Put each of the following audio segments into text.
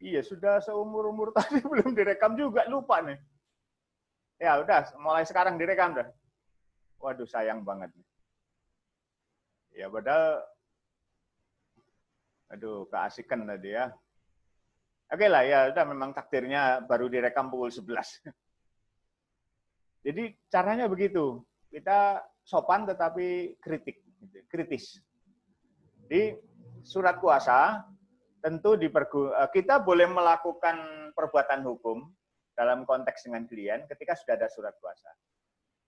Iya, sudah seumur-umur tadi belum direkam juga, lupa nih. Ya udah, mulai sekarang direkam dah. Waduh, sayang banget. Ya padahal, aduh, keasikan tadi ya. Oke lah, ya udah memang takdirnya baru direkam pukul 11. Jadi caranya begitu, kita sopan tetapi kritis. Di surat kuasa tentu kita boleh melakukan perbuatan hukum dalam konteks dengan klien ketika sudah ada surat kuasa.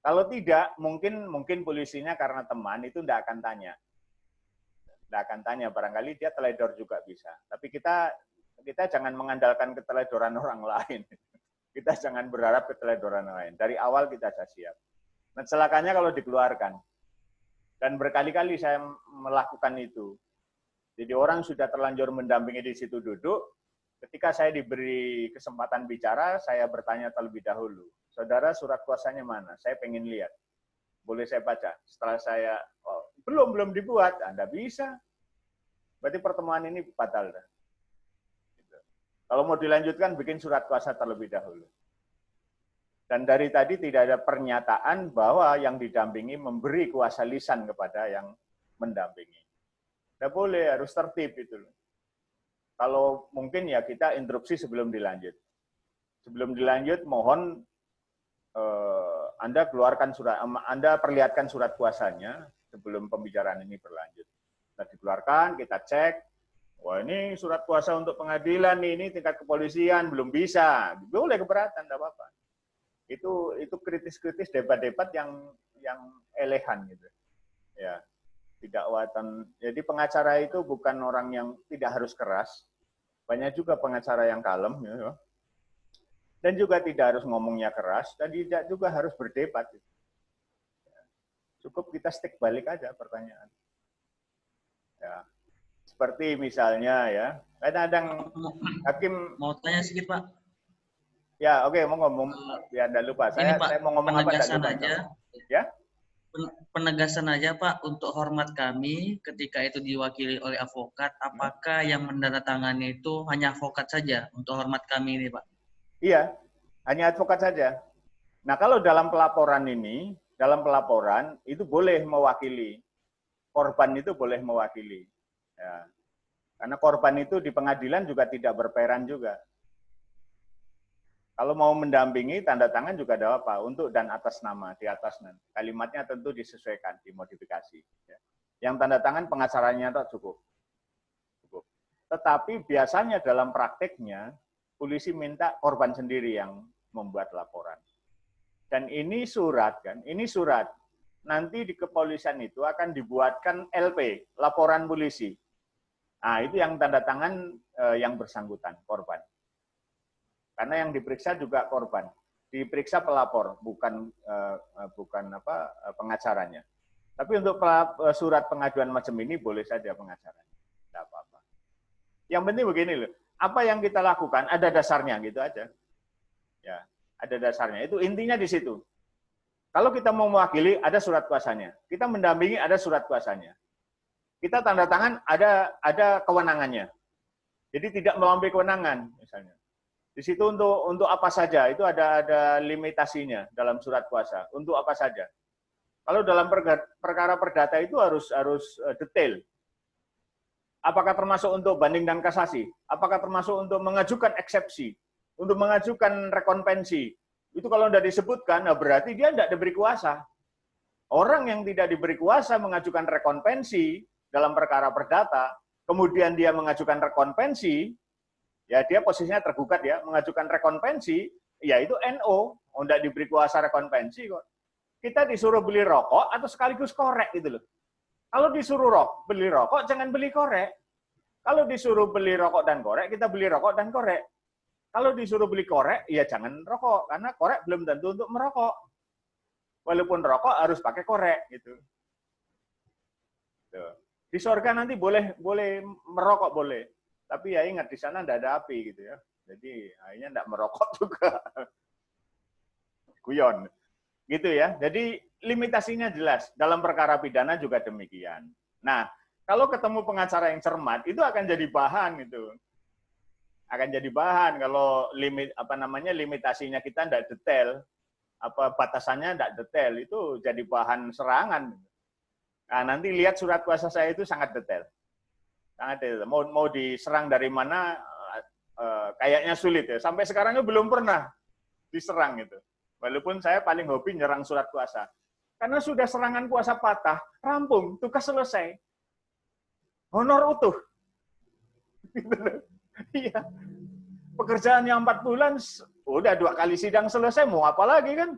Kalau tidak, mungkin polisinya karena teman itu tidak akan tanya. Tidak akan tanya, barangkali dia teledor juga bisa. Tapi kita jangan mengandalkan keteledoran orang lain. Kita jangan berharap keteledoran orang lain. Dari awal kita sudah siap. Nah, celakanya kalau dikeluarkan. Dan berkali-kali saya melakukan itu. Jadi orang sudah terlanjur mendampingi di situ duduk, ketika saya diberi kesempatan bicara, saya bertanya terlebih dahulu, saudara surat kuasanya mana? Saya pengen lihat. Boleh saya baca? Setelah saya, belum dibuat, Anda bisa. Berarti pertemuan ini batal. Gitu. Kalau mau dilanjutkan, bikin surat kuasa terlebih dahulu. Dan dari tadi tidak ada pernyataan bahwa yang didampingi memberi kuasa lisan kepada yang mendampingi. Tidak boleh, harus tertib itu. Kalau mungkin ya kita interupsi sebelum dilanjut. Sebelum dilanjut, mohon Anda perlihatkan surat kuasanya sebelum pembicaraan ini berlanjut. Kita dikeluarkan, kita cek. Wah, ini surat kuasa untuk pengadilan ini tingkat kepolisian belum bisa. Boleh keberatan, tidak apa-apa. Itu kritis-kritis debat-debat yang elegan gitu. Ya. Tidak watan. Jadi pengacara itu bukan orang yang tidak harus keras. Banyak juga pengacara yang kalem, ya. Dan juga tidak harus ngomongnya keras, dan tidak juga harus berdebat. Cukup kita stick balik aja pertanyaan. Ya. Seperti misalnya ya, kadang-kadang hakim mau tanya sedikit Pak. Ya oke, mau ngomong ya tidak lupa. Saya mau ngomong apa tidak lupa. Aja. Ya. Penegasan aja Pak, untuk hormat kami ketika itu diwakili oleh advokat, apakah yang menandatangani itu hanya advokat saja untuk hormat kami ini Pak? Iya, hanya advokat saja. Nah kalau dalam pelaporan itu boleh mewakili, korban itu boleh mewakili. Ya. Karena korban itu di pengadilan juga tidak berperan juga. Kalau mau mendampingi, tanda tangan juga ada apa? Untuk dan atas nama, di atas nanti. Kalimatnya tentu disesuaikan, dimodifikasi. Ya. Yang tanda tangan pengacaranya itu cukup. Tetapi biasanya dalam prakteknya, polisi minta korban sendiri yang membuat laporan. Dan ini surat kan, ini surat. Nanti di kepolisian itu akan dibuatkan LP, laporan polisi. Nah, itu yang tanda tangan yang bersangkutan, korban. Karena yang diperiksa juga korban, diperiksa pelapor, bukan pengacaranya. Tapi untuk surat pengaduan macam ini boleh saja pengacaranya, tidak apa-apa. Yang penting begini loh, apa yang kita lakukan ada dasarnya gitu aja, ya ada dasarnya. Itu intinya di situ. Kalau kita mau mewakili ada surat kuasanya, kita mendampingi ada surat kuasanya, kita tanda tangan ada kewenangannya. Jadi tidak melampaui kewenangan misalnya. Di situ untuk apa saja, itu ada limitasinya dalam surat kuasa. Untuk apa saja. Kalau dalam perkara perdata itu harus detail. Apakah termasuk untuk banding dan kasasi? Apakah termasuk untuk mengajukan eksepsi? Untuk mengajukan rekonvensi? Itu kalau tidak disebutkan, nah berarti dia tidak diberi kuasa. Orang yang tidak diberi kuasa mengajukan rekonvensi dalam perkara perdata, kemudian dia mengajukan rekonvensi, ya dia posisinya tergugat ya, mengajukan rekonvensi, ya itu NO, tidak diberi kuasa rekonvensi kok. Kita disuruh beli rokok atau sekaligus korek gitu loh. Kalau disuruh beli rokok, jangan beli korek. Kalau disuruh beli rokok dan korek, kita beli rokok dan korek. Kalau disuruh beli korek, ya jangan rokok, karena korek belum tentu untuk merokok. Walaupun rokok harus pakai korek gitu. Di surga nanti boleh merokok boleh. Tapi ya ingat, di sana tidak ada api gitu ya. Jadi akhirnya tidak merokok juga. Guyon. Gitu ya. Jadi limitasinya jelas. Dalam perkara pidana juga demikian. Nah, kalau ketemu pengacara yang cermat, itu akan jadi bahan gitu. akan jadi bahan kalau limitasinya kita tidak detail, batasannya tidak detail, itu jadi bahan serangan. Nah, nanti lihat surat kuasa saya itu sangat detail. Sangat detail. Mau diserang dari mana kayaknya sulit ya. Sampai sekarang belum pernah diserang gitu. Walaupun saya paling hobi nyerang surat kuasa. Karena sudah serangan kuasa patah, rampung, tugas selesai. Honor utuh. Iya. Pekerjaan yang 4 bulan, udah 2 kali sidang selesai, mau apa lagi kan?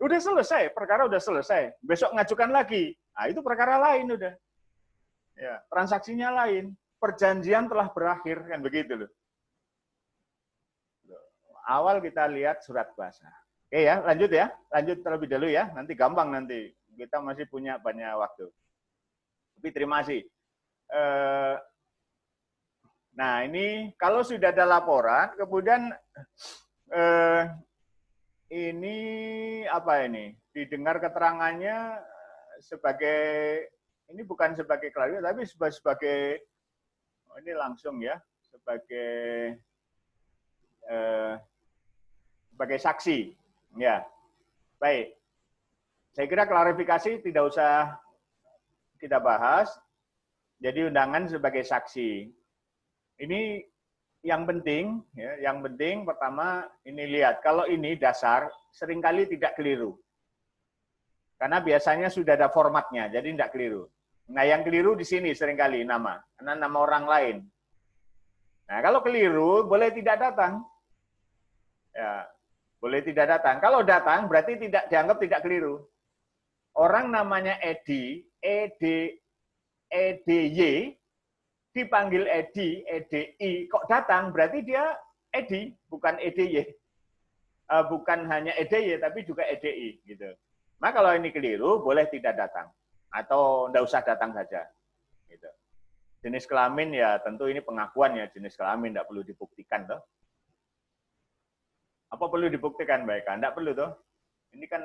Udah selesai, perkara udah selesai. Besok ngajukan lagi. Nah, itu perkara lain udah. Ya, transaksinya lain. Perjanjian telah berakhir, kan begitu loh. Awal kita lihat surat kuasa. Oke ya, lanjut ya. Lanjut terlebih dahulu ya. Nanti gampang nanti. Kita masih punya banyak waktu. Tapi terima kasih. Nah, ini kalau sudah ada laporan, kemudian ini apa ini? Didengar keterangannya sebagai, ini bukan sebagai klarifikasi, tapi sebagai ini langsung ya, sebagai saksi. Ya, baik. Saya kira klarifikasi tidak usah kita bahas. Jadi undangan sebagai saksi. Ini yang penting, ya, yang penting pertama ini lihat, kalau ini dasar seringkali tidak keliru. Karena biasanya sudah ada formatnya, jadi tidak keliru. Nah, yang keliru di sini seringkali nama, karena nama orang lain. Nah, kalau keliru boleh tidak datang. Ya, boleh tidak datang. Kalau datang berarti tidak dianggap tidak keliru. Orang namanya Edi, EDY, dipanggil Edi, EDI, kok datang, berarti dia Edi, bukan EDY. Bukan hanya EDY, tapi juga EDI. Gitu. Maka kalau ini keliru, boleh tidak datang. Atau tidak usah datang saja. Gitu. Jenis kelamin ya tentu ini pengakuan ya, jenis kelamin tidak perlu dibuktikan. Toh. Apa perlu dibuktikan, Mbak Eka? Tidak perlu. Toh. Ini kan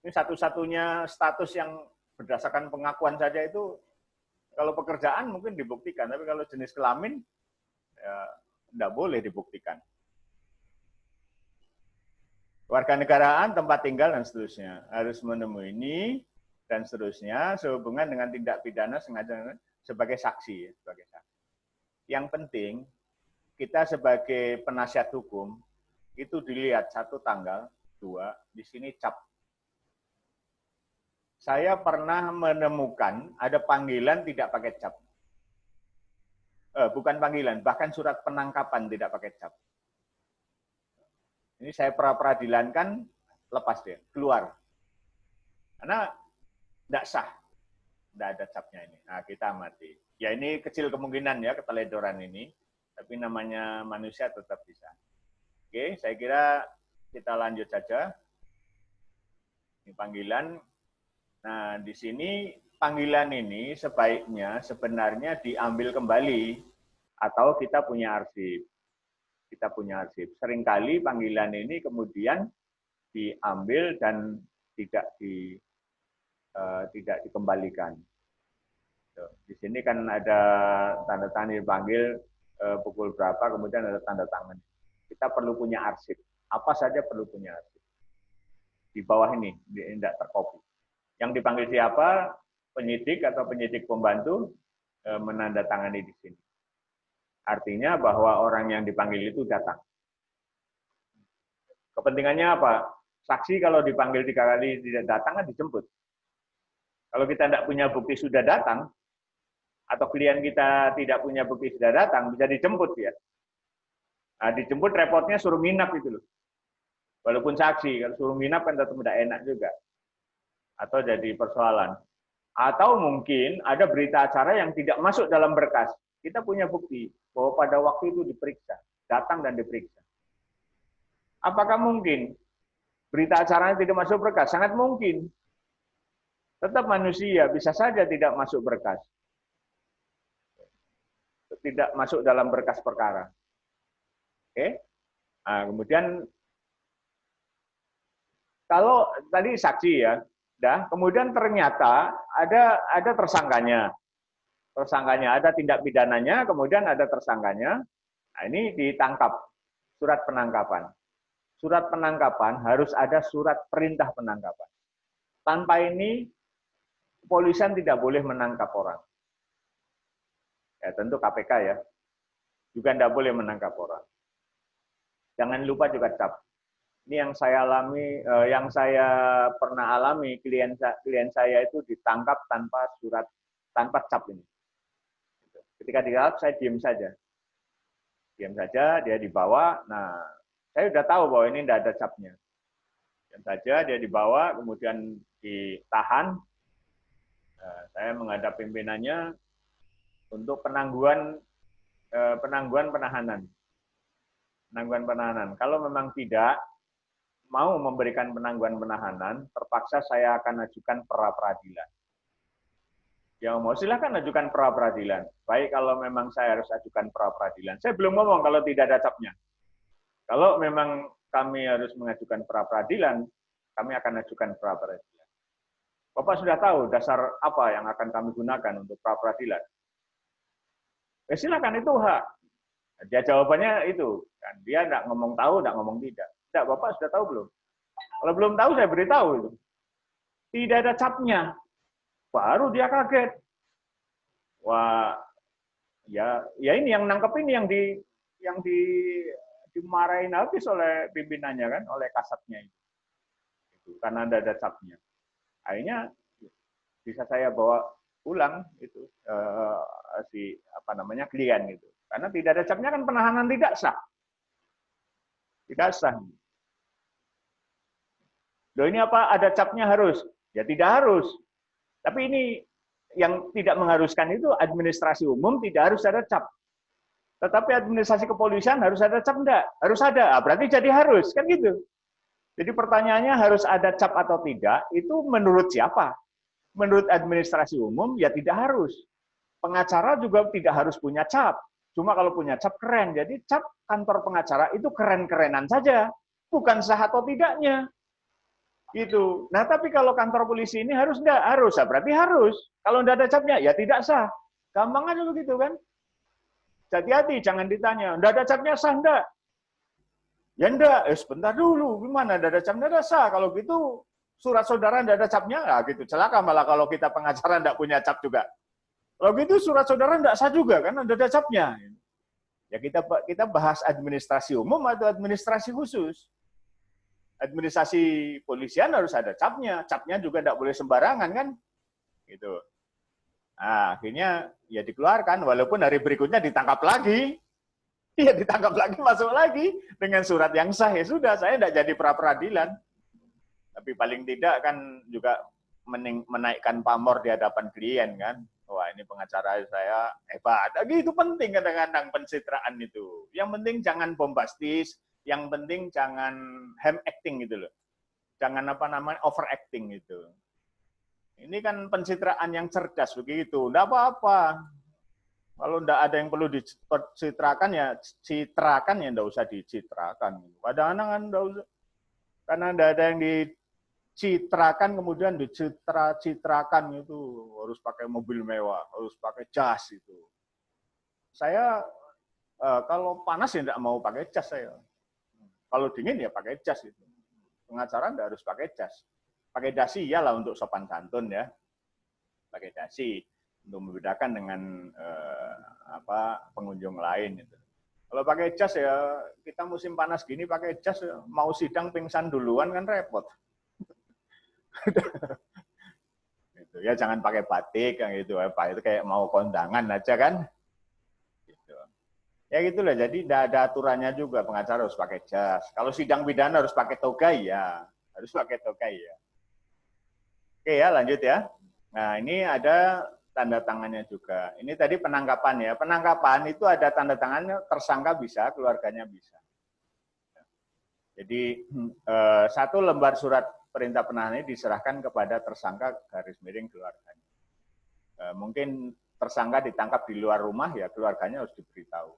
ini satu-satunya status yang berdasarkan pengakuan saja itu. Kalau pekerjaan mungkin dibuktikan, tapi kalau jenis kelamin ya tidak boleh dibuktikan. Warganegaraan, tempat tinggal dan seterusnya harus menemui ini dan seterusnya sehubungan dengan tindak pidana sengaja sebagai saksi, sebagai saksi. Yang penting kita sebagai penasihat hukum itu dilihat 1 tanggal, 2 di sini cap. Saya pernah menemukan ada panggilan tidak pakai cap. Bukan panggilan, bahkan surat penangkapan tidak pakai cap. Ini saya pra-peradilankan, lepas dia, keluar. Karena tidak sah, tidak ada capnya ini. Nah, kita amati. Ya ini kecil kemungkinan ya keteledoran ini, tapi namanya manusia tetap bisa. Oke, saya kira kita lanjut saja. Ini panggilan. Nah, di sini panggilan ini sebaiknya sebenarnya diambil kembali atau kita punya arsip. Kita punya arsip. Seringkali panggilan ini kemudian diambil dan tidak dikembalikan. Di sini kan ada tanda tangan dipanggil pukul berapa, kemudian ada tanda tangan. Kita perlu punya arsip. Apa saja perlu punya arsip. Di bawah ini tidak terkopi. Yang dipanggil siapa? Penyidik atau penyidik pembantu menandatangani di sini. Artinya bahwa orang yang dipanggil itu datang. Kepentingannya apa? Saksi kalau dipanggil 3 kali tidak datang kan dijemput. Kalau kita tidak punya bukti sudah datang, atau klien kita tidak punya bukti sudah datang, bisa dijemput ya. Nah, dijemput repotnya suruh nginap itu loh. Walaupun saksi, kalau suruh nginap kan tetap tidak enak juga. Atau jadi persoalan. Atau mungkin ada berita acara yang tidak masuk dalam berkas. Kita punya bukti bahwa pada waktu itu diperiksa, datang dan diperiksa. Apakah mungkin berita acaranya tidak masuk berkas? Sangat mungkin. Tetap manusia, bisa saja tidak masuk berkas. Tidak masuk dalam berkas perkara. Oke? Nah, kemudian kalau tadi saksi ya, kemudian ternyata ada tersangkanya. Tersangkanya, ada tindak pidananya, kemudian ada tersangkanya. Nah, ini ditangkap, surat penangkapan. Surat penangkapan harus ada surat perintah penangkapan. Tanpa ini, kepolisian tidak boleh menangkap orang. Ya, tentu KPK ya, juga tidak boleh menangkap orang. Jangan lupa juga cap. Ini yang saya alami, yang saya pernah alami, klien saya itu ditangkap tanpa surat, tanpa cap ini. Ketika ditangkap, saya diam saja. Diam saja, dia dibawa. Nah, saya sudah tahu bahwa ini tidak ada capnya. Diam saja, dia dibawa, kemudian ditahan. Nah, saya menghadap pimpinannya untuk penangguhan penahanan. Penangguhan penahanan. Kalau memang tidak mau memberikan penangguhan penahanan, terpaksa saya akan ajukan pra peradilan. Yang mau silakan ajukan pra peradilan. Baik kalau memang saya harus ajukan pra peradilan. Saya belum ngomong kalau tidak ada capnya. Kalau memang kami harus mengajukan pra peradilan, kami akan ajukan pra peradilan. Bapak sudah tahu dasar apa yang akan kami gunakan untuk pra peradilan? Silakan, itu hak. Dia jawabannya itu. Kan dia tidak ngomong tahu, tidak ngomong tidak. Tidak, Bapak sudah tahu belum? Kalau belum tahu, saya beritahu itu. Tidak ada capnya. Baru dia kaget. Wah, ya ini yang nangkep ini yang dimarahin habis oleh pimpinannya kan, oleh kasatnya itu. Karena ada capnya. Akhirnya bisa saya bawa pulang itu klien gitu. Karena tidak ada capnya kan penahanan tidak sah. Tidak sah. Loh, ini apa ada capnya harus? Ya tidak harus. Tapi ini yang tidak mengharuskan itu administrasi umum tidak harus ada cap. Tetapi administrasi kepolisian harus ada cap enggak? Harus ada. Berarti jadi harus, kan gitu. Jadi pertanyaannya harus ada cap atau tidak, itu menurut siapa? Menurut administrasi umum ya tidak harus. Pengacara juga tidak harus punya cap. Cuma kalau punya cap keren. Jadi cap kantor pengacara itu keren-kerenan saja, bukan sah atau tidaknya. Gitu. Nah, tapi kalau kantor polisi ini harus enggak? Harus. Ya, berarti harus. Kalau enggak ada capnya, ya tidak sah. Gampang aja begitu kan? Hati-hati, jangan ditanya. Enggak ada capnya sah enggak? Ya enggak. Sebentar dulu. Gimana enggak ada capnya? Enggak sah. Kalau gitu, surat saudara enggak ada capnya, ya gitu. Celaka malah kalau kita pengacara enggak punya cap juga. Kalau gitu surat saudara enggak sah juga, kan enggak ada capnya. Ya kita bahas administrasi umum atau administrasi khusus. Administrasi polisian harus ada capnya. Capnya juga tidak boleh sembarangan kan, gitu. Nah, akhirnya ya dikeluarkan. Walaupun hari berikutnya ditangkap lagi, ya ditangkap lagi, masuk lagi dengan surat yang sah. Ya sudah, saya tidak jadi pra peradilan. Tapi paling tidak kan juga menaikkan pamor di hadapan klien kan. Wah, ini pengacara saya hebat. Itu penting kadang-kadang pencitraan itu. Yang penting jangan bombastis. Yang penting jangan ham acting gitu loh. Jangan overacting gitu. Ini kan pencitraan yang cerdas begitu. Enggak apa-apa. Kalau enggak ada yang perlu dicitrakan ya citrakan, ya enggak usah dicitrakan. Kadang-kadang kan enggak usah. Karena enggak ada yang dicitrakan kemudian dicitrakan itu harus pakai mobil mewah, harus pakai jas itu. Saya kalau panas ya enggak mau pakai jas saya. Kalau dingin ya pakai jas itu. Pengacara enggak harus pakai jas. Pakai dasi iyalah untuk sopan santun ya. Pakai dasi untuk membedakan dengan pengunjung lain itu. Kalau pakai jas ya kita musim panas gini pakai jas mau sidang pingsan duluan kan repot. Gitu. Ya jangan pakai batik yang gitu, itu kayak mau kondangan aja kan. Ya gitulah, jadi tidak ada aturannya juga, pengacara harus pakai jas. Kalau sidang pidana harus pakai toga ya, harus pakai toga ya. Oke ya, lanjut ya. Nah, ini ada tanda tangannya juga. Ini tadi penangkapan ya. Penangkapan itu ada tanda tangannya, tersangka bisa, keluarganya bisa. Jadi satu lembar surat perintah penahanan ini diserahkan kepada tersangka garis miring keluarganya. Mungkin tersangka ditangkap di luar rumah ya, keluarganya harus diberitahu.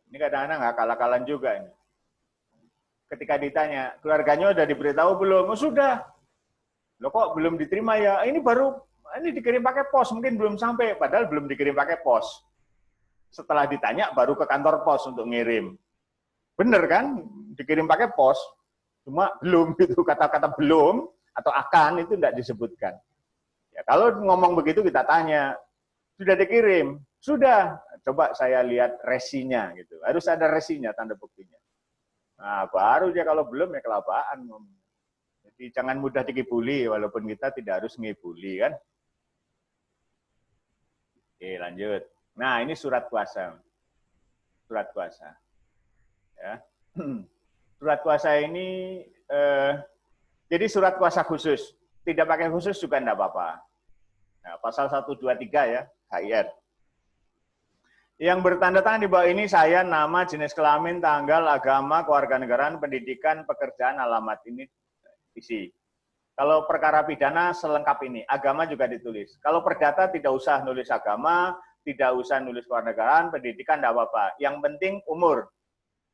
Ini kadang-kadang nggak kalah-kalan juga ini. Ketika ditanya, keluarganya udah diberitahu belum? Oh, sudah. Loh kok belum diterima ya? Ini dikirim pakai pos, mungkin belum sampai, padahal belum dikirim pakai pos. Setelah ditanya baru ke kantor pos untuk ngirim. Bener kan? Dikirim pakai pos. Cuma belum itu, kata-kata belum atau akan itu tidak disebutkan. Ya, kalau ngomong begitu kita tanya, sudah dikirim? Sudah. Coba saya lihat resinya gitu. Harus ada resinya, tanda buktinya. Nah, baru dia kalau belum ya kelabaan. Jadi jangan mudah dikibuli, walaupun kita tidak harus ngibuli kan. Oke, lanjut. Nah, ini surat kuasa. Surat kuasa. Ya. Surat kuasa ini, jadi surat kuasa khusus. Tidak pakai khusus juga tidak apa-apa. Nah, pasal 123 ya, HIR. Yang bertanda tangan di bawah ini saya, nama, jenis kelamin, tanggal, agama, kewarganegaraan, pendidikan, pekerjaan, alamat. Ini isi. Kalau perkara pidana selengkap ini, agama juga ditulis. Kalau perdata tidak usah nulis agama, tidak usah nulis kewarganegaraan, pendidikan tidak apa-apa. Yang penting umur.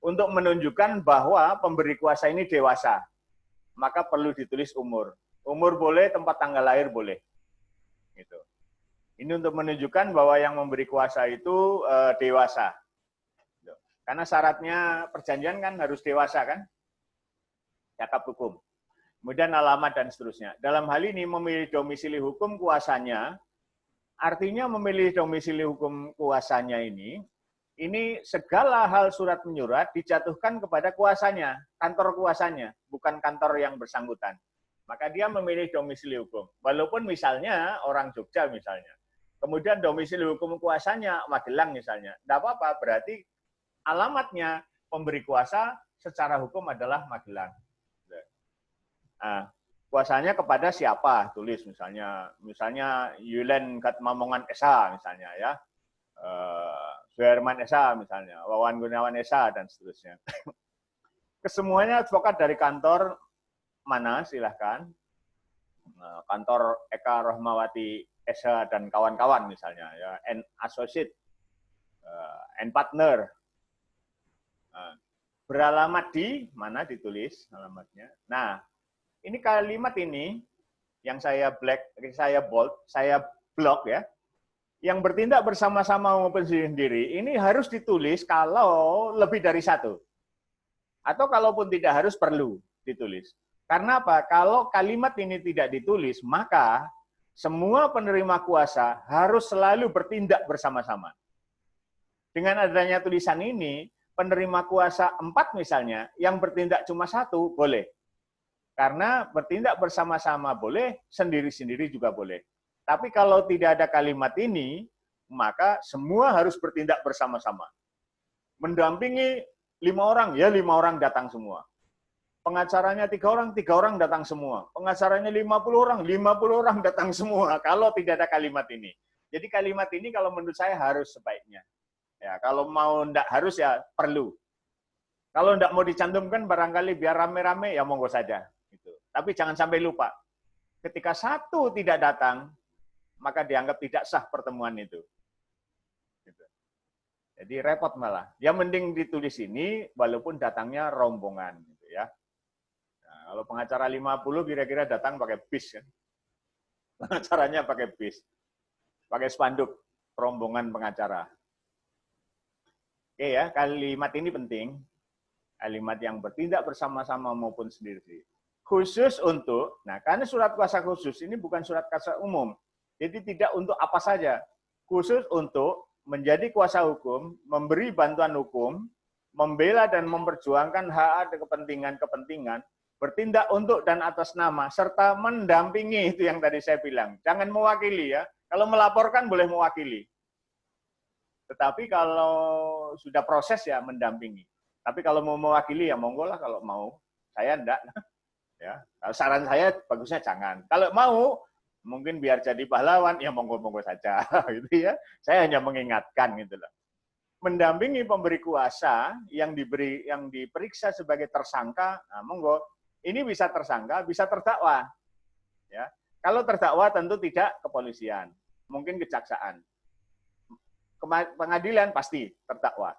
Untuk menunjukkan bahwa pemberi kuasa ini dewasa, maka perlu ditulis umur. Umur boleh, tempat tanggal lahir boleh. Gitu. Ini untuk menunjukkan bahwa yang memberi kuasa itu dewasa. Karena syaratnya perjanjian kan harus dewasa kan? Cakap hukum. Kemudian alamat dan seterusnya. Dalam hal ini memilih domisili hukum kuasanya, artinya memilih domisili hukum kuasanya ini segala hal surat menyurat dijatuhkan kepada kuasanya, kantor kuasanya, bukan kantor yang bersangkutan. Maka dia memilih domisili hukum. Walaupun misalnya orang Jogja misalnya, kemudian domisili hukum kuasanya Magelang misalnya. Tidak apa-apa, berarti alamatnya pemberi kuasa secara hukum adalah Magelang. Nah, kuasanya kepada siapa? Tulis misalnya Yulen Gatmamongan Esa misalnya ya. Suherman Esa misalnya, Wawan Gunawan Esa dan seterusnya. Kesemuanya advokat dari kantor mana silahkan. Kantor Eka Rohmawati Esa dan kawan-kawan misalnya ya, N associate, N partner. Beralamat di mana ditulis alamatnya. Nah, ini kalimat ini yang saya bold, saya block ya. Yang bertindak bersama-sama maupun sendiri ini harus ditulis kalau lebih dari satu. Atau kalaupun tidak harus perlu ditulis. Karena apa? Kalau kalimat ini tidak ditulis, maka semua penerima kuasa harus selalu bertindak bersama-sama. Dengan adanya tulisan ini, penerima kuasa 4 misalnya, yang bertindak cuma 1, boleh. Karena bertindak bersama-sama boleh, sendiri-sendiri juga boleh. Tapi kalau tidak ada kalimat ini, maka semua harus bertindak bersama-sama. Mendampingi 5 orang, ya 5 orang datang semua. Pengacaranya 3 orang datang semua. Pengacaranya 50 orang, 50 orang datang semua. Kalau tidak ada kalimat ini. Jadi kalimat ini kalau menurut saya harus sebaiknya. Ya, kalau mau enggak harus ya perlu. Kalau enggak mau dicantumkan barangkali biar rame-rame ya monggo saja. Gitu. Tapi jangan sampai lupa. Ketika 1 tidak datang, maka dianggap tidak sah pertemuan itu. Gitu. Jadi repot malah. Yang mending ditulis ini walaupun datangnya rombongan. Gitu ya. Kalau pengacara 50 kira-kira datang pakai bis kan. Pengacaranya pakai bis. Pakai spanduk rombongan pengacara. Oke ya, kalimat ini penting. Kalimat yang bertindak bersama-sama maupun sendiri. Khusus untuk, nah karena surat kuasa khusus ini bukan surat kuasa umum. Jadi tidak untuk apa saja. Khusus untuk menjadi kuasa hukum, memberi bantuan hukum, membela dan memperjuangkan hak dan kepentingan-kepentingan, bertindak untuk dan atas nama, serta mendampingi, itu yang tadi saya bilang. Jangan mewakili ya. Kalau melaporkan boleh mewakili. Tetapi kalau sudah proses ya mendampingi. Tapi kalau mau mewakili ya monggo lah kalau mau. Saya enggak. Ya, kalau saran saya bagusnya jangan. Kalau mau mungkin biar jadi pahlawan ya monggo-monggo saja gitu ya. Saya hanya mengingatkan gitu loh. Mendampingi pemberi kuasa yang diperiksa sebagai tersangka, nah monggo. Ini bisa tersangka, bisa terdakwa. Ya. Kalau terdakwa tentu tidak kepolisian, mungkin kejaksaan. Pengadilan pasti terdakwa.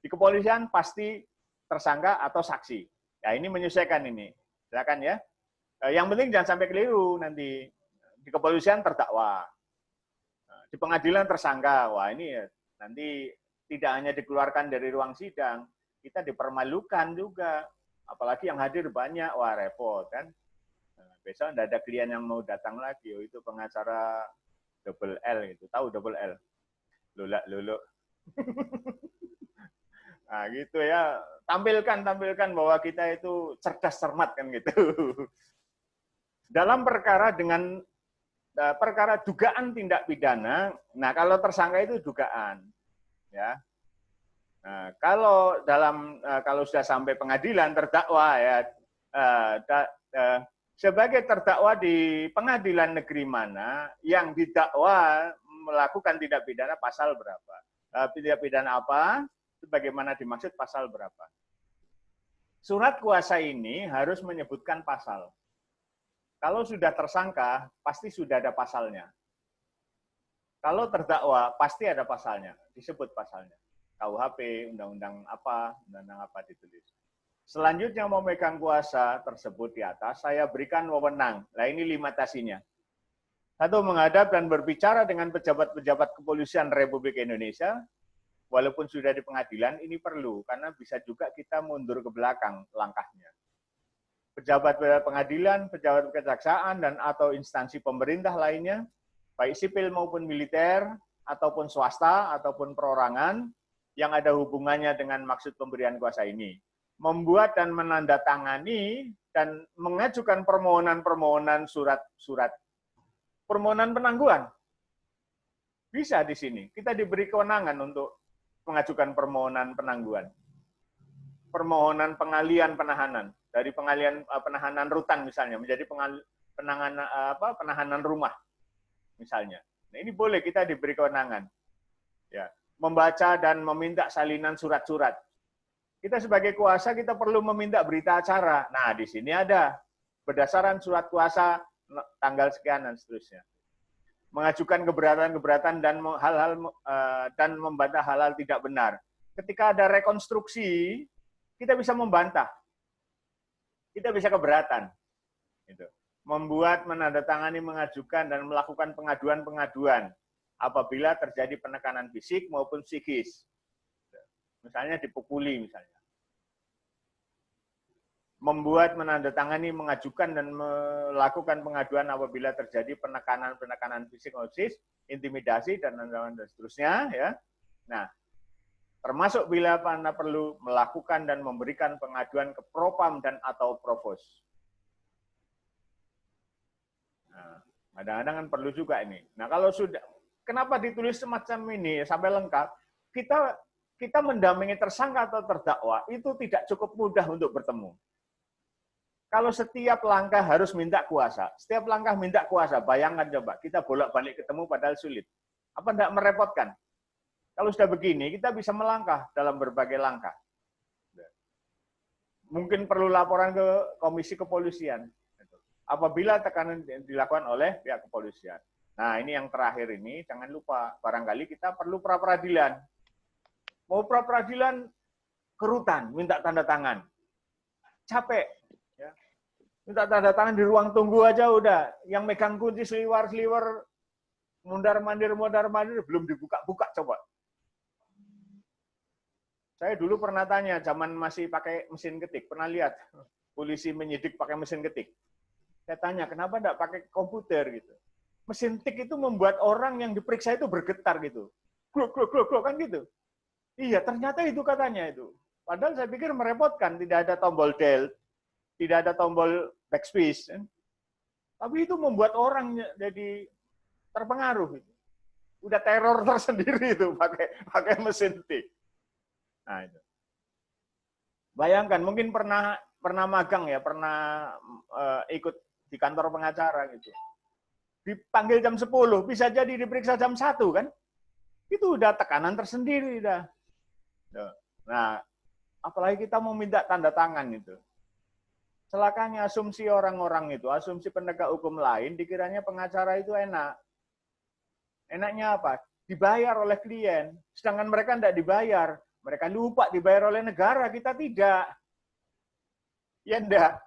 Di kepolisian pasti tersangka atau saksi. Ya ini menyesuaikan ini. Silakan ya. Yang penting jangan sampai keliru nanti. Di kepolisian terdakwa. Di pengadilan tersangka. Wah ini ya, nanti tidak hanya dikeluarkan dari ruang sidang, kita dipermalukan juga. Apalagi yang hadir banyak, wah repot kan. Nah, besok tidak ada klien yang mau datang lagi, oh, itu pengacara double L itu, tahu double L? Lulak luluk. Nah, gitu ya, tampilkan bahwa kita itu cerdas cermat kan gitu. Dalam perkara dengan perkara dugaan tindak pidana, nah kalau tersangka itu dugaan, ya. Nah, kalau kalau sudah sampai pengadilan terdakwa ya sebagai terdakwa di pengadilan negeri mana yang didakwa melakukan tindak pidana pasal berapa, tindak pidana apa, sebagaimana dimaksud pasal berapa. Surat kuasa ini harus menyebutkan pasal. Kalau sudah tersangka, pasti sudah ada pasalnya. Kalau terdakwa, pasti ada pasalnya, disebut pasalnya. KUHP, undang-undang apa ditulis. Selanjutnya memegang kuasa tersebut di atas, saya berikan wewenang. Nah ini limitasinya. Satu, menghadap dan berbicara dengan pejabat-pejabat kepolisian Republik Indonesia, walaupun sudah di pengadilan, ini perlu, karena bisa juga kita mundur ke belakang langkahnya. Pejabat pengadilan, pejabat kejaksaan, dan atau instansi pemerintah lainnya, baik sipil maupun militer, ataupun swasta, ataupun perorangan, yang ada hubungannya dengan maksud pemberian kuasa ini. Membuat dan menandatangani dan mengajukan permohonan surat permohonan penangguhan. Bisa di sini. Kita diberi kewenangan untuk mengajukan permohonan penangguhan. Permohonan pengalian penahanan. Dari pengalian penahanan rutan misalnya, menjadi penahanan rumah misalnya. Nah, ini boleh kita diberi kewenangan. Ya. Membaca dan meminta salinan surat-surat. Kita sebagai kuasa kita perlu meminta berita acara. Nah, di sini ada berdasarkan surat kuasa tanggal sekian dan seterusnya. Mengajukan keberatan dan hal-hal dan membantah hal-hal tidak benar. Ketika ada rekonstruksi, kita bisa membantah. Kita bisa keberatan. Gitu. Membuat, menandatangani, mengajukan dan melakukan pengaduan-pengaduan apabila terjadi penekanan fisik maupun psikis. Misalnya dipukuli misalnya. Membuat, menandatangani, mengajukan dan melakukan pengaduan apabila terjadi penekanan fisik maupun psikis, intimidasi dan seterusnya ya. Nah, termasuk bila mana perlu melakukan dan memberikan pengaduan ke Propam dan atau Provos. Nah, kadang-kadang kan perlu juga ini. Nah, kalau sudah, kenapa ditulis semacam ini sampai lengkap? Kita mendampingi tersangka atau terdakwa itu tidak cukup mudah untuk bertemu. Kalau setiap langkah harus minta kuasa, setiap langkah minta kuasa, bayangkan coba, kita bolak-balik ketemu padahal sulit. Apa tidak merepotkan? Kalau sudah begini, kita bisa melangkah dalam berbagai langkah. Mungkin perlu laporan ke Komisi Kepolisian. Apabila tekanan dilakukan oleh pihak kepolisian. Nah, ini yang terakhir ini, jangan lupa, barangkali kita perlu pra-peradilan. Mau pra-peradilan ke rutan, minta tanda tangan. Capek. Ya. Minta tanda tangan di ruang tunggu aja udah. Yang megang kunci seliwer-seliwer, mundar-mandir, belum dibuka-buka coba. Saya dulu pernah tanya, zaman masih pakai mesin ketik, pernah lihat polisi menyidik pakai mesin ketik. Saya tanya, kenapa enggak pakai komputer gitu? Mesin tik itu membuat orang yang diperiksa itu bergetar gitu. Gluk, kan gitu. Iya, ternyata itu katanya itu. Padahal saya pikir merepotkan, tidak ada tombol delete, tidak ada tombol backspace. Tapi itu membuat orang jadi terpengaruh. Udah teror tersendiri itu pakai mesin tik. Nah, itu. Bayangkan, mungkin pernah magang ya, pernah ikut di kantor pengacara gitu. Dipanggil jam 10, bisa jadi diperiksa jam 1 kan? Itu udah tekanan tersendiri dah. Nah, apalagi kita mau minta tanda tangan itu. Celakanya asumsi orang-orang itu, asumsi penegak hukum lain, dikiranya pengacara itu enak. Enaknya apa? Dibayar oleh klien, sedangkan mereka tidak dibayar. Mereka lupa dibayar oleh negara, kita tidak. Ya enggak.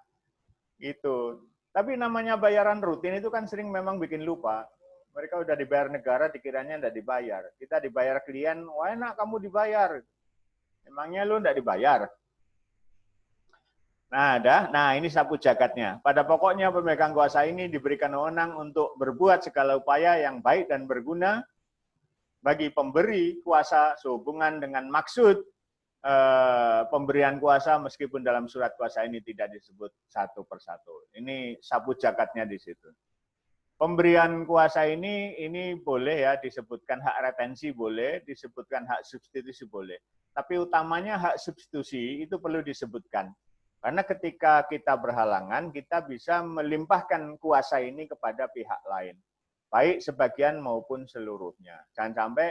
Gitu. Tapi namanya bayaran rutin itu kan sering memang bikin lupa. Mereka udah dibayar negara, dikiranya nggak dibayar. Kita dibayar klien, wah enak kamu dibayar. Emangnya lu nggak dibayar? Nah ini sapu jagatnya. Pada pokoknya pemegang kuasa ini diberikan wewenang untuk berbuat segala upaya yang baik dan berguna bagi pemberi kuasa sehubungan dengan maksud pemberian kuasa meskipun dalam surat kuasa ini tidak disebut satu persatu. Ini sapu jagatnya di situ. Pemberian kuasa ini boleh ya disebutkan hak retensi boleh, disebutkan hak substitusi boleh. Tapi utamanya hak substitusi itu perlu disebutkan. Karena ketika kita berhalangan, kita bisa melimpahkan kuasa ini kepada pihak lain. Baik sebagian maupun seluruhnya. Jangan sampai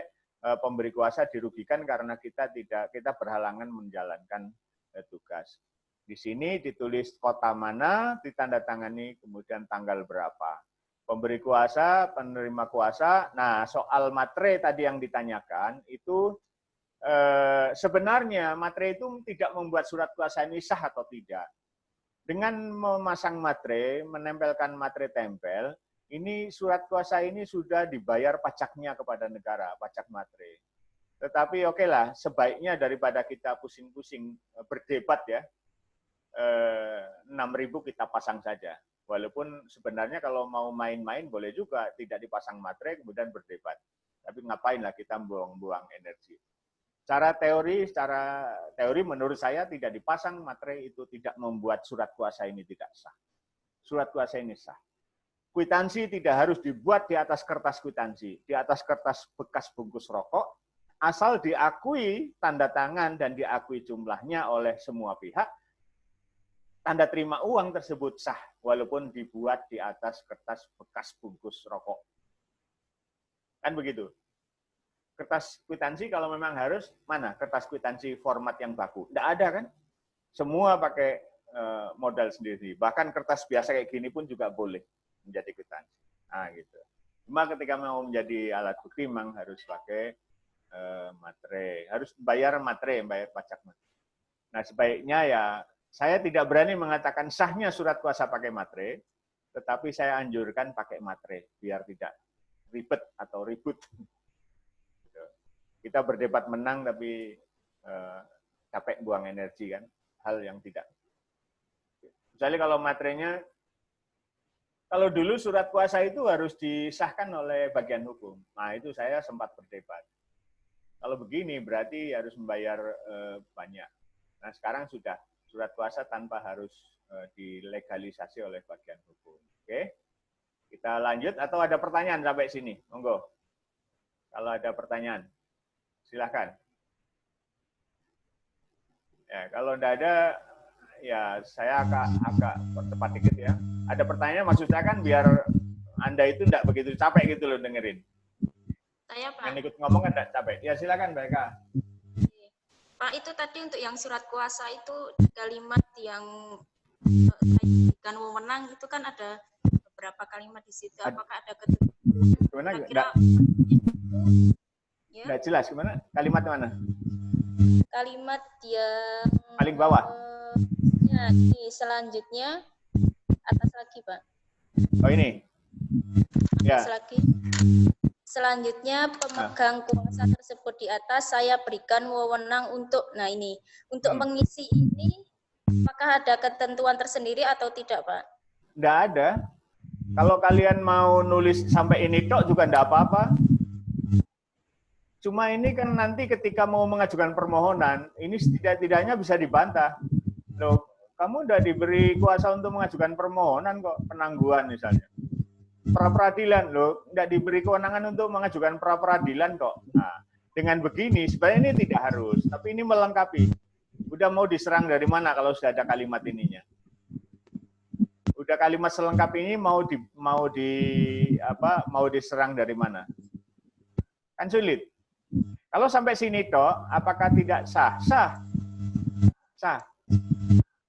pemberi kuasa dirugikan karena kita berhalangan menjalankan tugas. Di sini ditulis kota mana, ditandatangani, kemudian tanggal berapa. Pemberi kuasa, penerima kuasa. Nah, soal matre tadi yang ditanyakan, itu sebenarnya matre itu tidak membuat surat kuasa ini sah atau tidak. Dengan memasang matre, menempelkan matre tempel, ini surat kuasa ini sudah dibayar pajaknya kepada negara, pajak matre. Tetapi oke lah, sebaiknya daripada kita pusing-pusing berdebat ya, 6.000 kita pasang saja. Walaupun sebenarnya kalau mau main-main boleh juga tidak dipasang matre kemudian berdebat. Tapi ngapain lah kita buang-buang energi. Secara teori menurut saya tidak dipasang matre itu tidak membuat surat kuasa ini tidak sah. Surat kuasa ini sah. Kwitansi tidak harus dibuat di atas kertas kwitansi, di atas kertas bekas bungkus rokok, asal diakui tanda tangan dan diakui jumlahnya oleh semua pihak, tanda terima uang tersebut sah, walaupun dibuat di atas kertas bekas bungkus rokok. Kan begitu. Kertas kwitansi kalau memang harus, mana kertas kwitansi format yang baku? Tidak ada kan? Semua pakai modal sendiri. Bahkan kertas biasa kayak gini pun juga boleh menjadi kwitansi. Nah gitu. Cuma ketika mau menjadi alat bukti memang harus pakai matre. Harus bayar matre, bayar pajak matre. Nah sebaiknya ya, saya tidak berani mengatakan sahnya surat kuasa pakai matre, tetapi saya anjurkan pakai matre, biar tidak ribet atau ribut. Kita berdebat menang tapi capek buang energi kan, hal yang tidak. Misalnya kalau materainya, kalau dulu surat kuasa itu harus disahkan oleh bagian hukum. Nah itu saya sempat berdebat. Kalau begini berarti harus membayar banyak. Nah sekarang sudah surat kuasa tanpa harus dilegalisasi oleh bagian hukum. Oke, kita lanjut atau ada pertanyaan sampai sini? Monggo. Kalau ada pertanyaan. Silakan. Ya, kalau tidak ada, ya saya agak percepat dikit ya. Ada pertanyaan, maksud saya kan biar Anda itu tidak begitu capek gitu loh dengerin. Saya Pak. Yang ikut ngomong kan tidak capek. Ya silakan Mbak Eka. Pak, itu tadi untuk yang surat kuasa itu kalimat yang kan wewenang itu kan ada beberapa kalimat di situ. Apakah ada ketentuan? Gimana? Ya. Nggak jelas, gimana? Kalimat mana? Kalimat yang paling bawah. Ya, di selanjutnya atas lagi, Pak. Oh ini. Atas ya. lagi. Selanjutnya pemegang kuasa tersebut di atas saya berikan wewenang untuk, nah ini, untuk mengisi ini, apakah ada ketentuan tersendiri atau tidak, Pak? Nggak ada. Kalau kalian mau nulis sampai ini tok juga nggak apa-apa. Cuma ini kan nanti ketika mau mengajukan permohonan, ini setidak-tidaknya bisa dibantah. Loh, kamu udah diberi kuasa untuk mengajukan permohonan kok, penangguhan misalnya. Pra-peradilan, loh, nggak diberi kewenangan untuk mengajukan pra-peradilan kok. Nah, dengan begini, sebenarnya ini tidak harus, tapi ini melengkapi. Udah mau diserang dari mana kalau sudah ada kalimat ininya? Udah kalimat selengkap ini mau diserang dari mana? Kan sulit. Kalau sampai sini toh, apakah tidak sah? Sah. Sah.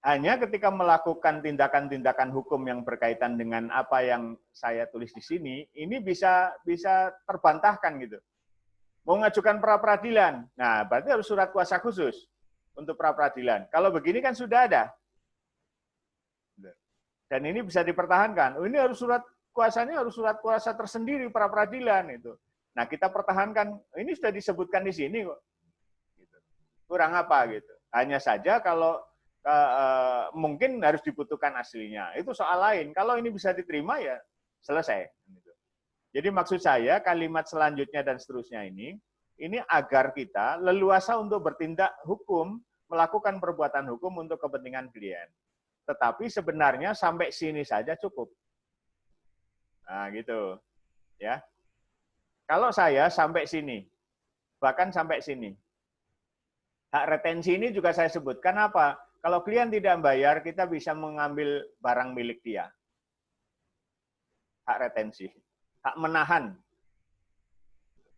Hanya ketika melakukan tindakan-tindakan hukum yang berkaitan dengan apa yang saya tulis di sini, ini bisa terbantahkan gitu. Mau mengajukan pra-peradilan, nah berarti harus surat kuasa khusus untuk pra-peradilan. Kalau begini kan sudah ada. Dan ini bisa dipertahankan. Oh, ini harus surat kuasanya harus surat kuasa tersendiri pra peradilan itu. Nah, kita pertahankan, ini sudah disebutkan di sini kok. Gitu. Kurang apa gitu. Hanya saja kalau mungkin harus dibutuhkan aslinya. Itu soal lain. Kalau ini bisa diterima ya selesai. Gitu. Jadi maksud saya kalimat selanjutnya dan seterusnya ini agar kita leluasa untuk bertindak hukum, melakukan perbuatan hukum untuk kepentingan klien. Tetapi sebenarnya sampai sini saja cukup. Nah, gitu. Ya. Kalau saya sampai sini, bahkan sampai sini. Hak retensi ini juga saya sebutkan apa? Kalau klien tidak bayar, kita bisa mengambil barang milik dia. Hak retensi. Hak menahan.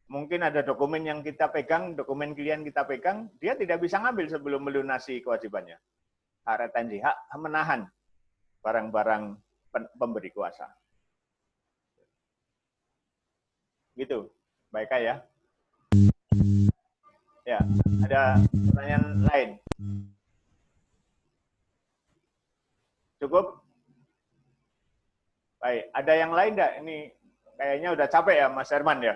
Mungkin ada dokumen yang kita pegang, dokumen klien kita pegang, dia tidak bisa ngambil sebelum melunasi kewajibannya. Hak retensi, hak menahan barang-barang pemberi kuasa. Gitu, baik ya. Ya, ada pertanyaan lain? Cukup? Baik, ada yang lain enggak? Ini kayaknya udah capek ya Mas Herman ya.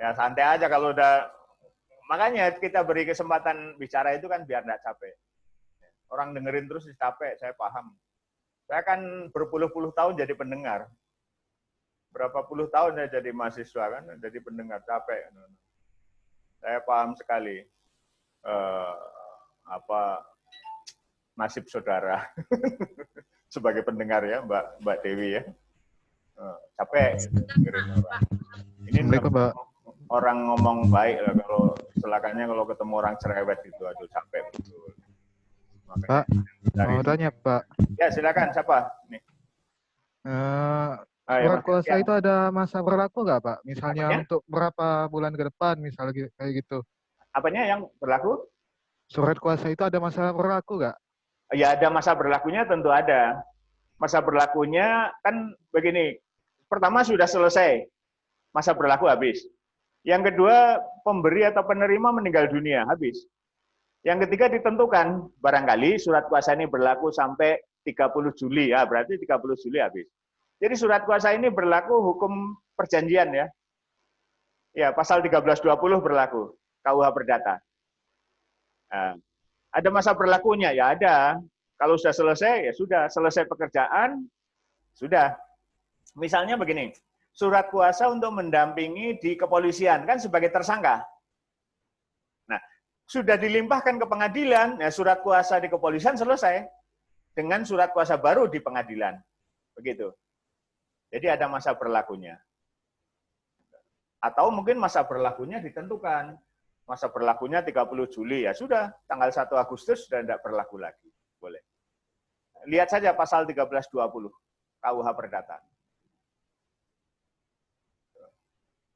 Ya santai aja kalau udah, makanya kita beri kesempatan bicara itu kan biar enggak capek. Orang dengerin terus capek, saya paham. Saya kan berpuluh-puluh tahun jadi pendengar. Berapa puluh tahun saya jadi mahasiswa kan, jadi pendengar, capek. Saya paham sekali nasib saudara sebagai pendengar ya, Mbak Dewi ya. Capek dengerin orang. Ini orang ngomong baik lah, kalau silakannya kalau ketemu orang cerewet itu, aduh capek betul. Pak, mau tanya Pak. Ya silakan, siapa? Nih. Surat kuasa itu ada masa berlaku nggak Pak? Misalnya apanya? Untuk berapa bulan ke depan, misalnya kayak gitu. Apanya yang berlaku? Surat kuasa itu ada masa berlaku nggak? Ya ada masa berlakunya, tentu ada. Masa berlakunya kan begini, pertama sudah selesai, masa berlaku habis. Yang kedua, pemberi atau penerima meninggal dunia, habis. Yang ketiga ditentukan, barangkali surat kuasa ini berlaku sampai 30 Juli, ya berarti 30 Juli habis. Jadi surat kuasa ini berlaku hukum perjanjian ya. Ya, pasal 1320 berlaku, KUH Perdata. Nah, ada masa berlakunya, ya ada. Kalau sudah selesai, ya sudah. Selesai pekerjaan, sudah. Misalnya begini, surat kuasa untuk mendampingi di kepolisian, kan sebagai tersangka. Nah, sudah dilimpahkan ke pengadilan, ya surat kuasa di kepolisian selesai. Dengan surat kuasa baru di pengadilan. Begitu. Jadi ada masa berlakunya. Atau mungkin masa berlakunya ditentukan. Masa berlakunya 30 Juli, ya sudah, tanggal 1 Agustus sudah tidak berlaku lagi. Boleh. Lihat saja pasal 1320 KUH Perdata.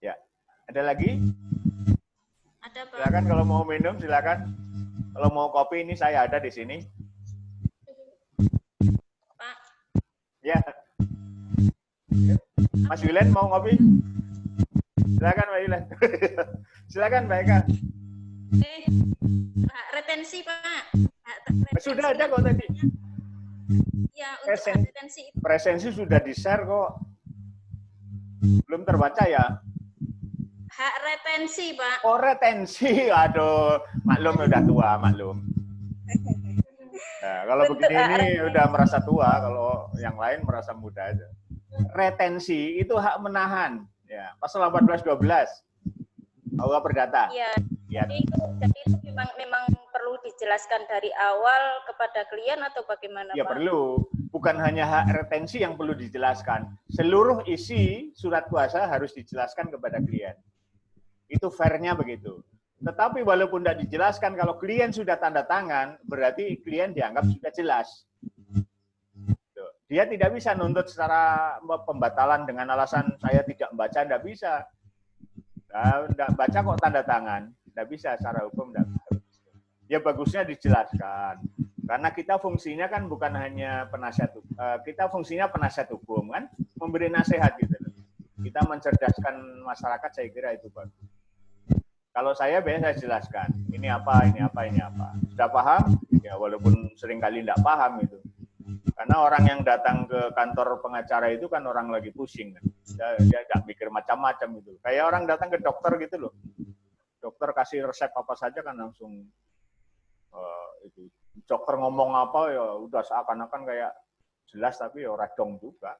Ya, ada lagi? Ada, Pak. Silakan kalau mau minum, silakan. Kalau mau kopi ini saya ada di sini. Pak. Ya. Mas Yulen mau ngopi? Silakan Mbak Yulen. Silakan Mbak Eka. Hak retensi Pak. Retensi. Sudah ada kok tadi. Ya, untuk hak retensi itu. Presensi sudah di-share kok. Belum terbaca ya? Hak retensi, Pak. Oh, retensi. Aduh, maklum udah tua, maklum. Nah, kalau begini ini udah merasa tua, kalau yang lain merasa muda aja. Retensi itu hak menahan, ya. Pasal 1412 KUH Perdata. Iya. Ya. Jadi itu memang perlu dijelaskan dari awal kepada klien atau bagaimana, Ya Pak? perlu. Bukan hanya hak retensi yang perlu dijelaskan. Seluruh isi surat kuasa harus dijelaskan kepada klien. Itu fairnya begitu. Tetapi walaupun tidak dijelaskan, kalau klien sudah tanda tangan, berarti klien dianggap sudah jelas. Dia tidak bisa nuntut secara pembatalan dengan alasan saya tidak membaca, tidak bisa. Nah, tidak baca kok tanda tangan, tidak bisa secara hukum. Tidak bisa. Ya bagusnya dijelaskan. Karena kita fungsinya kan bukan hanya penasihat, kita fungsinya penasihat hukum kan, memberi nasihat gitu. Kita mencerdaskan masyarakat, saya kira itu bagus. Kalau saya biasa jelaskan, ini apa, ini apa, ini apa. Sudah paham? Ya walaupun seringkali tidak paham itu. Karena orang yang datang ke kantor pengacara itu kan orang lagi pusing kan. Dia nggak mikir macam-macam gitu. Kayak orang datang ke dokter gitu loh. Dokter kasih resep apa saja kan langsung itu. Dokter ngomong apa ya udah seakan-akan kayak jelas tapi ya radong juga.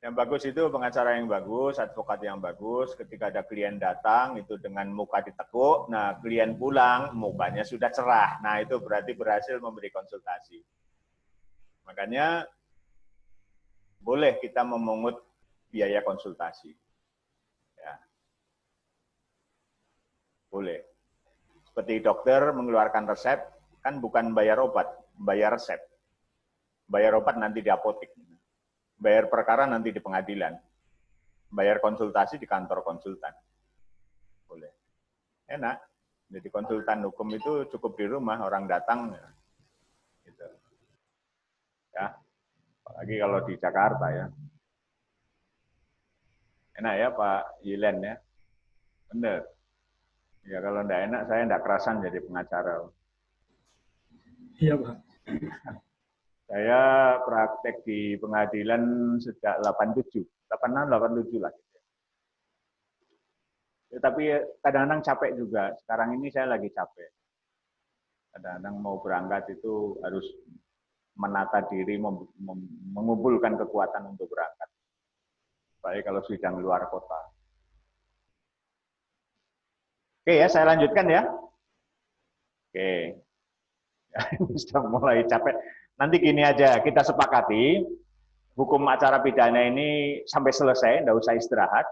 Yang bagus itu pengacara yang bagus, advokat yang bagus. Ketika ada klien datang itu dengan muka ditekuk, nah klien pulang mukanya sudah cerah. Nah itu berarti berhasil memberi konsultasi. Makanya boleh kita memungut biaya konsultasi. Ya. Boleh. Seperti dokter mengeluarkan resep, kan bukan bayar obat, bayar resep. Bayar obat nanti di apotek. Bayar perkara nanti di pengadilan. Bayar konsultasi di kantor konsultan. Boleh. Enak. Jadi konsultan hukum itu cukup di rumah, orang datang. Gitu. Ya. Apalagi kalau di Jakarta ya. Enak ya Pak Yilen ya. Bener. Ya kalau enggak enak, saya enggak kerasan jadi pengacara. Iya Pak. Saya praktek di pengadilan sejak 87, 86, 87 lah. Ya, tapi kadang-kadang capek juga. Sekarang ini saya lagi capek. Kadang-kadang mau berangkat itu harus menata diri, mengumpulkan kekuatan untuk berangkat. Baik kalau sidang luar kota. Oke ya, saya lanjutkan ya. Oke. Ya, sudah mulai capek. Nanti gini aja, kita sepakati hukum acara pidana ini sampai selesai, enggak usah istirahat.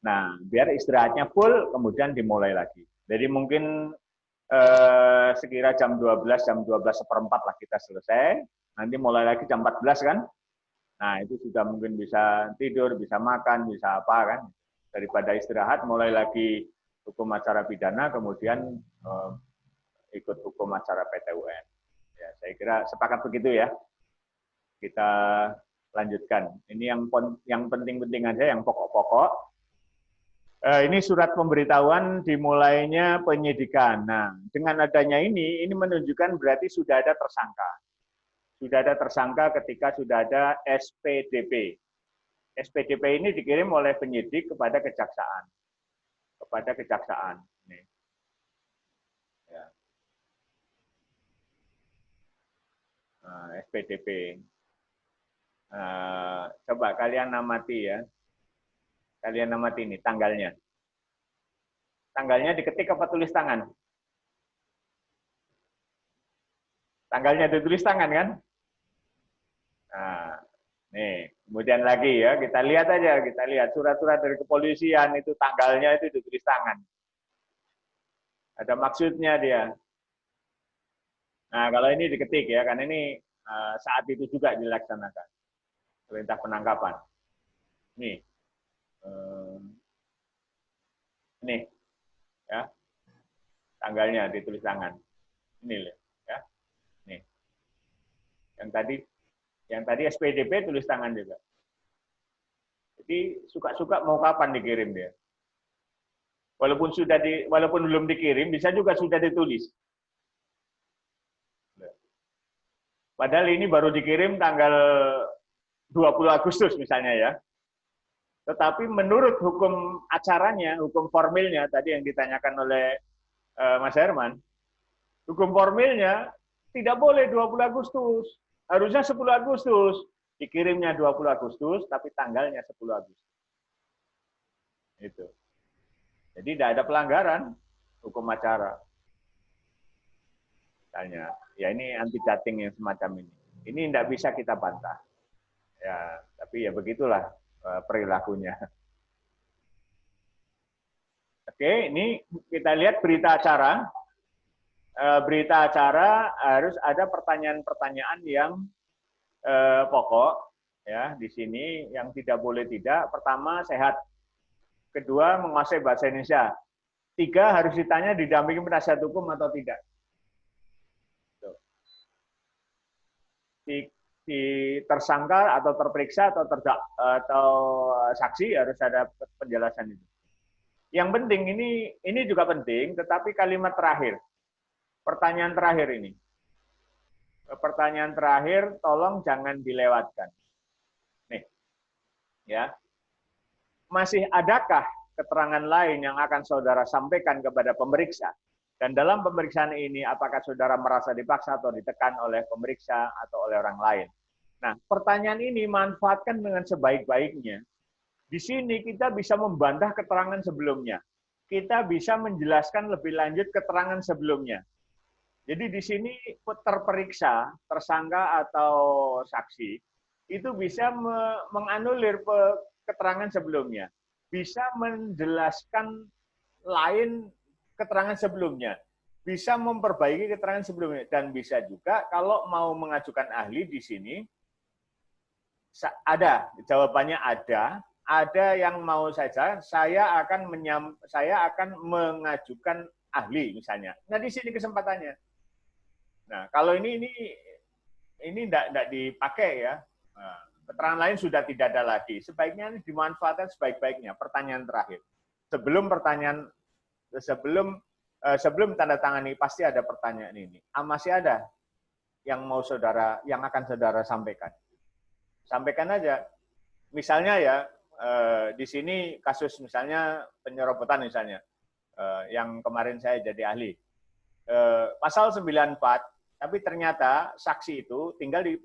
Nah, biar istirahatnya full, kemudian dimulai lagi. Jadi mungkin sekira jam 12, jam 12:15 lah kita selesai. Nanti mulai lagi jam 14 kan? Nah, itu sudah mungkin bisa tidur, bisa makan, bisa apa kan? Daripada istirahat, mulai lagi hukum acara pidana, kemudian ikut hukum acara PT-UN. Ya, saya kira sepakat begitu ya. Kita lanjutkan. Ini yang penting-penting aja, yang pokok-pokok. Ini surat pemberitahuan dimulainya penyidikan. Nah, dengan adanya ini menunjukkan berarti sudah ada tersangka. Sudah ada tersangka ketika sudah ada SPDP. SPDP ini dikirim oleh penyidik kepada kejaksaan. Kepada kejaksaan. Nih. Ya. SPDP. Coba kalian amati ya. Kalian amati ini tanggalnya. Tanggalnya diketik apa tulis tangan? Tanggalnya ditulis tangan kan? Nah, nih, kemudian lagi ya, kita lihat aja, kita lihat surat-surat dari kepolisian itu tanggalnya itu ditulis tangan. Ada maksudnya dia. Nah, kalau ini diketik ya, kan ini saat itu juga dilaksanakan perintah penangkapan. Nih, nih, ya, tanggalnya ditulis tangan. Ini ya, nih. Yang tadi SPDP tulis tangan juga. Jadi suka-suka mau kapan dikirim dia. Walaupun belum dikirim, bisa juga sudah ditulis. Padahal ini baru dikirim tanggal 20 Agustus misalnya ya. Tetapi menurut hukum acaranya, hukum formilnya tadi yang ditanyakan oleh Mas Herman, hukum formilnya tidak boleh 20 Agustus. Harusnya 10 Agustus. Dikirimnya 20 Agustus, tapi tanggalnya 10 Agustus. Itu. Jadi tidak ada pelanggaran hukum acara. Misalnya, ya ini anti chatting yang semacam ini. Ini tidak bisa kita bantah. Ya, tapi ya begitulah perilakunya. Oke, ini kita lihat berita acara. Berita acara harus ada pertanyaan-pertanyaan yang pokok ya di sini yang tidak boleh tidak. Pertama, sehat. Kedua, menguasai bahasa Indonesia. 3, harus ditanya didampingi penasihat hukum atau tidak. Si tersangka atau terperiksa atau saksi harus ada penjelasan itu. Yang penting ini juga penting, tetapi kalimat terakhir, pertanyaan terakhir ini. pertanyaan terakhir, tolong jangan dilewatkan. Nih, ya. Masih adakah keterangan lain yang akan saudara sampaikan kepada pemeriksa? Dan dalam pemeriksaan ini, apakah saudara merasa dipaksa atau ditekan oleh pemeriksa atau oleh orang lain? Nah, pertanyaan ini manfaatkan dengan sebaik-baiknya. Di sini kita bisa membantah keterangan sebelumnya. Kita bisa menjelaskan lebih lanjut keterangan sebelumnya. Jadi di sini terperiksa, tersangka atau saksi, itu bisa menganulir keterangan sebelumnya. Bisa menjelaskan lain keterangan sebelumnya. Bisa memperbaiki keterangan sebelumnya. Dan bisa juga kalau mau mengajukan ahli di sini, ada, jawabannya ada. Ada yang mau saja, saya akan mengajukan ahli misalnya. Nah di sini kesempatannya. Nah kalau ini tidak dipakai ya. Nah, keterangan lain sudah tidak ada lagi. Sebaiknya ini dimanfaatkan sebaik-baiknya. Pertanyaan terakhir. Sebelum tanda tangan ini pasti ada pertanyaan ini. Masih ada yang akan saudara sampaikan. Sampaikan aja. Misalnya ya. Di sini kasus misalnya penyerobotan misalnya, yang kemarin saya jadi ahli. Pasal 94, tapi ternyata saksi itu tinggal di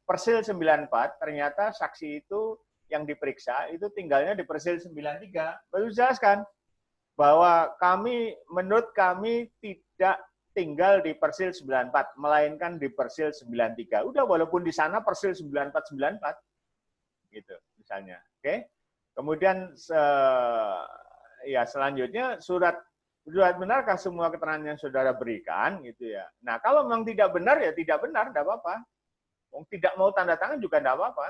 Persil 94, ternyata saksi itu yang diperiksa itu tinggalnya di Persil 93. Baru jelaskan bahwa menurut kami tidak tinggal di Persil 94, melainkan di Persil 93. Udah walaupun di sana Persil 9494 gitu misalnya. Oke. Kemudian selanjutnya surat benarkah semua keterangan yang saudara berikan gitu ya. Nah, kalau memang tidak benar ya tidak benar, enggak apa-apa. Tidak mau tanda tangan juga enggak apa-apa.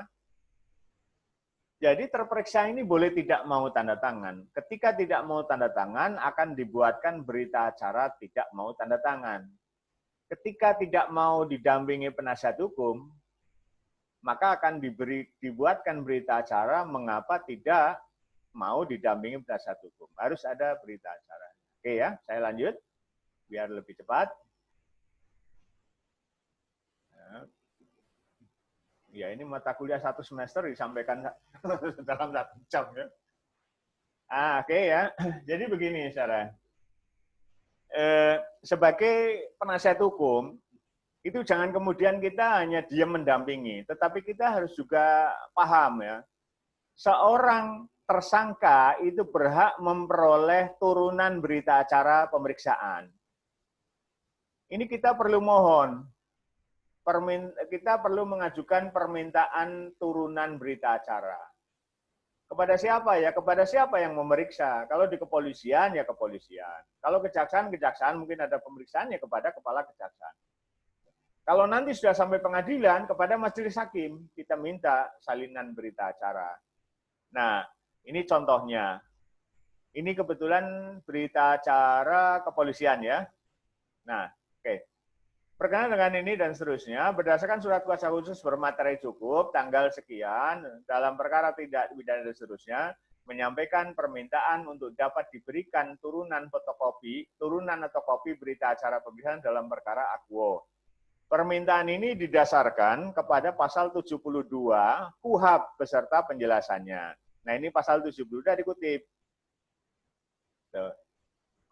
Jadi terperiksa ini boleh tidak mau tanda tangan. Ketika tidak mau tanda tangan akan dibuatkan berita acara tidak mau tanda tangan. Ketika tidak mau didampingi penasihat hukum, maka akan dibuatkan berita acara mengapa tidak mau didampingi penasihat hukum. Harus ada berita acara. Oke ya, saya lanjut biar lebih cepat. Ya, ini mata kuliah 1 semester disampaikan dalam 1 jam ya. Oke ya. Jadi begini, saudara. Sebagai penasihat hukum, itu jangan kemudian kita hanya diam mendampingi, tetapi kita harus juga paham ya, seorang tersangka itu berhak memperoleh turunan berita acara pemeriksaan. Ini kita perlu mohon, kita perlu mengajukan permintaan turunan berita acara. Kepada siapa ya? Kepada siapa yang memeriksa? Kalau di kepolisian ya kepolisian. Kalau kejaksaan mungkin ada pemeriksaan ya kepada kepala kejaksaan. Kalau nanti sudah sampai pengadilan, kepada majelis hakim, kita minta salinan berita acara. Nah, ini contohnya. Ini kebetulan berita acara kepolisian ya. Nah, oke. Berkenaan dengan ini dan seterusnya, berdasarkan surat kuasa khusus bermateri cukup, tanggal sekian, dalam perkara tidak pidana dan seterusnya, menyampaikan permintaan untuk dapat diberikan turunan atau kopi berita acara pemeriksaan dalam perkara Akwo. Permintaan ini didasarkan kepada pasal 72 KUHP beserta penjelasannya. Nah, ini pasal 72 dikutip.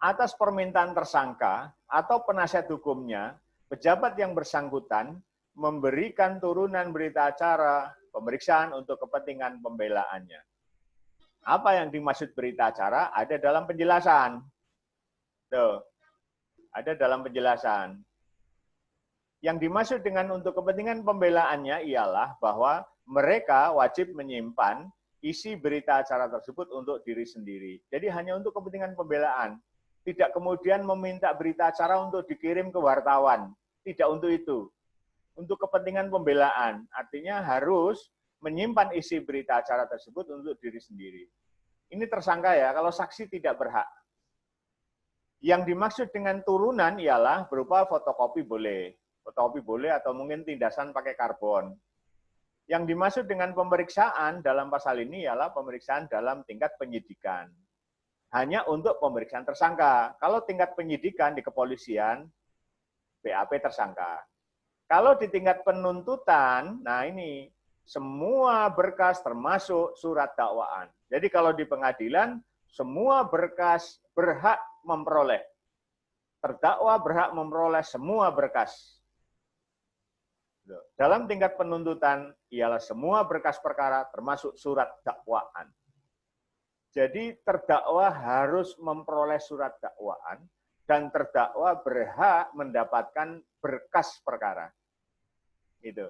Atas permintaan tersangka atau penasihat hukumnya, pejabat yang bersangkutan memberikan turunan berita acara pemeriksaan untuk kepentingan pembelaannya. Apa yang dimaksud berita acara? Ada dalam penjelasan. Tuh. Ada dalam penjelasan. Yang dimaksud dengan untuk kepentingan pembelaannya ialah bahwa mereka wajib menyimpan isi berita acara tersebut untuk diri sendiri. Jadi hanya untuk kepentingan pembelaan. Tidak kemudian meminta berita acara untuk dikirim ke wartawan. Tidak untuk itu. Untuk kepentingan pembelaan. Artinya harus menyimpan isi berita acara tersebut untuk diri sendiri. Ini tersangka ya, kalau saksi tidak berhak. Yang dimaksud dengan turunan ialah berupa fotokopi boleh. Fotokopi boleh atau mungkin tindasan pakai karbon. Yang dimaksud dengan pemeriksaan dalam pasal ini ialah pemeriksaan dalam tingkat penyidikan. Hanya untuk pemeriksaan tersangka. Kalau tingkat penyidikan di kepolisian, BAP tersangka. Kalau di tingkat penuntutan, nah ini semua berkas termasuk surat dakwaan. Jadi kalau di pengadilan, semua berkas berhak memperoleh. Terdakwa berhak memperoleh semua berkas. Dalam tingkat penuntutan, ialah semua berkas perkara termasuk surat dakwaan. Jadi terdakwa harus memperoleh surat dakwaan, dan terdakwa berhak mendapatkan berkas perkara. Gitu.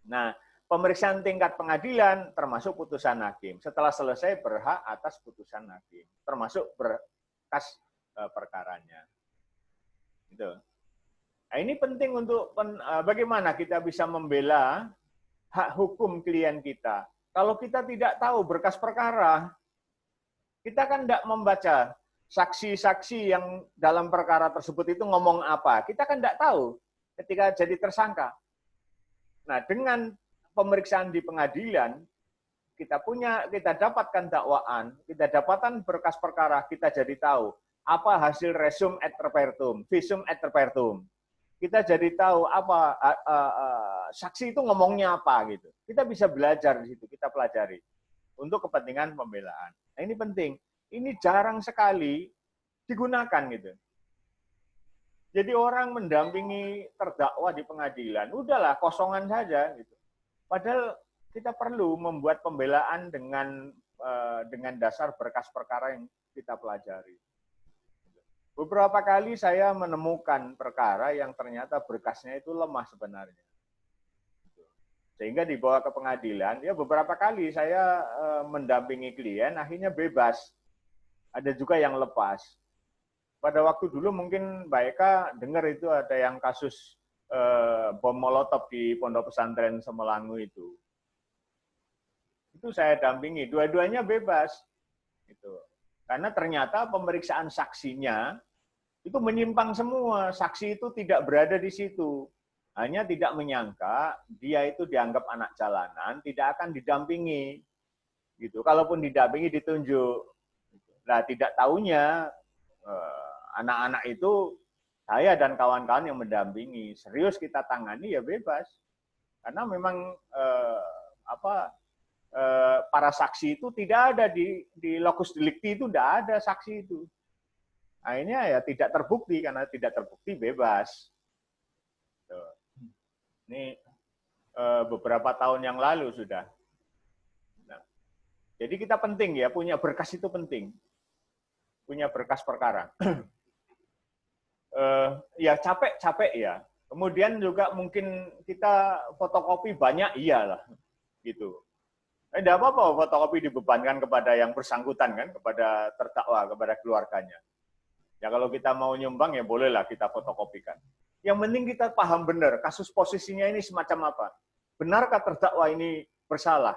Nah, pemeriksaan tingkat pengadilan termasuk putusan hakim. Setelah selesai berhak atas putusan hakim, termasuk berkas perkaranya. Gitu. Nah, ini penting untuk bagaimana kita bisa membela hak hukum klien kita. Kalau kita tidak tahu berkas perkara, kita kan tidak membaca saksi-saksi yang dalam perkara tersebut itu ngomong apa. Kita kan tidak tahu ketika jadi tersangka. Nah, dengan pemeriksaan di pengadilan, kita dapatkan dakwaan, kita dapatkan berkas perkara, kita jadi tahu apa hasil resum et repertum, visum et repertum. Kita jadi tahu apa saksi itu ngomongnya apa gitu. Kita bisa belajar di situ, kita pelajari untuk kepentingan pembelaan. Nah, ini penting. Ini jarang sekali digunakan gitu. Jadi orang mendampingi terdakwa di pengadilan, udahlah kosongan saja gitu. Padahal kita perlu membuat pembelaan dengan dasar berkas perkara yang kita pelajari. Beberapa kali saya menemukan perkara yang ternyata berkasnya itu lemah sebenarnya. Sehingga dibawa ke pengadilan, ya beberapa kali saya mendampingi klien, akhirnya bebas. Ada juga yang lepas. Pada waktu dulu mungkin Mbak Eka dengar itu ada yang kasus bom molotov di Pondok Pesantren Semelangu itu. Itu saya dampingi, dua-duanya bebas. Gitu. Karena ternyata pemeriksaan saksinya itu menyimpang semua. Saksi itu tidak berada di situ. Hanya tidak menyangka dia itu dianggap anak jalanan, tidak akan didampingi. Gitu. Kalaupun didampingi ditunjuk. Nah, tidak tahunya anak-anak itu saya dan kawan-kawan yang mendampingi. Serius kita tangani ya bebas. Karena memang para saksi itu tidak ada di locus delicti itu, tidak ada saksi itu. Akhirnya ya tidak terbukti, karena tidak terbukti bebas. Ini beberapa tahun yang lalu sudah. Nah, jadi kita penting ya, punya berkas itu penting. Punya berkas perkara. Ya capek ya. Kemudian juga mungkin kita fotokopi banyak, iyalah. Gitu. Tidak apa-apa fotokopi dibebankan kepada yang bersangkutan kan, kepada terdakwa, kepada keluarganya. Ya kalau kita mau nyumbang ya bolehlah kita fotokopikan. Yang penting kita paham benar kasus posisinya ini semacam apa. Benarkah terdakwa ini bersalah?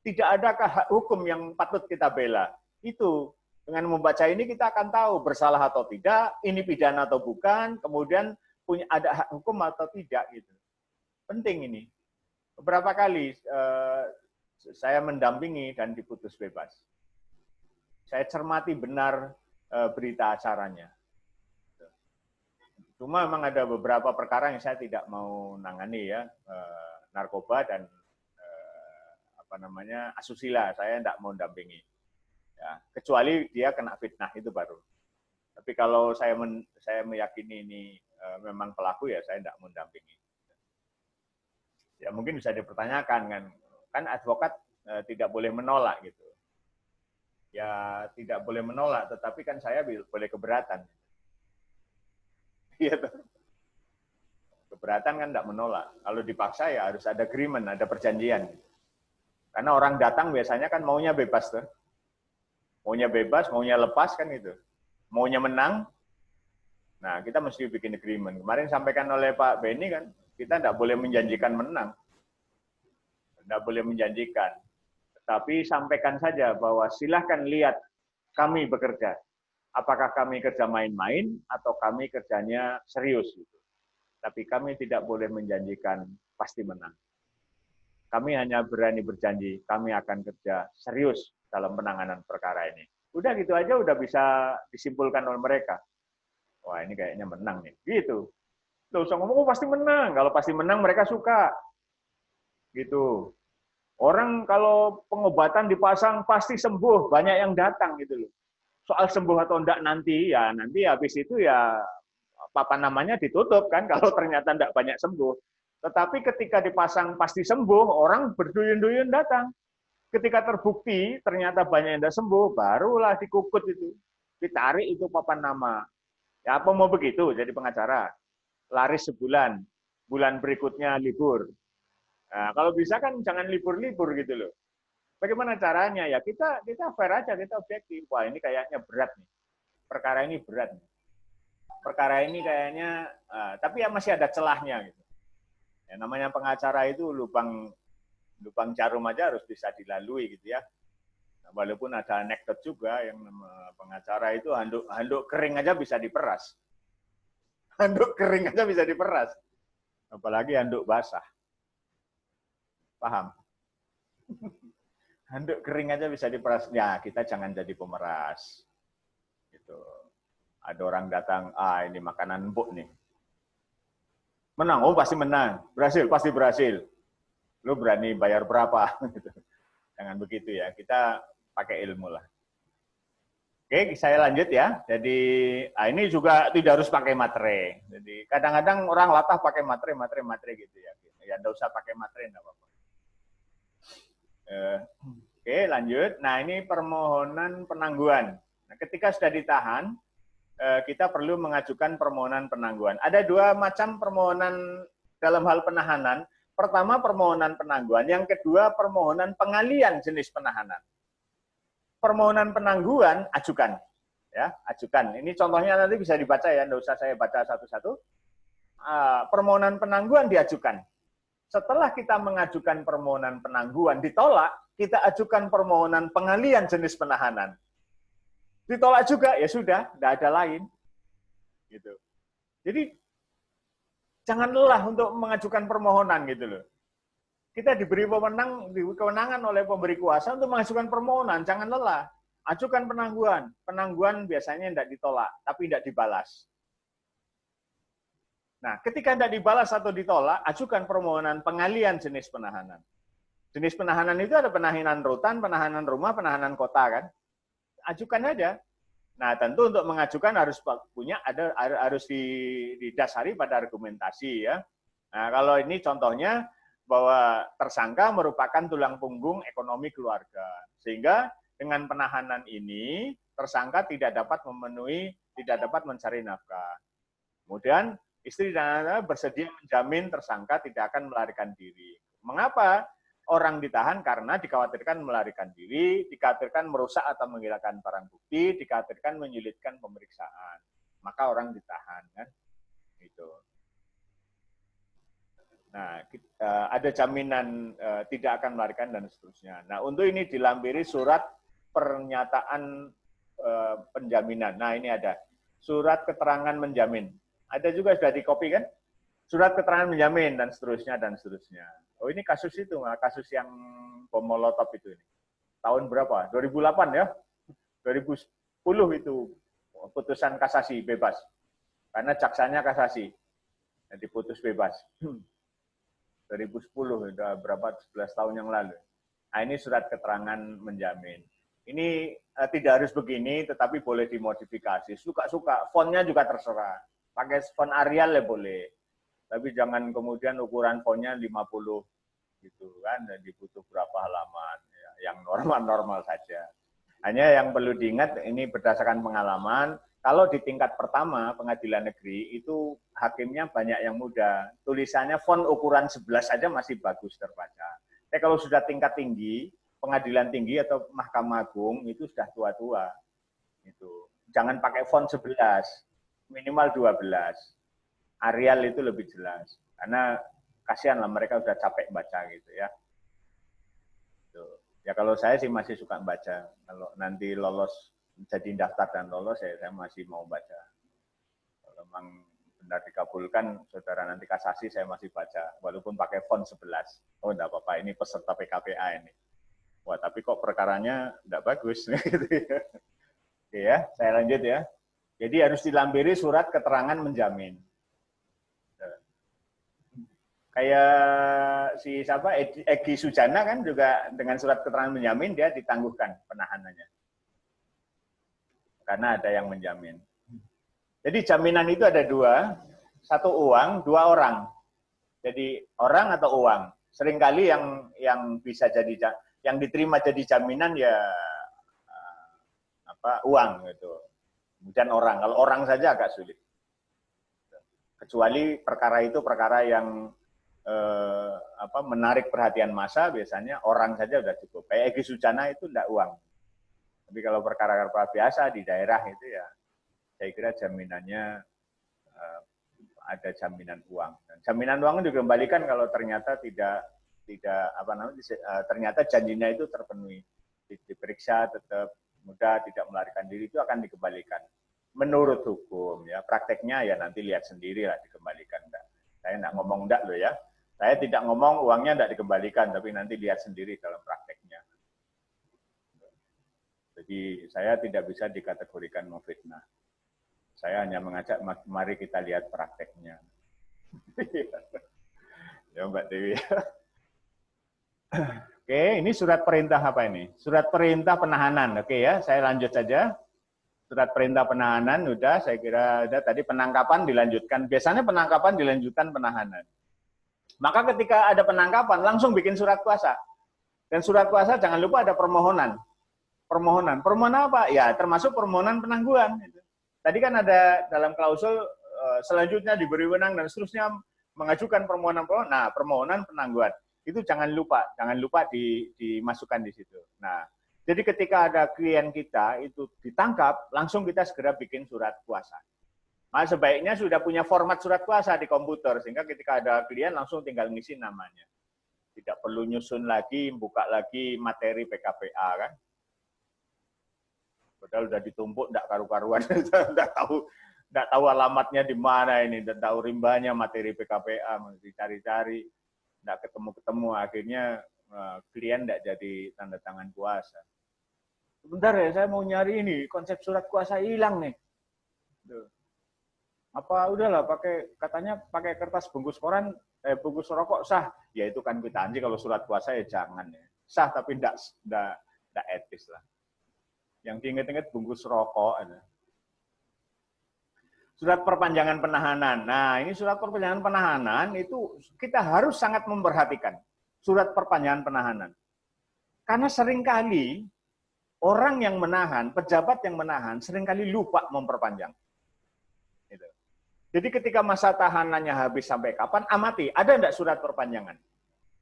Tidak adakah hak hukum yang patut kita bela? Itu dengan membaca ini kita akan tahu bersalah atau tidak, ini pidana atau bukan, kemudian punya ada hak hukum atau tidak gitu. Penting ini. Beberapa kali saya mendampingi dan diputus bebas. Saya cermati benar berita acaranya. Cuma memang ada beberapa perkara yang saya tidak mau nangani ya, narkoba dan asusila, saya tidak mau dampingi. Ya, kecuali dia kena fitnah itu baru. Tapi kalau saya meyakini ini memang pelaku ya saya tidak mendampingi. Ya mungkin bisa dipertanyakan kan advokat tidak boleh menolak gitu. Ya tidak boleh menolak, tetapi kan saya boleh keberatan. Iya tuh. Keberatan kan tidak menolak. Kalau dipaksa ya harus ada agreement, ada perjanjian. Karena orang datang biasanya kan maunya bebas tuh. Maunya bebas, maunya lepas kan gitu. Maunya menang. Nah, kita mesti bikin agreement. Kemarin sampaikan oleh Pak Benny kan, kita tidak boleh menjanjikan menang. Tidak boleh menjanjikan. Tetapi sampaikan saja bahwa silahkan lihat kami bekerja. Apakah kami kerja main-main atau kami kerjanya serius. Gitu. Tapi kami tidak boleh menjanjikan pasti menang. Kami hanya berani berjanji, kami akan kerja serius dalam penanganan perkara ini. Udah gitu aja udah bisa disimpulkan oleh mereka. Wah ini kayaknya menang nih. Gitu. Nggak usah ngomong, oh pasti menang. Kalau pasti menang mereka suka. Gitu. Orang kalau pengobatan dipasang pasti sembuh, banyak yang datang gitu loh. Soal sembuh atau enggak nanti, ya nanti habis itu ya apa namanya ditutup kan kalau ternyata enggak banyak sembuh. Tetapi ketika dipasang pasti sembuh, orang berduyun-duyun datang. Ketika terbukti ternyata banyak yang enggak sembuh, barulah dikukut itu. Ditarik itu papan nama. Ya apa mau begitu jadi pengacara? Laris sebulan, bulan berikutnya libur. Nah, kalau bisa kan jangan libur-libur gitu loh. Bagaimana caranya? Ya kita fair aja, kita objektif. Wah ini kayaknya berat nih. Perkara ini berat nih. Perkara ini kayaknya, tapi ya masih ada celahnya gitu. Ya, namanya pengacara itu lubang jarum aja harus bisa dilalui gitu ya. Nah, walaupun ada anekdot juga yang pengacara itu handuk kering aja bisa diperas. Handuk kering aja bisa diperas. Apalagi handuk basah. Paham? Handuk kering aja bisa diperas. Ya, kita jangan jadi pemeras. Gitu. Ada orang datang, ini makanan empuk nih. Menang, oh pasti menang. Berhasil, pasti berhasil. Lu berani bayar berapa? Jangan begitu ya. Kita pakai ilmu lah. Oke, saya lanjut ya. Jadi, ini juga tidak harus pakai materai. Jadi, kadang-kadang orang latah pakai materai gitu ya. Ya, enggak usah pakai materai, enggak apa-apa. Oke, lanjut. Nah, ini permohonan penangguhan. Nah, ketika sudah ditahan, kita perlu mengajukan permohonan penangguhan. Ada dua macam permohonan dalam hal penahanan. Pertama, permohonan penangguhan. Yang kedua, permohonan pengalian jenis penahanan. Permohonan penangguhan, ajukan. Ya, ajukan. Ini contohnya nanti bisa dibaca ya, tidak usah saya baca satu-satu. Permohonan penangguhan diajukan. Setelah kita mengajukan permohonan penangguhan ditolak, kita ajukan permohonan pengalian jenis penahanan. Ditolak juga, ya sudah, tidak ada lain. Gitu. Jadi, jangan lelah untuk mengajukan permohonan gitu loh. Kita diberi kewenangan oleh pemberi kuasa untuk mengajukan permohonan, jangan lelah. Ajukan penangguhan. Penangguhan biasanya tidak ditolak, tapi tidak dibalas. Nah, ketika tidak dibalas atau ditolak, ajukan permohonan pengalian jenis penahanan. Jenis penahanan itu ada penahanan rutan, penahanan rumah, penahanan kota kan. Ajukan aja. Nah, tentu untuk mengajukan harus didasari pada argumentasi ya. Nah, kalau ini contohnya bahwa tersangka merupakan tulang punggung ekonomi keluarga. Sehingga dengan penahanan ini tersangka tidak dapat mencari nafkah. Kemudian istri dan anak bersedia menjamin tersangka tidak akan melarikan diri. Mengapa orang ditahan? Karena dikhawatirkan melarikan diri, dikhawatirkan merusak atau menghilangkan barang bukti, dikhawatirkan menyulitkan pemeriksaan. Maka orang ditahan, kan? Gitu. Nah, ada jaminan tidak akan melarikan dan seterusnya. Nah, untuk ini dilampiri surat pernyataan penjaminan. Nah, ini ada surat keterangan menjamin. Ada juga sudah dikopi kan? Surat keterangan menjamin dan seterusnya dan seterusnya. Oh ini kasus itu, kasus yang bom molotov itu ini. Tahun berapa? 2008 ya? 2010 itu putusan kasasi bebas. Karena jaksanya kasasi. Jadi putus bebas. 2010, udah berapa 11 tahun yang lalu. Nah ini surat keterangan menjamin. Ini tidak harus begini, tetapi boleh dimodifikasi. Suka-suka, fontnya juga terserah. Pakai font Arial ya boleh. Tapi jangan kemudian ukuran fontnya 50 gitu kan, dan dibutuh berapa halaman. Ya, yang normal-normal saja. Hanya yang perlu diingat, ini berdasarkan pengalaman, kalau di tingkat pertama pengadilan negeri, itu hakimnya banyak yang muda. Tulisannya font ukuran 11 aja masih bagus terbaca. Tapi kalau sudah tingkat tinggi, pengadilan tinggi atau Mahkamah Agung, itu sudah tua-tua. Itu. Jangan pakai font 11. Minimal 12. Arial itu lebih jelas. Karena kasihan lah mereka udah capek baca gitu ya. Tuh. Ya kalau saya sih masih suka baca. Kalau nanti lolos jadi daftar dan lolos saya masih mau baca. Kalau memang benar dikabulkan, saudara nanti kasasi saya masih baca. Walaupun pakai font 11. Oh enggak apa-apa, ini peserta PKPA ini. Wah tapi kok perkaranya enggak bagus. Gitu ya. Oke ya, saya lanjut ya. Jadi harus dilampiri surat keterangan menjamin. Kayak si siapa Egy Sujana kan juga dengan surat keterangan menjamin dia ditangguhkan penahanannya. Karena ada yang menjamin. Jadi jaminan itu ada dua, satu uang, dua orang. Jadi orang atau uang. Seringkali yang bisa jadi yang diterima jadi jaminan ya uang gitu. Kemudian orang. Kalau orang saja agak sulit. Kecuali perkara itu perkara yang menarik perhatian massa, biasanya orang saja sudah cukup. Kayak Egy Sujana itu tidak uang. Tapi kalau perkara biasa di daerah itu ya, saya kira jaminannya ada jaminan uang. Dan jaminan uang dikembalikan kalau ternyata ternyata janjinya itu terpenuhi, diperiksa tetap mudah, tidak melarikan diri, itu akan dikembalikan. Menurut hukum ya, prakteknya ya nanti lihat sendiri lah dikembalikan enggak. Saya enggak ngomong enggak loh ya. Saya tidak ngomong uangnya enggak dikembalikan, tapi nanti lihat sendiri dalam prakteknya. Jadi saya tidak bisa dikategorikan memfitnah. Saya hanya mengajak, mari kita lihat prakteknya. Ya Mbak Dewi. Oke, ini surat perintah apa ini? Surat perintah penahanan. Oke ya, saya lanjut saja. Surat perintah penahanan, udah, saya kira ada tadi penangkapan dilanjutkan. Biasanya penangkapan dilanjutkan penahanan. Maka ketika ada penangkapan, langsung bikin surat kuasa. Dan surat kuasa jangan lupa ada permohonan. Permohonan apa? Ya, termasuk permohonan penangguhan. Tadi kan ada dalam klausul selanjutnya diberi wewenang dan seterusnya mengajukan permohonan. Nah, permohonan penangguhan. Itu jangan lupa dimasukkan di situ. Nah, jadi ketika ada klien kita itu ditangkap, langsung kita segera bikin surat kuasa. Nah, sebaiknya sudah punya format surat kuasa di komputer, sehingga ketika ada klien langsung tinggal ngisi namanya. Tidak perlu nyusun lagi, buka lagi materi PKPA kan. Padahal udah ditumpuk, enggak karu-karuan, enggak tahu alamatnya di mana ini, enggak tahu rimbanya materi PKPA, dicari-cari, enggak ketemu-ketemu, akhirnya klien enggak jadi tanda tangan kuasa. Sebentar ya, saya mau nyari ini, konsep surat kuasa hilang nih. Apa udahlah katanya pakai kertas bungkus koran, bungkus rokok sah. Ya itu kan kwitansi, kalau surat kuasa ya jangan ya. Sah tapi enggak etis lah. Yang diingat-ingat bungkus rokok ada. Surat perpanjangan penahanan. Nah, ini surat perpanjangan penahanan itu kita harus sangat memperhatikan surat perpanjangan penahanan. Karena seringkali orang yang menahan, pejabat yang menahan, seringkali lupa memperpanjang. Gitu. Jadi ketika masa tahanannya habis sampai kapan, amati, ada enggak surat perpanjangan?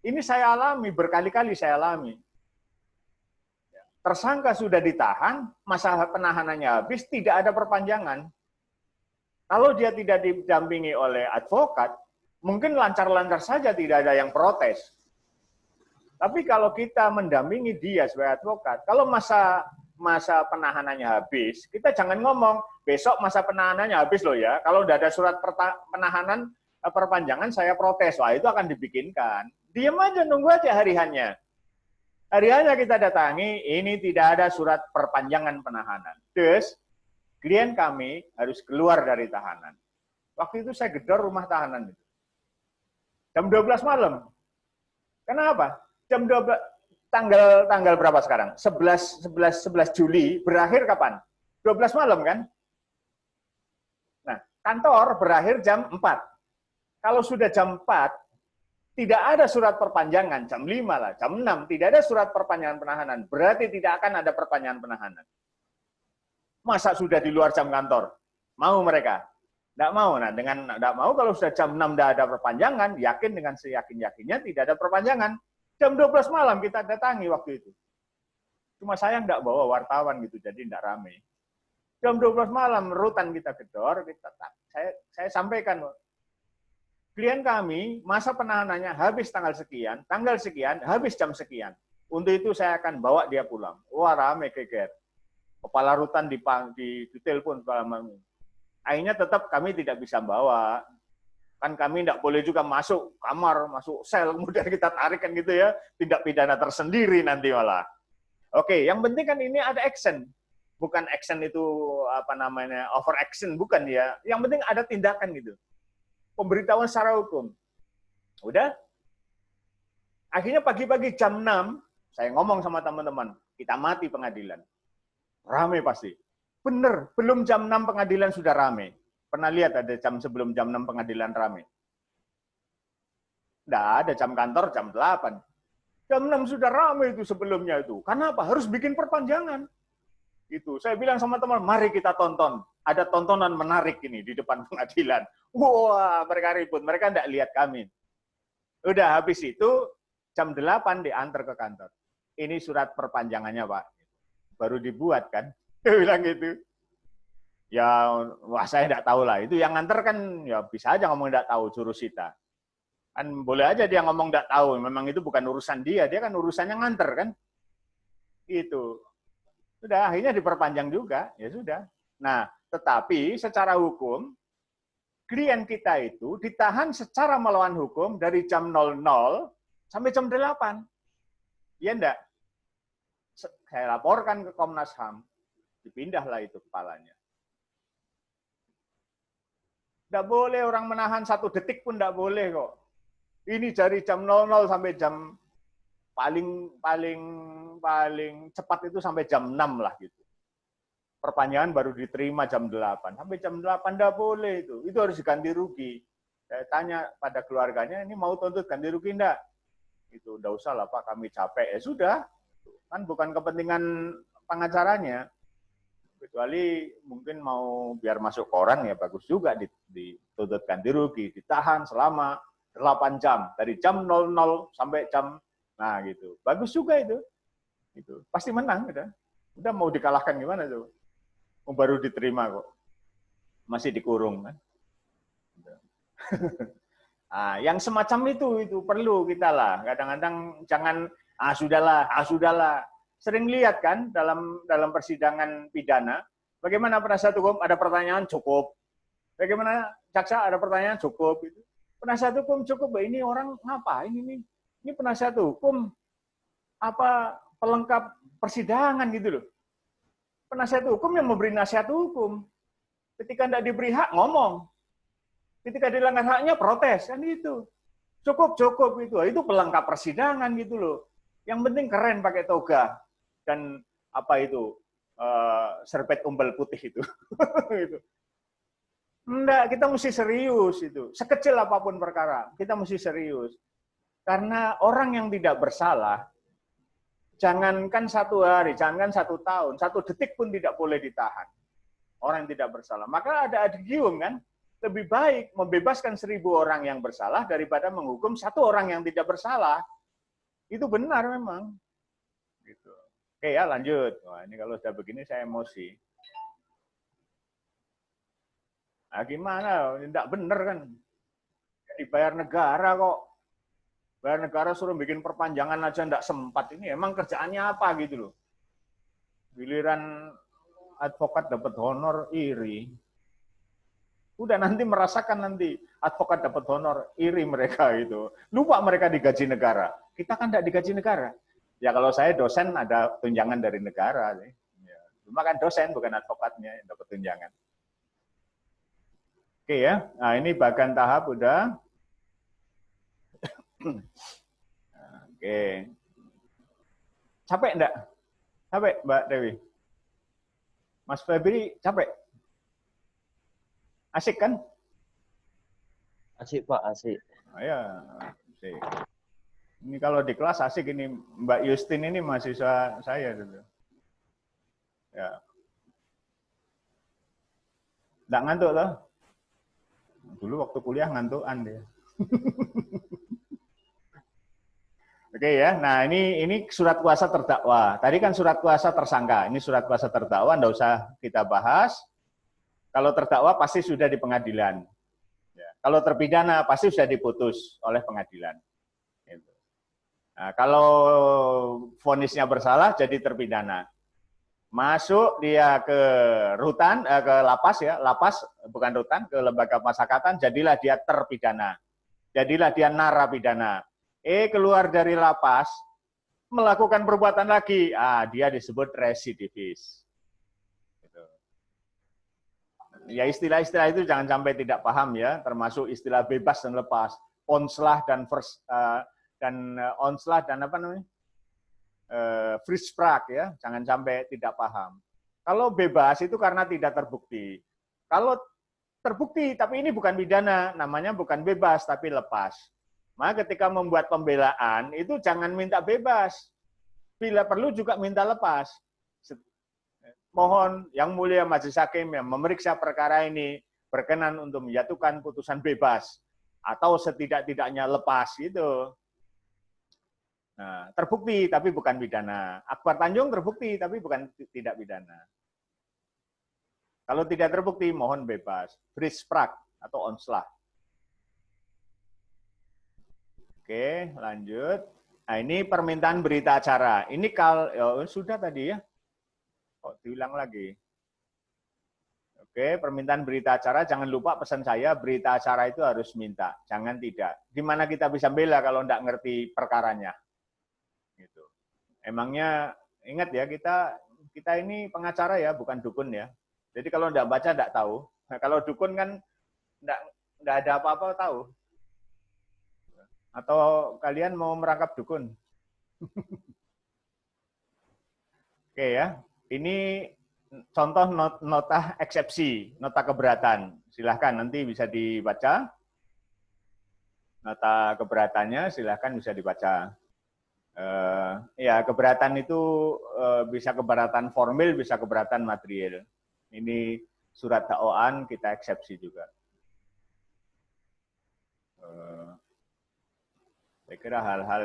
Ini saya alami, berkali-kali saya alami. Tersangka sudah ditahan, masa penahanannya habis, tidak ada perpanjangan. Kalau dia tidak didampingi oleh advokat, mungkin lancar-lancar saja tidak ada yang protes. Tapi kalau kita mendampingi dia sebagai advokat, kalau masa penahanannya habis, kita jangan ngomong, besok masa penahanannya habis loh ya, kalau udah ada surat penahanan, perpanjangan saya protes, wah itu akan dibikinkan. Diam aja, nunggu aja hari-hanya. Hari-hanya kita datangi, ini tidak ada surat perpanjangan penahanan. Terus, klien kami harus keluar dari tahanan. Waktu itu saya gedor rumah tahanan itu. Jam 12 malam. Kenapa? Jam 12 tanggal berapa sekarang? 11 Juli berakhir kapan? 12 malam kan? Nah, kantor berakhir jam 4. Kalau sudah jam 4 tidak ada surat perpanjangan, jam 5 lah, jam 6 tidak ada surat perpanjangan penahanan. Berarti tidak akan ada perpanjangan penahanan. Masa sudah di luar jam kantor? Mau mereka? Tidak mau. Nah, dengan tidak mau kalau sudah jam 6 tidak ada perpanjangan, yakin dengan seyakin-yakinnya tidak ada perpanjangan. Jam 12 malam kita datangi waktu itu. Cuma saya tidak bawa wartawan gitu, jadi tidak rame. Jam 12 malam, rutan kita gedor, saya sampaikan, klien kami, masa penahanannya habis tanggal sekian, habis jam sekian. Untuk itu saya akan bawa dia pulang. Wah, rame geger. Kepala rutan ditelepon kepala mami. Akhirnya tetap kami tidak bisa bawa. Kan kami tidak boleh juga masuk kamar, masuk sel, kemudian kita tarik kan gitu ya. Tindak pidana tersendiri nanti malah. Oke, yang penting kan ini ada action. Bukan action itu apa namanya, over action, bukan ya. Yang penting ada tindakan gitu. Pemberitahuan secara hukum. Udah. Akhirnya pagi-pagi jam 6, saya ngomong sama teman-teman, kita mati pengadilan. Rame pasti. Bener, belum jam 6 pengadilan sudah rame. Pernah lihat ada jam sebelum jam 6 pengadilan rame? Nggak ada, jam kantor jam 8. Jam 6 sudah rame itu sebelumnya itu. Karena apa? Harus bikin perpanjangan. Itu. Saya bilang sama teman, mari kita tonton. Ada tontonan menarik ini di depan pengadilan. Wah, mereka ribut. Mereka nggak lihat kami. Udah habis itu, jam 8 diantar ke kantor. Ini surat perpanjangannya, Pak. Baru dibuat kan. Dia bilang gitu. Ya, wah saya nggak tahu lah. Itu yang nganter kan ya bisa aja ngomong nggak tahu, jurusita. Kan boleh aja dia ngomong nggak tahu. Memang itu bukan urusan dia. Dia kan urusannya nganter kan. Itu. Sudah, akhirnya diperpanjang juga. Ya sudah. Nah, tetapi secara hukum, klien kita itu ditahan secara melawan hukum dari jam 00 sampai jam 8. Iya enggak? Saya laporkan ke Komnas HAM, dipindahlah itu kepalanya. Enggak boleh orang menahan 1 detik pun enggak boleh kok. Ini dari jam 00 sampai jam paling cepat itu sampai jam 6 lah gitu. Perpanjangan baru diterima jam 8. Sampai jam 8 enggak boleh itu. Itu harus diganti rugi. Saya tanya pada keluarganya, ini mau tuntut ganti rugi enggak? Itu enggak usah lah Pak, kami capek. Ya sudah, kan bukan kepentingan pengacaranya. Kecuali mungkin mau biar masuk koran ya bagus juga dituntut ganti rugi, ditahan selama 8 jam. Dari jam 00 sampai jam, nah gitu. Bagus juga itu. Itu pasti menang udah. Udah mau dikalahkan gimana tuh? Baru diterima kok. Masih dikurung kan. Nah, yang semacam itu perlu kita lah. Kadang-kadang jangan sudahlah. Sering lihat kan dalam persidangan pidana, bagaimana penasihat hukum ada pertanyaan cukup. Bagaimana jaksa ada pertanyaan cukup itu. Penasihat hukum cukup, ini orang ngapain ini? Ini penasihat hukum apa pelengkap persidangan gitu loh. Penasihat hukum yang memberi nasihat hukum. Ketika tidak diberi hak ngomong. Ketika dilanggar haknya protes kan itu. Cukup itu. Itu pelengkap persidangan gitu loh. Yang penting keren pakai toga dan apa itu serpet umbal putih itu. Enggak, kita mesti serius itu. Sekecil apapun perkara, kita mesti serius. Karena orang yang tidak bersalah, jangankan 1 hari, jangankan 1 tahun, 1 detik pun tidak boleh ditahan. Orang yang tidak bersalah. Maka ada adigium kan, lebih baik membebaskan 1000 orang yang bersalah daripada menghukum 1 orang yang tidak bersalah. Itu benar memang. Gitu. Oke ya, lanjut. Wah, ini kalau sudah begini saya emosi. Nah, gimana? Tidak benar kan? Dibayar negara kok. Bayar negara suruh bikin perpanjangan aja tidak sempat. Ini emang kerjaannya apa gitu loh. Giliran advokat dapat honor, iri. Udah nanti merasakan nanti advokat dapat honor, iri mereka itu. Lupa mereka digaji negara. Kita kan tidak digaji negara. Ya kalau saya dosen ada tunjangan dari negara. Ya. Cuma kan dosen bukan advokatnya yang dapat tunjangan. Oke ya, nah ini bagian tahap udah. Oke. Capek enggak? Capek Mbak Dewi? Mas Febri capek? Asik kan? Asik Pak, asik. Oh, ya, asik. Ini kalau di kelas asik ini Mbak Justin ini mahasiswa saya dulu. Ya. Enggak ngantuk loh. Dulu waktu kuliah ngantukan dia. Oke ya, nah ini surat kuasa terdakwa. Tadi kan surat kuasa tersangka, ini surat kuasa terdakwa, enggak usah kita bahas. Kalau terdakwa pasti sudah di pengadilan. Ya. Kalau terpidana pasti sudah diputus oleh pengadilan. Gitu. Nah, kalau vonisnya bersalah jadi terpidana. Masuk dia ke rutan, ke lapas ya, lapas bukan rutan, ke lembaga pemasyarakatan, jadilah dia terpidana. Jadilah dia narapidana. Keluar dari lapas, melakukan perbuatan lagi, dia disebut residivis. Gitu. Ya istilah-istilah itu jangan sampai tidak paham ya, termasuk istilah bebas dan lepas. onslah dan onslah dan apa namanya? Frisprach ya, jangan sampai tidak paham. Kalau bebas itu karena tidak terbukti. Kalau terbukti tapi ini bukan pidana, namanya bukan bebas tapi lepas. Maka ketika membuat pembelaan itu jangan minta bebas. Bila perlu juga minta lepas. Mohon Yang Mulia Majelis Hakim yang memeriksa perkara ini berkenan untuk menjatuhkan putusan bebas atau setidak-tidaknya lepas gitu. Nah, terbukti tapi bukan pidana. Akbar Tanjung terbukti tapi bukan tidak pidana. Kalau tidak terbukti mohon bebas. Frisprach atau onslah. Oke, lanjut. Nah, ini permintaan berita acara. Ini sudah tadi ya. Kok diulang lagi? Oke, permintaan berita acara, jangan lupa pesan saya, berita acara itu harus minta, jangan tidak. Gimana kita bisa bela kalau tidak ngerti perkaranya? Gitu. Emangnya, ingat ya, kita ini pengacara ya, bukan dukun ya. Jadi kalau tidak baca, tidak tahu. Nah, kalau dukun kan tidak ada apa-apa tahu. Atau kalian mau merangkap dukun? Oke ya, ini contoh nota eksepsi, nota keberatan. Silahkan nanti bisa dibaca. Nota keberatannya silahkan bisa dibaca. Ya, keberatan itu bisa keberatan formil, bisa keberatan material. Ini surat dakwaan kita eksepsi juga. Saya kira hal-hal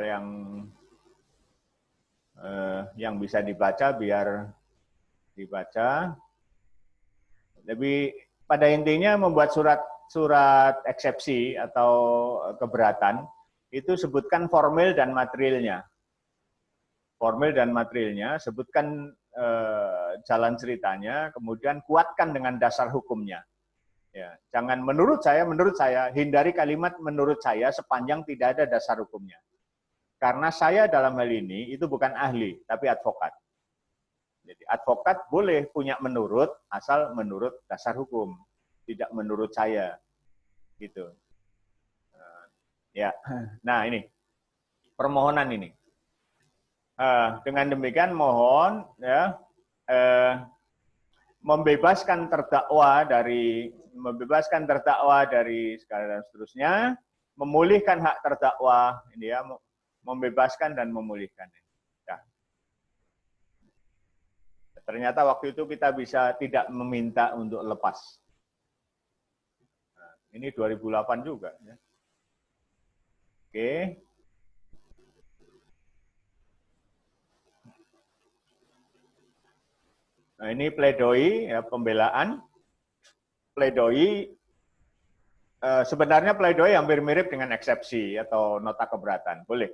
yang bisa dibaca biar dibaca. Tapi pada intinya membuat surat eksepsi atau keberatan itu sebutkan formil dan materialnya. Formil dan materialnya, sebutkan jalan ceritanya, kemudian kuatkan dengan dasar hukumnya. Ya, jangan menurut saya, hindari kalimat menurut saya sepanjang tidak ada dasar hukumnya. Karena saya dalam hal ini itu bukan ahli, tapi advokat. Jadi advokat boleh punya menurut, asal menurut dasar hukum, tidak menurut saya. Gitu. Ya, nah ini permohonan ini. Dengan demikian mohon ya membebaskan terdakwa dari segala dan seterusnya, memulihkan hak terdakwa, ini ya, membebaskan dan memulihkan. Ya. Ternyata waktu itu kita bisa tidak meminta untuk lepas. Nah, ini 2008 juga. Ya. Oke. Nah, ini pledoi, ya, pembelaan. Pledoi, sebenarnya pledoi hampir mirip dengan eksepsi atau nota keberatan. Boleh.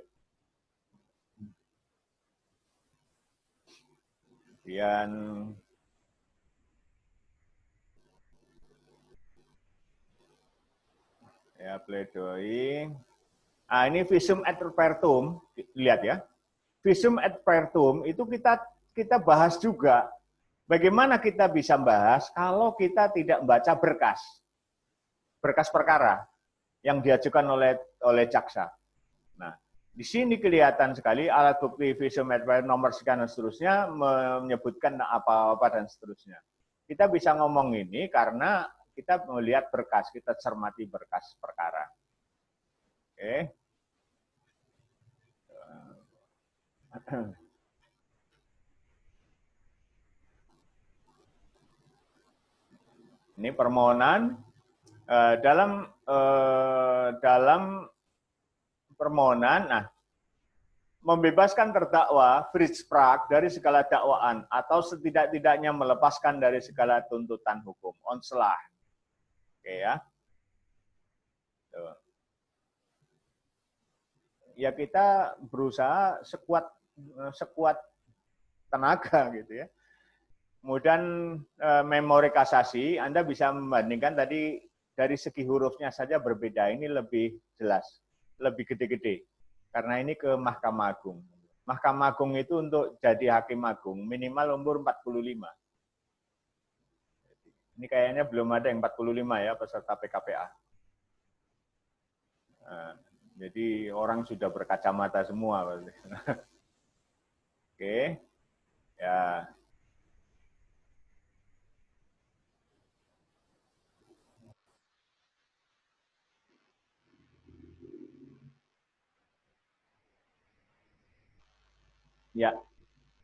Kemudian, ya, pledoi. Nah, ini visum et repertum, lihat ya. Visum et repertum itu kita bahas juga. Bagaimana kita bisa bahas kalau kita tidak membaca berkas perkara yang diajukan oleh jaksa. Nah, di sini kelihatan sekali alat bukti visum et repertum nomor sekian dan seterusnya menyebutkan apa-apa dan seterusnya. Kita bisa ngomong ini karena kita melihat berkas, kita cermati berkas perkara. Oke. Ini permohonan dalam permohonan, nah, membebaskan terdakwa Frisprach dari segala dakwaan atau setidak-tidaknya melepaskan dari segala tuntutan hukum. Onslah, oke ya. Tuh. Ya kita berusaha sekuat tenaga gitu ya. Kemudian memori kasasi, Anda bisa membandingkan tadi dari segi hurufnya saja berbeda. Ini lebih jelas, lebih gede-gede. Karena ini ke Mahkamah Agung. Mahkamah Agung itu untuk jadi hakim agung minimal umur 45. Ini kayaknya belum ada yang 45 ya peserta PKPA. Jadi orang sudah berkacamata semua. Oke, ya. Ya.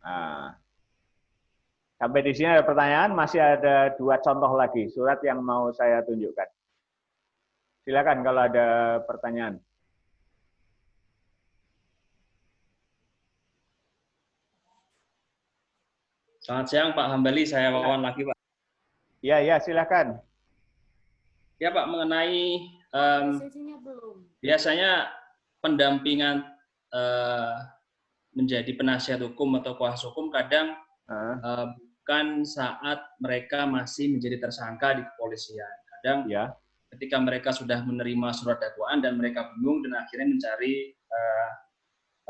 Nah, sampai di sini ada pertanyaan, masih ada 2 contoh lagi surat yang mau saya tunjukkan. Silakan kalau ada pertanyaan. Selamat siang Pak Hambali, saya Wawan lagi Pak. Ya, silakan. Ya Pak, mengenai biasanya pendampingan menjadi penasihat hukum atau kuasa hukum kadang bukan saat mereka masih menjadi tersangka di kepolisian. Kadang ketika mereka sudah menerima surat dakwaan dan mereka bingung dan akhirnya mencari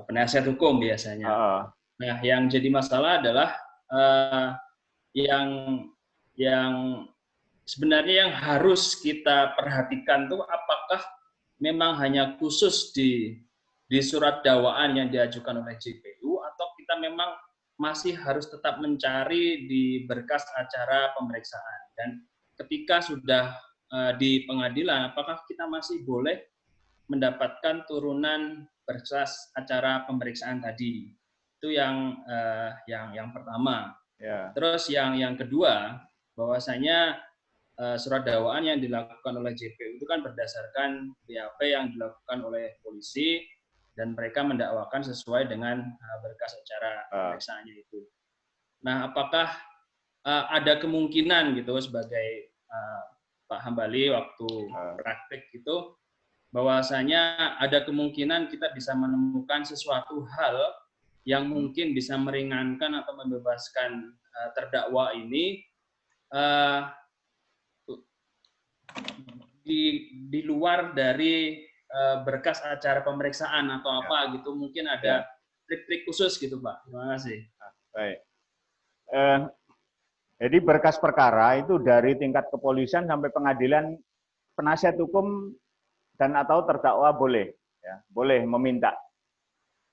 penasihat hukum biasanya. Nah, yang jadi masalah adalah yang sebenarnya yang harus kita perhatikan tuh apakah memang hanya khusus di surat dakwaan yang diajukan oleh JPU atau kita memang masih harus tetap mencari di berkas acara pemeriksaan, dan ketika sudah di pengadilan apakah kita masih boleh mendapatkan turunan berkas acara pemeriksaan tadi. Itu yang pertama. Terus yang kedua, bahwasanya surat dakwaan yang dilakukan oleh JPU itu kan berdasarkan BAP yang dilakukan oleh polisi dan mereka mendakwakan sesuai dengan berkas acara pemeriksaannya itu. Nah, apakah ada kemungkinan gitu sebagai Pak Hambali waktu praktek gitu, bahwasanya ada kemungkinan kita bisa menemukan sesuatu hal yang mungkin bisa meringankan atau membebaskan terdakwa ini di luar dari berkas acara pemeriksaan atau apa gitu, mungkin ada trik-trik khusus gitu Pak. Terima kasih. Baik. Jadi berkas perkara itu dari tingkat kepolisian sampai pengadilan, penasihat hukum dan atau terdakwa boleh, boleh meminta.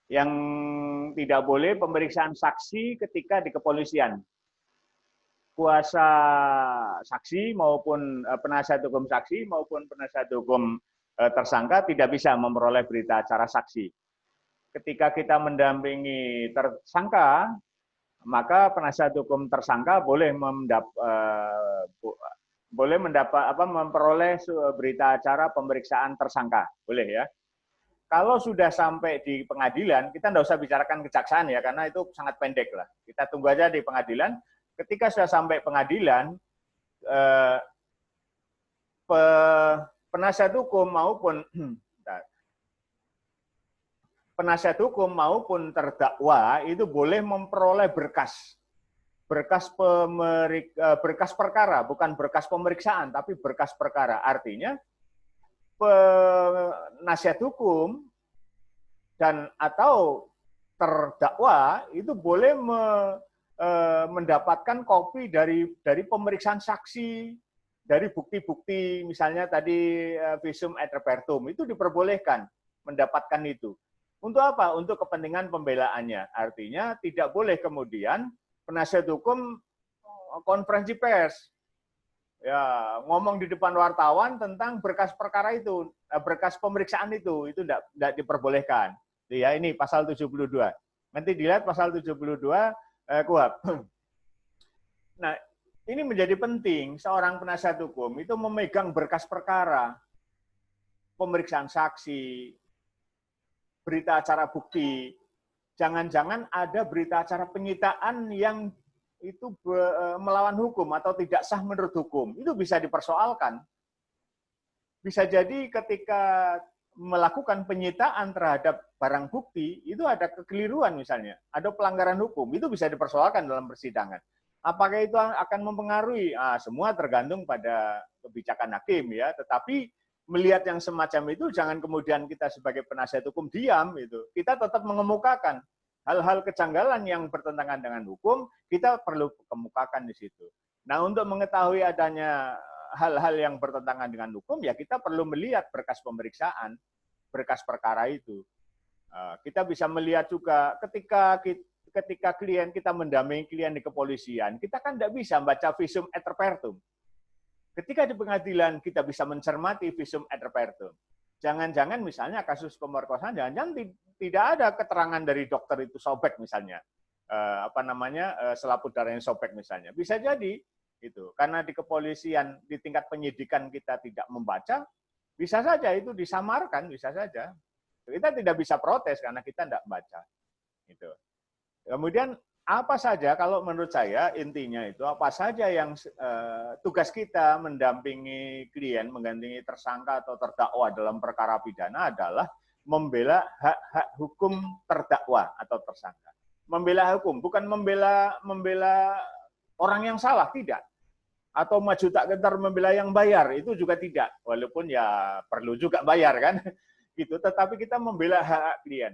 Yang tidak boleh pemeriksaan saksi ketika di kepolisian. Kuasa saksi maupun penasihat hukum saksi maupun penasihat hukum tersangka tidak bisa memperoleh berita acara saksi. Ketika kita mendampingi tersangka, maka penasihat hukum tersangka boleh memperoleh berita acara pemeriksaan tersangka, boleh ya. Kalau sudah sampai di pengadilan, kita tidak usah bicarakan kejaksaan ya, karena itu sangat pendek lah. Kita tunggu aja di pengadilan. Ketika sudah sampai pengadilan, penasihat hukum maupun terdakwa itu boleh memperoleh berkas perkara, bukan berkas pemeriksaan, tapi berkas perkara. Artinya penasihat hukum dan atau terdakwa itu boleh mendapatkan kopi dari pemeriksaan saksi, dari bukti-bukti, misalnya tadi visum et repertum, itu diperbolehkan mendapatkan itu. Untuk apa? Untuk kepentingan pembelaannya. Artinya tidak boleh kemudian penasihat hukum konferensi pers, ya ngomong di depan wartawan tentang berkas perkara itu, berkas pemeriksaan itu tidak diperbolehkan. Ya, ini pasal 72. Nanti dilihat pasal 72 KUHP. Nah, ini menjadi penting seorang penasihat hukum itu memegang berkas perkara, pemeriksaan saksi, berita acara bukti. Jangan-jangan ada berita acara penyitaan yang itu melawan hukum atau tidak sah menurut hukum. Itu bisa dipersoalkan. Bisa jadi ketika melakukan penyitaan terhadap barang bukti, itu ada kekeliruan misalnya, ada pelanggaran hukum, itu bisa dipersoalkan dalam persidangan. Apakah itu akan mempengaruhi? Semua tergantung pada kebijakan hakim ya. Tetapi melihat yang semacam itu, jangan kemudian kita sebagai penasihat hukum diam. Itu kita tetap mengemukakan hal-hal kejanggalan yang bertentangan dengan hukum, kita perlu kemukakan di situ. Nah, untuk mengetahui adanya hal-hal yang bertentangan dengan hukum, ya kita perlu melihat berkas pemeriksaan. berkas perkara itu. Kita bisa melihat juga ketika klien kita mendampingi klien di kepolisian, kita kan tidak bisa membaca visum et repertum. Ketika di pengadilan kita bisa mencermati visum et repertum. Jangan-jangan misalnya kasus pemerkosaan, jangan-jangan tidak ada keterangan dari dokter itu sobek misalnya, selaput darahnya sobek misalnya. Bisa jadi itu karena di kepolisian di tingkat penyidikan kita tidak membaca, bisa saja itu disamarkan, bisa saja. Kita tidak bisa protes karena kita tidak baca. Gitu. Kemudian apa saja kalau menurut saya intinya itu apa saja yang tugas kita mendampingi klien, menggantikan tersangka atau terdakwa dalam perkara pidana adalah membela hak-hak hukum terdakwa atau tersangka. Membela hukum, bukan membela orang yang salah, tidak. Atau maju tak gentar membela yang bayar, itu juga tidak. Walaupun ya perlu juga bayar kan, gitu. Tetapi kita membela hak klien.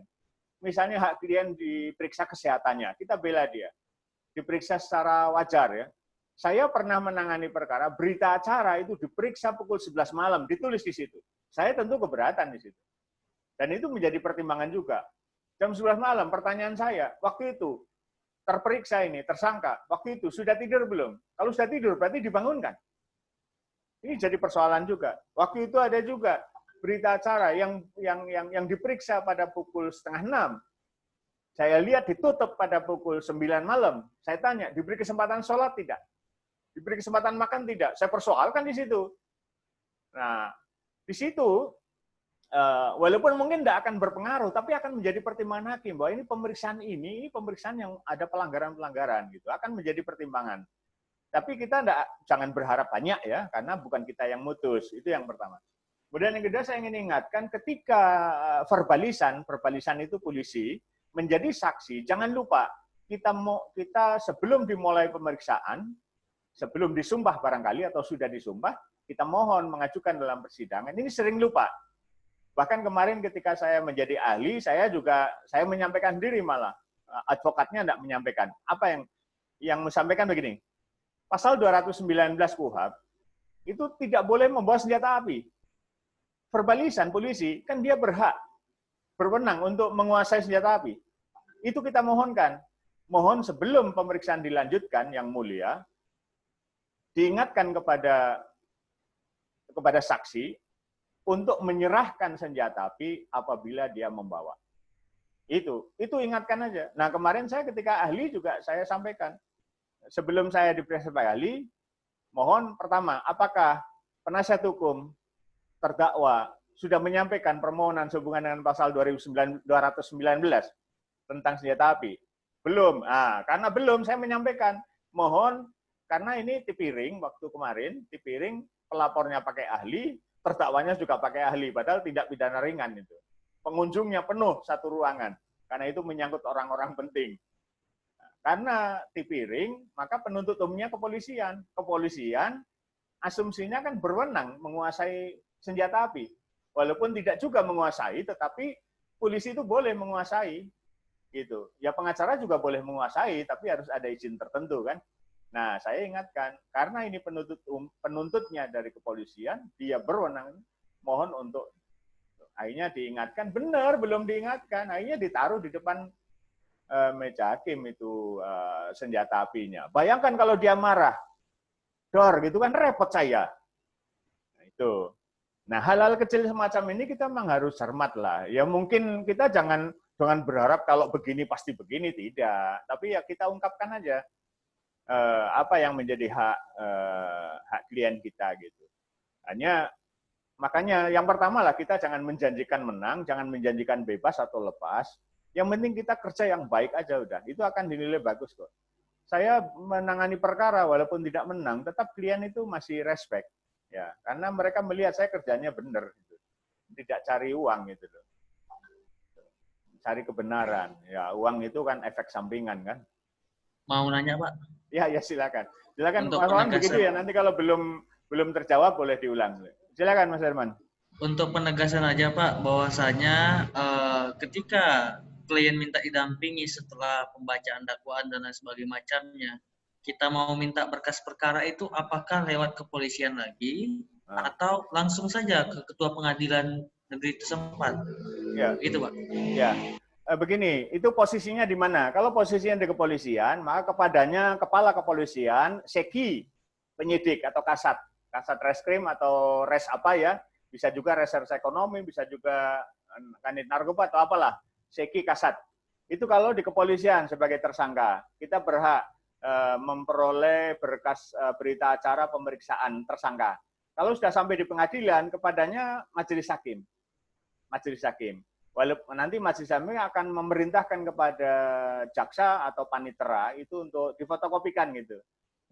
Misalnya hak klien diperiksa kesehatannya, kita bela dia. Diperiksa secara wajar ya. Saya pernah menangani perkara, berita acara itu diperiksa pukul 11 malam, ditulis di situ. Saya tentu keberatan di situ. Dan itu menjadi pertimbangan juga. Jam 11 malam, pertanyaan saya, waktu itu terperiksa ini, tersangka, waktu itu sudah tidur belum? Kalau sudah tidur, berarti dibangunkan. Ini jadi persoalan juga. Waktu itu ada juga berita acara yang diperiksa pada pukul 5:30. Saya lihat ditutup pada pukul 9 malam. Saya tanya, diberi kesempatan sholat tidak? Diberi kesempatan makan tidak? Saya persoalkan di situ. Nah, di situ, walaupun mungkin tidak akan berpengaruh, tapi akan menjadi pertimbangan hakim bahwa ini pemeriksaan yang ada pelanggaran-pelanggaran gitu, akan menjadi pertimbangan. Tapi kita jangan berharap banyak ya, karena bukan kita yang mutus. Itu yang pertama. Kemudian yang kedua saya ingin ingatkan ketika verbalisan itu polisi menjadi saksi, jangan lupa kita sebelum dimulai pemeriksaan, sebelum disumpah barangkali atau sudah disumpah, kita mohon mengajukan dalam persidangan. Ini sering lupa. Bahkan kemarin ketika saya menjadi ahli, saya menyampaikan diri malah advokatnya tidak menyampaikan. Apa yang menyampaikan begini? Pasal 219 KUHP itu tidak boleh membawa senjata api. Verbalisan polisi, kan dia berwenang untuk menguasai senjata api. Itu kita mohonkan. Mohon sebelum pemeriksaan dilanjutkan, yang mulia, diingatkan kepada saksi untuk menyerahkan senjata api apabila dia membawa. Itu ingatkan aja. Nah kemarin saya ketika ahli juga saya sampaikan. Sebelum saya diperiksa sebagai ahli, mohon pertama, apakah penasihat hukum terdakwa sudah menyampaikan permohonan sehubungan dengan pasal 219 tentang senjata api? Belum. Karena belum saya menyampaikan. Mohon, karena ini tipiring, waktu kemarin, tipiring pelapornya pakai ahli, terdakwanya juga pakai ahli, padahal tidak pidana ringan itu. Pengunjungnya penuh satu ruangan, karena itu menyangkut orang-orang penting. Karena tipiring, maka penuntut umumnya kepolisian. Kepolisian asumsinya kan berwenang menguasai senjata api. Walaupun tidak juga menguasai, tetapi polisi itu boleh menguasai. Gitu. Ya pengacara juga boleh menguasai, tapi harus ada izin tertentu kan. Nah, saya ingatkan, karena ini penuntutnya dari kepolisian, dia berwenang, mohon untuk akhirnya diingatkan, benar belum diingatkan, akhirnya ditaruh di depan meja hakim itu senjata apinya. Bayangkan kalau dia marah, dor gitu kan repot saya. Nah, itu. Nah, hal-hal kecil semacam ini kita memang harus cermat lah. Ya mungkin kita jangan berharap kalau begini pasti begini, tidak. Tapi ya kita ungkapkan aja apa yang menjadi hak klien kita gitu. Makanya yang pertama lah kita jangan menjanjikan menang, jangan menjanjikan bebas atau lepas. Yang penting kita kerja yang baik aja udah. Itu akan dinilai bagus kok. Saya menangani perkara walaupun tidak menang, tetap klien itu masih respect. Ya, karena mereka melihat saya kerjanya benar gitu. Tidak cari uang gitu loh. Cari kebenaran. Ya, uang itu kan efek sampingan kan. Mau nanya, Pak? Ya silakan. Silakan Untuk Mas Herman begitu ya. Nanti kalau belum terjawab boleh diulang. Silakan Mas Herman. Untuk penegasan aja Pak, bahwasanya ketika klien minta didampingi setelah pembacaan dakwaan dan lain sebagainya macamnya, kita mau minta berkas perkara itu apakah lewat kepolisian lagi atau langsung saja ke ketua pengadilan negeri setempat. Ya. Gitu, Pak. Ya. Begini, itu posisinya di mana? Kalau posisinya di kepolisian, maka kepadanya kepala kepolisian, seki, penyidik atau kasat reskrim atau res apa ya, bisa juga reserse ekonomi, bisa juga kanit narkoba atau apalah, seki kasat. Itu kalau di kepolisian sebagai tersangka, kita berhak memperoleh berkas berita acara pemeriksaan tersangka. Kalau sudah sampai di pengadilan, kepadanya majelis hakim. Majelis hakim. Walaupun nanti majelis hakim akan memerintahkan kepada jaksa atau panitera itu untuk difotokopikan gitu.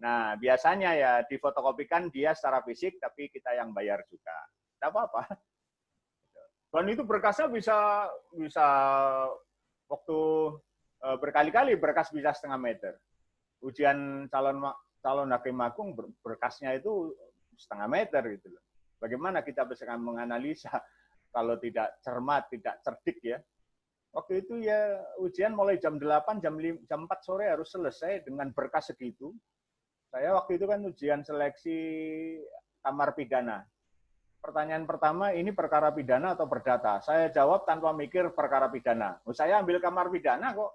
Nah, biasanya ya difotokopikan dia secara fisik, tapi kita yang bayar juga. Tidak apa-apa. Dan itu berkasnya bisa waktu berkali-kali berkas bisa 1,5 meter. Ujian calon hakim agung berkasnya itu 1,5 meter gitu loh. Bagaimana kita bisa menganalisa kalau tidak cermat, tidak cerdik ya. Waktu itu ya ujian mulai jam 8, jam 4 sore harus selesai dengan berkas segitu. Saya waktu itu kan ujian seleksi kamar pidana. Pertanyaan pertama, ini perkara pidana atau perdata? Saya jawab tanpa mikir perkara pidana. Saya ambil kamar pidana kok.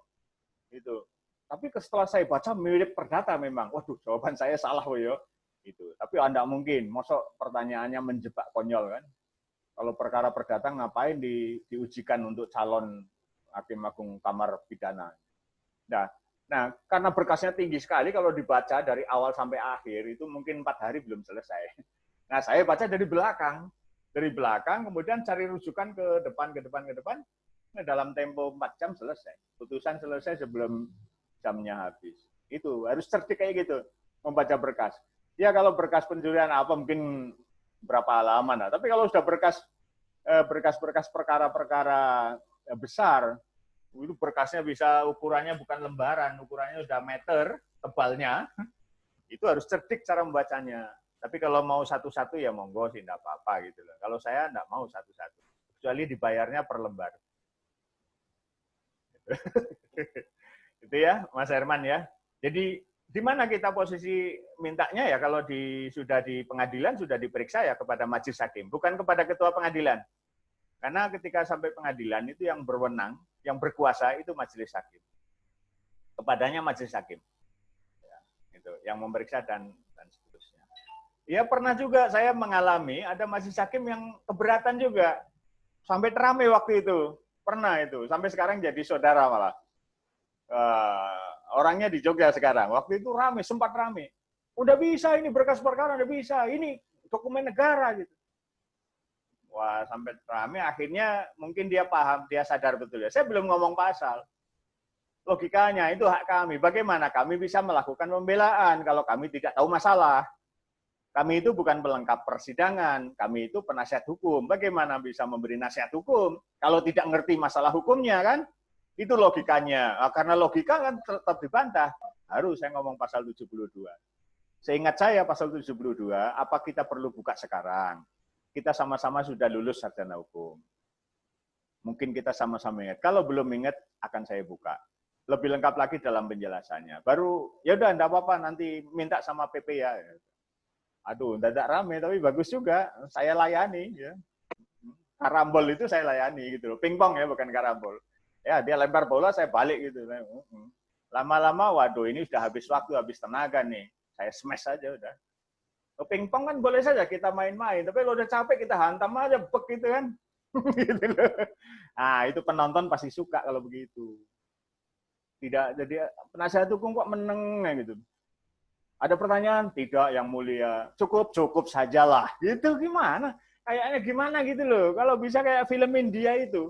Itu. Tapi setelah saya baca mirip perdata memang. Waduh, jawaban saya salah yo. Itu. Tapi Anda mungkin, mosok pertanyaannya menjebak konyol kan? Kalau perkara perdata ngapain diujikan untuk calon hakim agung kamar pidana? Nah, karena berkasnya tinggi sekali, kalau dibaca dari awal sampai akhir itu mungkin 4 hari belum selesai. Nah, saya baca dari belakang, kemudian cari rujukan ke depan. Nah, dalam tempo 4 jam selesai. Putusan selesai sebelum jamnya habis. Itu harus cerdik kayak gitu, membaca berkas. Ya kalau berkas pencurian apa mungkin berapa halaman lah. Tapi kalau sudah berkas perkara-perkara besar, itu berkasnya bisa ukurannya bukan lembaran, ukurannya sudah meter tebalnya. Itu harus cerdik cara membacanya. Tapi kalau mau satu-satu ya monggo sih enggak apa-apa gitu loh. Kalau saya enggak mau satu-satu. Kecuali dibayarnya per lembar. Itu ya, Mas Herman ya. Jadi di mana kita posisi mintanya ya kalau sudah di pengadilan sudah diperiksa ya kepada majelis hakim, bukan kepada ketua pengadilan. Karena ketika sampai pengadilan itu yang berwenang, yang berkuasa itu majelis hakim. Kepadanya majelis hakim. Ya, itu yang memeriksa dan seterusnya. Ya pernah juga saya mengalami ada majelis hakim yang keberatan juga. Sampai teramai waktu itu. Pernah itu, sampai sekarang jadi saudara malah. Orangnya di Jogja sekarang. Waktu itu rame, sempat rame. Udah bisa ini berkas perkara, udah bisa. Ini dokumen negara gitu. Wah, sampai rame akhirnya mungkin dia paham, dia sadar betul ya. Saya belum ngomong pasal. Logikanya itu hak kami. Bagaimana kami bisa melakukan pembelaan kalau kami tidak tahu masalah? Kami itu bukan pelengkap persidangan, kami itu penasihat hukum. Bagaimana bisa memberi nasihat hukum kalau tidak ngerti masalah hukumnya kan? Itu logikanya. Nah, karena logika kan tetap dibantah. Harus saya ngomong pasal 72. Seingat saya pasal 72, apa kita perlu buka sekarang? Kita sama-sama sudah lulus sarjana hukum. Mungkin kita sama-sama ingat. Kalau belum ingat, akan saya buka. Lebih lengkap lagi dalam penjelasannya. Baru, ya udah enggak apa-apa, nanti minta sama PP ya. Aduh, dadak rame, tapi bagus juga. Saya layani. Ya. Karambol itu saya layani. Gitu loh. Pingpong ya, bukan karambol. Ya, dia lempar bola, saya balik gitu. Lama-lama, waduh ini sudah habis waktu, habis tenaga nih. Saya smash aja udah. Pingpong kan boleh saja kita main-main, tapi kalau udah capek kita hantam aja, bek gitu kan. Gitu loh. Nah, itu penonton pasti suka kalau begitu. Tidak, jadi penasihat hukum kok meneng gitu. Ada pertanyaan? Tidak, yang mulia. Cukup sajalah. Gitu gimana? Kayaknya gimana gitu loh. Kalau bisa kayak film India itu.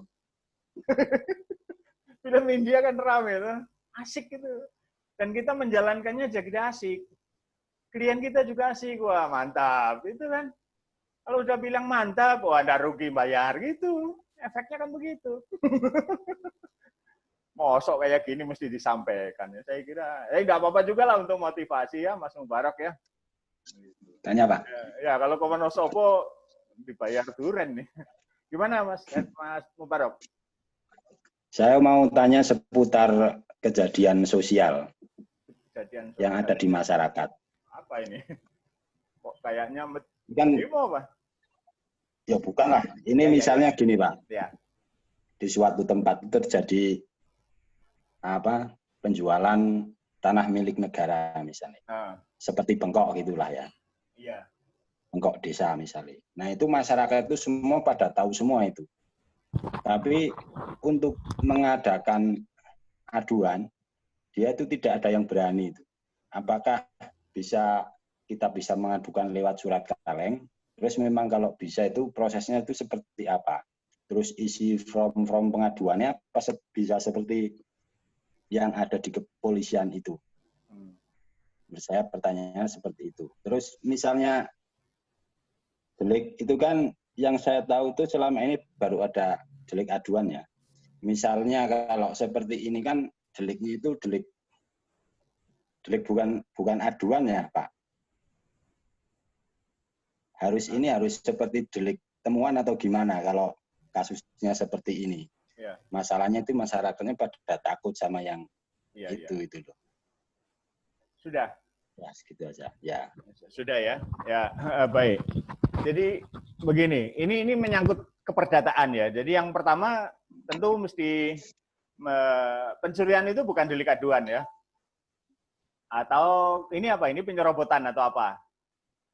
Film India kan rame, tuh. Asik gitu. Dan kita menjalankannya jadi asik. Klien kita juga asik, wah mantap. Itu kan. Kalau udah bilang mantap, wah ada rugi bayar gitu. Efeknya kan begitu. Mosok kayak gini mesti disampaikan. Ya, saya kira, nggak apa-apa juga lah untuk motivasi ya, Mas Mubarak ya. Tanya Pak. Ya kalau ke Wonosobo dibayar duren nih. Gimana Mas Mubarak? Saya mau tanya seputar kejadian sosial yang ada di masyarakat. Apa ini? Kok kayaknya Kan demo apa? Ya bukan lah. Ini misalnya gini Pak. Ya. Di suatu tempat itu terjadi penjualan tanah milik negara misalnya. Seperti bengkok gitulah ya. Iya. Bengkok desa misalnya. Nah itu masyarakat itu semua pada tahu semua itu. Tapi untuk mengadakan aduan, dia itu tidak ada yang berani itu. Apakah kita bisa mengadukan lewat surat kaleng? Terus memang kalau bisa itu prosesnya itu seperti apa? Terus isi form pengaduannya bisa seperti yang ada di kepolisian itu? Menurut saya pertanyaannya seperti itu. Terus misalnya delik itu kan yang saya tahu itu selama ini baru ada delik aduan ya. Misalnya kalau seperti ini kan deliknya itu delik bukan aduan ya Pak. Harus seperti delik temuan atau gimana kalau kasusnya seperti ini. Ya. Masalahnya itu masyarakatnya pada takut sama yang itu loh. Sudah. Ya segitu aja. Ya. Sudah ya. Ya baik. Jadi begini, ini menyangkut keperdataan ya. Jadi yang pertama tentu mesti pencurian itu bukan delik aduan ya. Atau ini apa? Ini penyerobotan atau apa?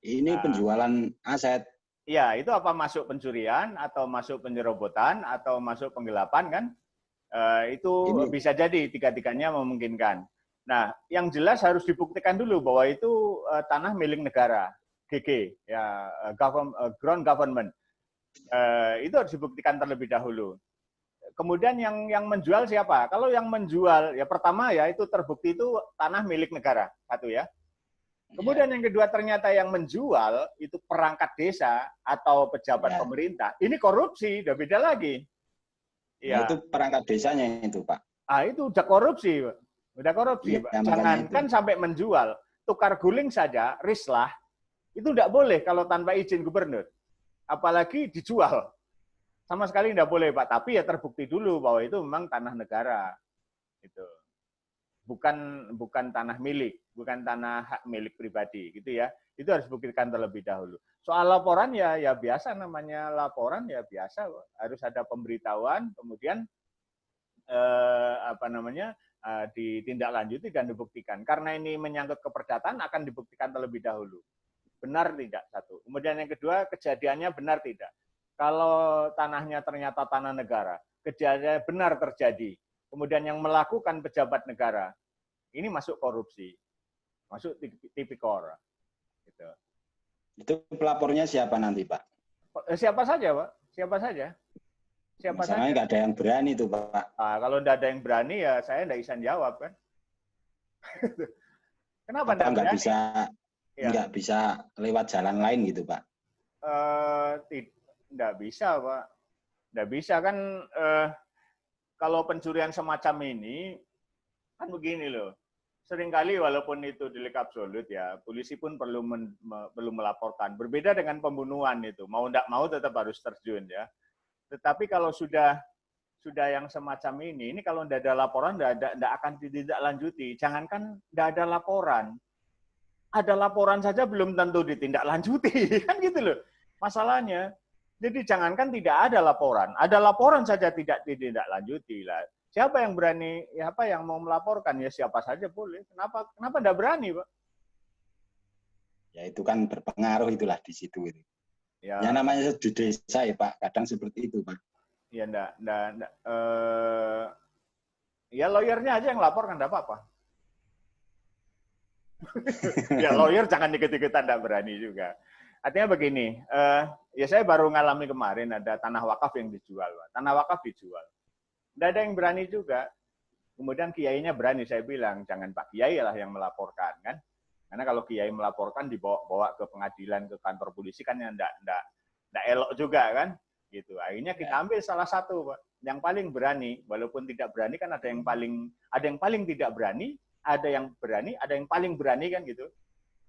Ini penjualan aset. Iya, itu apa masuk pencurian atau masuk penyerobotan atau masuk penggelapan kan? Itu bisa jadi tiga-tiganya memungkinkan. Nah, yang jelas harus dibuktikan dulu bahwa itu tanah milik negara, GG, ya ground government. Itu harus dibuktikan terlebih dahulu. Kemudian yang menjual siapa? Kalau yang menjual, ya pertama ya itu terbukti itu tanah milik negara, satu ya. Kemudian yang kedua ternyata yang menjual itu perangkat desa atau pejabat pemerintah. Ini korupsi, udah beda lagi. Ya. Itu perangkat desanya itu Pak. Itu udah korupsi, udah korupsi. Ya, jangankan sampai menjual, tukar guling saja, rislah, itu tidak boleh kalau tanpa izin gubernur. Apalagi dijual. Sama sekali tidak boleh Pak. Tapi ya terbukti dulu bahwa itu memang tanah negara. Itu. Bukan tanah milik, bukan tanah hak milik pribadi gitu ya. Itu harus dibuktikan terlebih dahulu. Soal laporan ya biasa, namanya laporan ya biasa, harus ada pemberitahuan, kemudian ditindaklanjuti dan dibuktikan. Karena ini menyangkut keperdataan akan dibuktikan terlebih dahulu. Benar tidak satu. Kemudian yang kedua, kejadiannya benar tidak. Kalau tanahnya ternyata tanah negara, kejadiannya benar terjadi. Kemudian yang melakukan pejabat negara, ini masuk korupsi, masuk tipikor. Gitu. Itu pelapornya siapa nanti Pak? Siapa saja Pak, siapa saja. Siapa saja. Nggak ada yang berani tuh Pak. Nah, kalau nggak ada yang berani ya saya nggak bisa jawab kan. Kenapa nggak bisa? Nggak bisa lewat jalan lain gitu Pak? Nggak bisa Pak, nggak bisa kan. Kalau pencurian semacam ini, kan begini loh, seringkali walaupun itu delik absolut ya, polisi pun perlu melaporkan. Berbeda dengan pembunuhan itu, mau tidak mau tetap harus terjun ya. Tetapi kalau sudah yang semacam ini kalau tidak ada laporan, tidak akan ditindaklanjuti. Jangankan tidak ada laporan saja belum tentu ditindaklanjuti, kan gitu loh masalahnya. Jadi jangankan tidak ada laporan saja tidak ditindaklanjuti lah. Siapa yang berani, yang mau melaporkan ya siapa saja boleh. Kenapa tidak berani, Pak? Ya itu kan berpengaruh itulah di situ itu. Ya, namanya di desa ya Pak, kadang seperti itu Pak. Ya enggak. Ya lawyernya aja yang laporkan enggak apa-apa. Ya lawyer jangan dikit-dikitan enggak berani juga. Artinya begini, ya saya baru ngalami kemarin ada tanah wakaf yang dijual. Tanah wakaf dijual. Tidak ada yang berani juga. Kemudian kiainya berani, saya bilang, jangan Pak Kiai lah yang melaporkan. Kan? Karena kalau kiai melaporkan, dibawa ke pengadilan, ke kantor polisi, kan yang tidak elok juga. Kan? Gitu. Akhirnya kita ambil salah satu, Pak. Yang paling berani, walaupun tidak berani, kan ada yang paling tidak berani, ada yang berani, ada yang paling berani, kan gitu.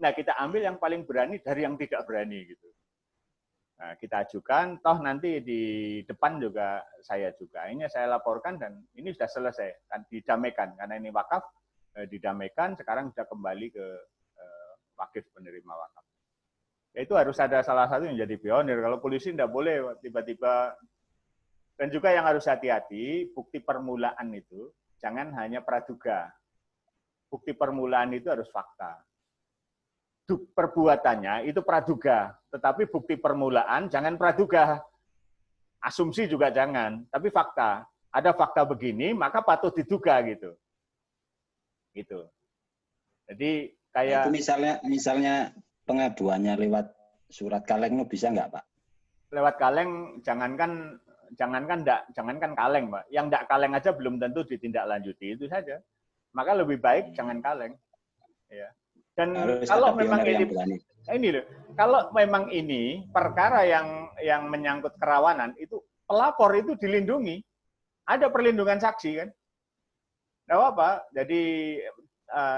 Nah, kita ambil yang paling berani dari yang tidak berani gitu. Nah, kita ajukan, toh nanti di depan juga saya juga. Ini saya laporkan dan ini sudah selesai, kan didamaikan karena ini wakaf, didamaikan. Sekarang sudah kembali ke wakif penerima wakaf. Ya itu harus ada salah satu yang jadi pionir. Kalau polisi tidak boleh tiba-tiba. Dan juga yang harus hati-hati, bukti permulaan itu jangan hanya praduga. Bukti permulaan itu harus fakta. Perbuatannya itu praduga, tetapi bukti permulaan jangan praduga. Asumsi juga jangan, tapi fakta. Ada fakta begini, maka patut diduga gitu. Gitu. Jadi kayak itu misalnya pengaduannya lewat surat kaleng bisa nggak, Pak? Lewat kaleng jangankan kaleng, Pak. Yang enggak kaleng aja belum tentu ditindaklanjuti, itu saja. Maka lebih baik jangan kaleng. Ya. Dan harus kalau ada memang ini loh, kalau memang ini perkara yang menyangkut kerawanan, itu pelapor itu dilindungi. Ada perlindungan saksi kan? Nggak apa-apa. Jadi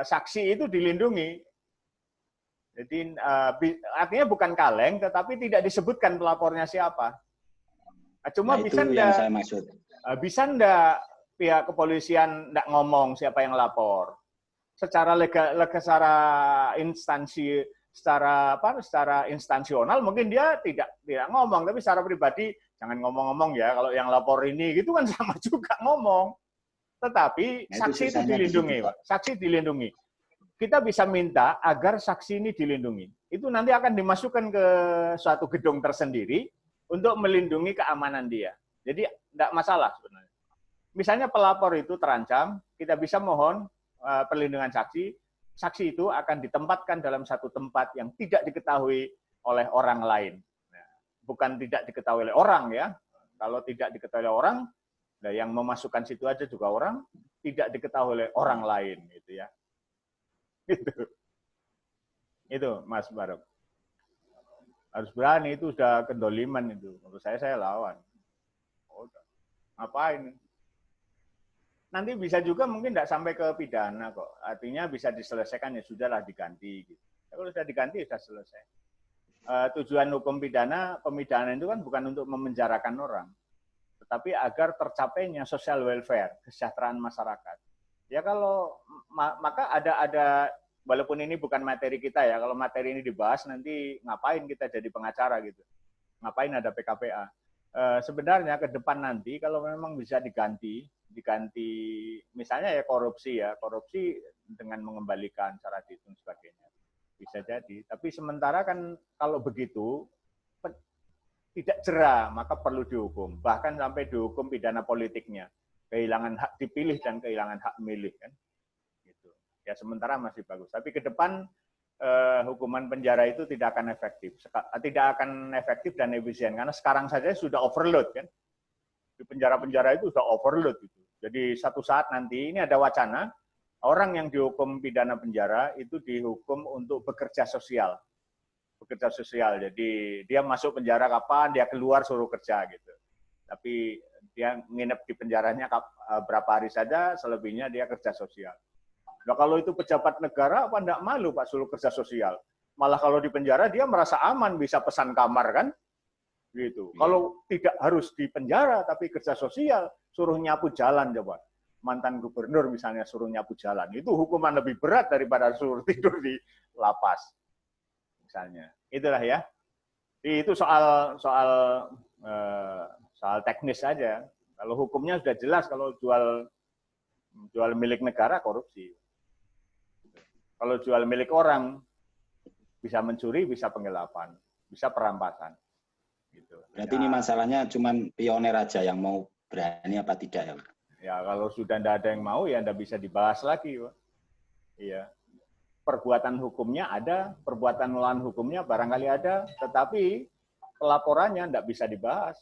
saksi itu dilindungi. Jadi artinya bukan kaleng, tetapi tidak disebutkan pelapornya siapa. Cuma itu yang saya maksud. Bisa enggak pihak kepolisian enggak ngomong siapa yang lapor? Secara legal, secara instansi, secara instansional mungkin dia tidak ngomong, tapi secara pribadi jangan ngomong-ngomong ya. Kalau yang lapor ini gitu kan sama juga ngomong. Tetapi saksi itu dilindungi, Pak. Saksi dilindungi. Kita bisa minta agar saksi ini dilindungi. Itu nanti akan dimasukkan ke suatu gedung tersendiri untuk melindungi keamanan dia. Jadi tidak masalah sebenarnya. Misalnya pelapor itu terancam, kita bisa mohon perlindungan saksi. Saksi itu akan ditempatkan dalam satu tempat yang tidak diketahui oleh orang lain. Bukan tidak diketahui oleh orang ya. Kalau tidak diketahui oleh orang, nah yang memasukkan situ aja juga orang, tidak diketahui oleh orang lain gitu ya. Itu Mas Barok. Harus berani, itu sudah kedoliman itu. Menurut saya lawan. Ngapain? Nanti bisa juga mungkin tidak sampai ke pidana kok. Artinya bisa diselesaikan, ya sudahlah diganti. Gitu. Kalau sudah diganti, sudah selesai. Tujuan hukum pidana, pemidanaan itu kan bukan untuk memenjarakan orang. Tetapi agar tercapainya social welfare, kesejahteraan masyarakat. Ya kalau, maka ada walaupun ini bukan materi kita ya, kalau materi ini dibahas nanti ngapain kita jadi pengacara gitu. Ngapain ada PKPA. Sebenarnya ke depan nanti kalau memang bisa diganti misalnya ya korupsi dengan mengembalikan cara dihitung sebagainya. Bisa jadi. Tapi sementara kan kalau begitu tidak jera, maka perlu dihukum. Bahkan sampai dihukum pidana politiknya. Kehilangan hak dipilih dan kehilangan hak milih kan. Ya sementara masih bagus. Tapi ke depan hukuman penjara itu tidak akan efektif dan efisien karena sekarang saja sudah overload kan. Di penjara-penjara itu sudah overload itu. Jadi satu saat nanti ini ada wacana orang yang dihukum pidana penjara itu dihukum untuk bekerja sosial. Bekerja sosial. Jadi dia masuk penjara kapan, dia keluar suruh kerja gitu. Tapi dia nginep di penjaranya berapa hari saja, selebihnya dia kerja sosial. Nah kalau itu pejabat negara, apa enggak malu Pak suruh kerja sosial? Malah kalau di penjara dia merasa aman, bisa pesan kamar kan? Gitu. Kalau tidak harus di penjara, tapi kerja sosial, suruh nyapu jalan coba. Mantan gubernur misalnya suruh nyapu jalan. Itu hukuman lebih berat daripada suruh tidur di lapas. Misalnya. Itulah ya. Itu soal teknis saja. Kalau hukumnya sudah jelas, kalau jual milik negara korupsi. Kalau jual milik orang, bisa mencuri, bisa penggelapan, bisa perampasan. Gitu. Berarti ini masalahnya cuma pionir aja yang mau berani apa tidak ya Pak? Ya kalau sudah tidak ada yang mau, ya tidak bisa dibahas lagi Pak. Iya. Perbuatan hukumnya ada, perbuatan melawan hukumnya barangkali ada, tetapi pelaporannya tidak bisa dibahas.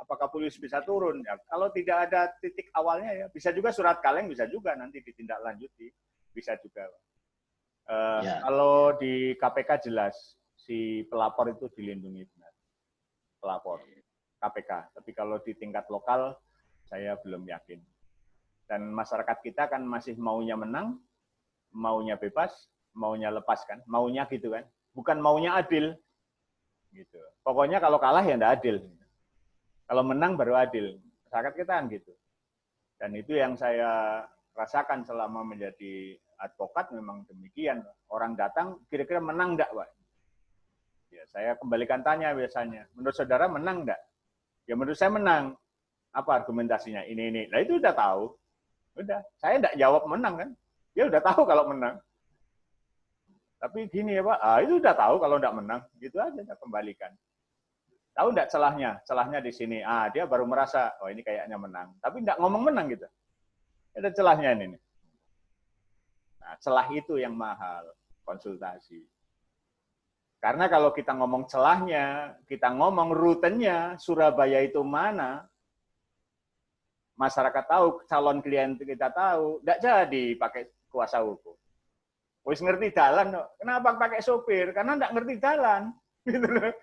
Apakah polisi bisa turun? Ya, kalau tidak ada titik awalnya ya, bisa juga surat kaleng, bisa juga nanti ditindaklanjuti. Bisa juga. Kalau di KPK jelas si pelapor itu dilindungi benar. Pelapor KPK. Tapi kalau di tingkat lokal saya belum yakin. Dan masyarakat kita kan masih maunya menang, maunya bebas, maunya lepas kan, maunya gitu kan. Bukan maunya adil. Gitu. Pokoknya kalau kalah ya enggak adil. Kalau menang baru adil. Masyarakat kita kan gitu. Dan itu yang saya rasakan selama menjadi advokat memang demikian. Orang datang kira-kira menang enggak, Pak? Ya, saya kembalikan tanya biasanya. Menurut saudara menang enggak? Ya menurut saya menang. Apa argumentasinya? Ini. Nah itu udah tahu. Udah. Saya enggak jawab menang kan. Dia udah tahu kalau menang. Tapi gini ya Pak, itu udah tahu kalau enggak menang. Gitu aja, kita kembalikan. Tahu enggak celahnya? Celahnya di sini. Dia baru merasa, oh ini kayaknya menang. Tapi enggak ngomong menang gitu. Ada celahnya ini. Nah, celah itu yang mahal, konsultasi. Karena kalau kita ngomong celahnya, kita ngomong rutenya, Surabaya itu mana, masyarakat tahu, calon klien kita tahu, tidak jadi pakai kuasa hukum. Wis ngerti jalan, kenapa pakai sopir? Karena tidak ngerti jalan. Gitu loh.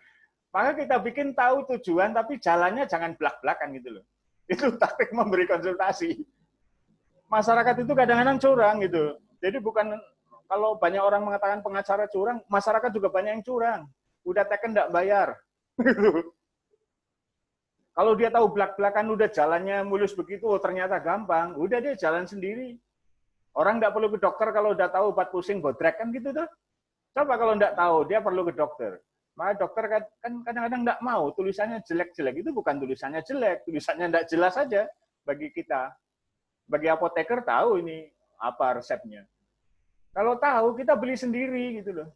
Maka kita bikin tahu tujuan, tapi jalannya jangan belak-belakan gitu loh. Itu taktik memberi konsultasi. Masyarakat itu kadang-kadang curang gitu. Jadi bukan, kalau banyak orang mengatakan pengacara curang, masyarakat juga banyak yang curang. Udah teken nggak bayar. Kalau dia tahu belak-belakan udah jalannya mulus begitu, ternyata gampang, udah dia jalan sendiri. Orang nggak perlu ke dokter kalau udah tahu obat pusing, bodrek kan gitu tuh. Coba kalau nggak tahu, dia perlu ke dokter. Maka dokter kan kadang-kadang nggak mau, tulisannya jelek-jelek. Itu bukan tulisannya jelek, tulisannya nggak jelas saja bagi kita. Bagi apoteker tahu ini apa resepnya. Kalau tahu, kita beli sendiri gitu loh.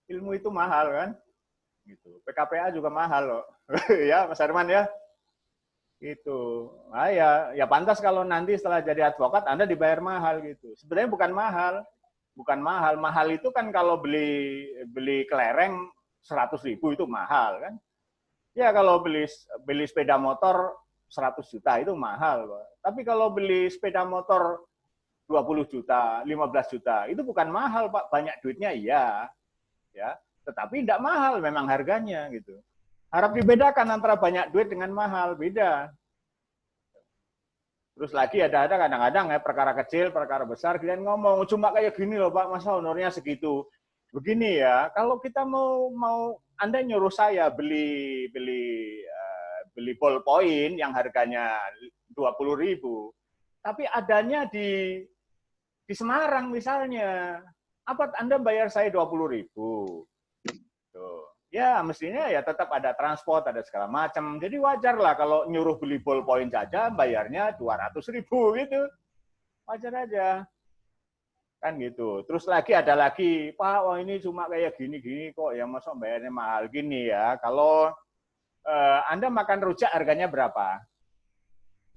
Ilmu itu mahal kan? Gitu. PKPA juga mahal loh. Ya, Mas Herman ya. Itu. Ya pantas kalau nanti setelah jadi advokat Anda dibayar mahal gitu. Sebenarnya bukan mahal. Bukan mahal. Mahal itu kan kalau beli kelereng 100.000 itu mahal kan. Ya kalau beli sepeda motor 100 juta itu mahal. Tapi kalau beli sepeda motor 20 juta, 15 juta, itu bukan mahal, Pak. Banyak duitnya, iya. Ya, tetapi tidak mahal memang harganya gitu. Harap dibedakan antara banyak duit dengan mahal, beda. Terus lagi ada kadang-kadang ya perkara kecil, perkara besar, kalian ngomong cuma kayak gini loh Pak, masa honornya segitu. Begini ya, kalau kita mau Anda nyuruh saya beli ballpoint yang harganya 20.000, tapi adanya di Semarang misalnya, apa Anda bayar saya 20.000? Tuh. Ya, mestinya ya tetap ada transport, ada segala macam. Jadi wajar lah kalau nyuruh beli ballpoint saja bayarnya 200.000 gitu. Wajar aja. Kan gitu. Terus ada lagi, Pak, wah ini cuma kayak gini-gini kok, ya masa bayarnya mahal gini ya. Kalau Anda makan rujak harganya berapa?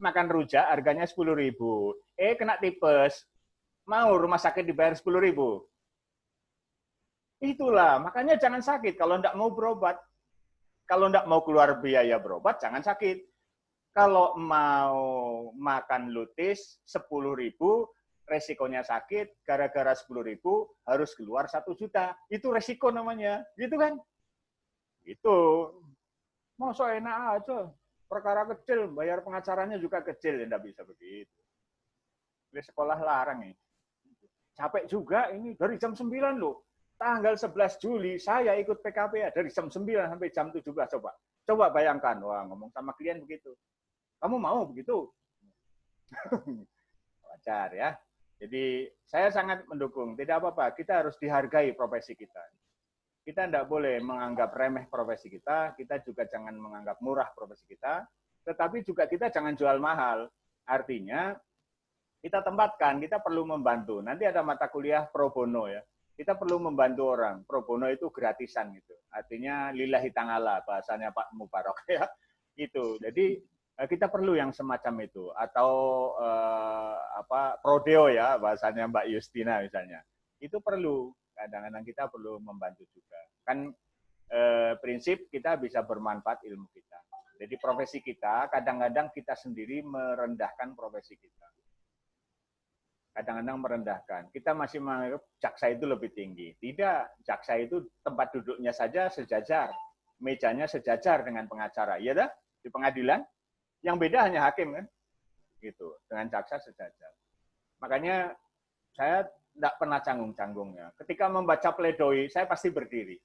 Makan rujak harganya 10.000. Kena tipes. Mau rumah sakit dibayar 10.000. Itulah, makanya jangan sakit kalau enggak mau berobat. Kalau enggak mau keluar biaya berobat, jangan sakit. Kalau mau makan lutis 10.000, resikonya sakit, gara-gara 10.000 harus keluar 1 juta. Itu resiko namanya, gitu kan? Itu. Masa enak aja, perkara kecil, bayar pengacaranya juga kecil, enggak bisa begitu. Di sekolah larang nih. Capek juga ini, dari jam 9 loh. Tanggal 11 Juli saya ikut PKPA dari jam 9 sampai jam 17 coba. Coba bayangkan, wah ngomong sama klien begitu. Kamu mau begitu? Wajar ya. Jadi saya sangat mendukung, tidak apa-apa, kita harus dihargai profesi kita. Kita tidak boleh menganggap remeh profesi kita juga jangan menganggap murah profesi kita, tetapi juga kita jangan jual mahal. Artinya kita tempatkan, kita perlu membantu. Nanti ada mata kuliah pro bono ya. Kita perlu membantu orang. Pro bono itu gratisan gitu. Artinya lillahi ta'ala bahasanya Pak Mubarok ya. Itu. Jadi kita perlu yang semacam itu atau prodeo ya bahasanya Mbak Justina misalnya. Itu perlu. Kadang-kadang kita perlu membantu juga. Kan prinsip kita bisa bermanfaat ilmu kita. Jadi profesi kita kadang-kadang kita sendiri merendahkan profesi kita. Kadang-kadang merendahkan. Kita masih menganggap jaksa itu lebih tinggi. Tidak, jaksa itu tempat duduknya saja sejajar, mejanya sejajar dengan pengacara. Iya dah, di pengadilan. Yang beda hanya hakim kan, gitu. Dengan jaksa sejajar. Makanya saya tidak pernah canggung-canggungnya. Ketika membaca pledoi, saya pasti berdiri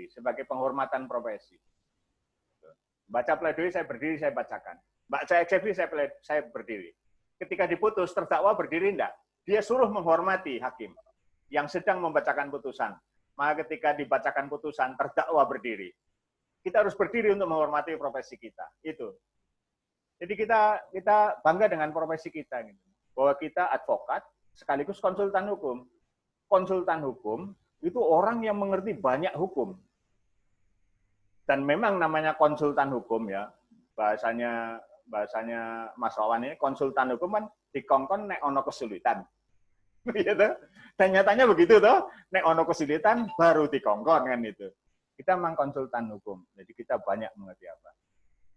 sebagai penghormatan profesi. Baca pledoi saya berdiri, saya bacakan. Baca eksepsi saya berdiri. Ketika diputus, terdakwa berdiri enggak? Dia suruh menghormati hakim yang sedang membacakan putusan. maka ketika dibacakan putusan terdakwa berdiri. Kita harus berdiri untuk menghormati profesi kita. Itu. Jadi kita bangga dengan profesi kita gitu. Bahwa kita advokat sekaligus konsultan hukum. Konsultan hukum itu orang yang mengerti banyak hukum. Dan memang namanya konsultan hukum ya. Bahasanya Mas Wawan ini konsultan hukum kan dikongkon nek ono kesulitan. Gitu. Dan nyatanya begitu toh, nek ono kesulitan baru dikongkon kan itu. Kita memang konsultan hukum, jadi kita banyak mengerti apa.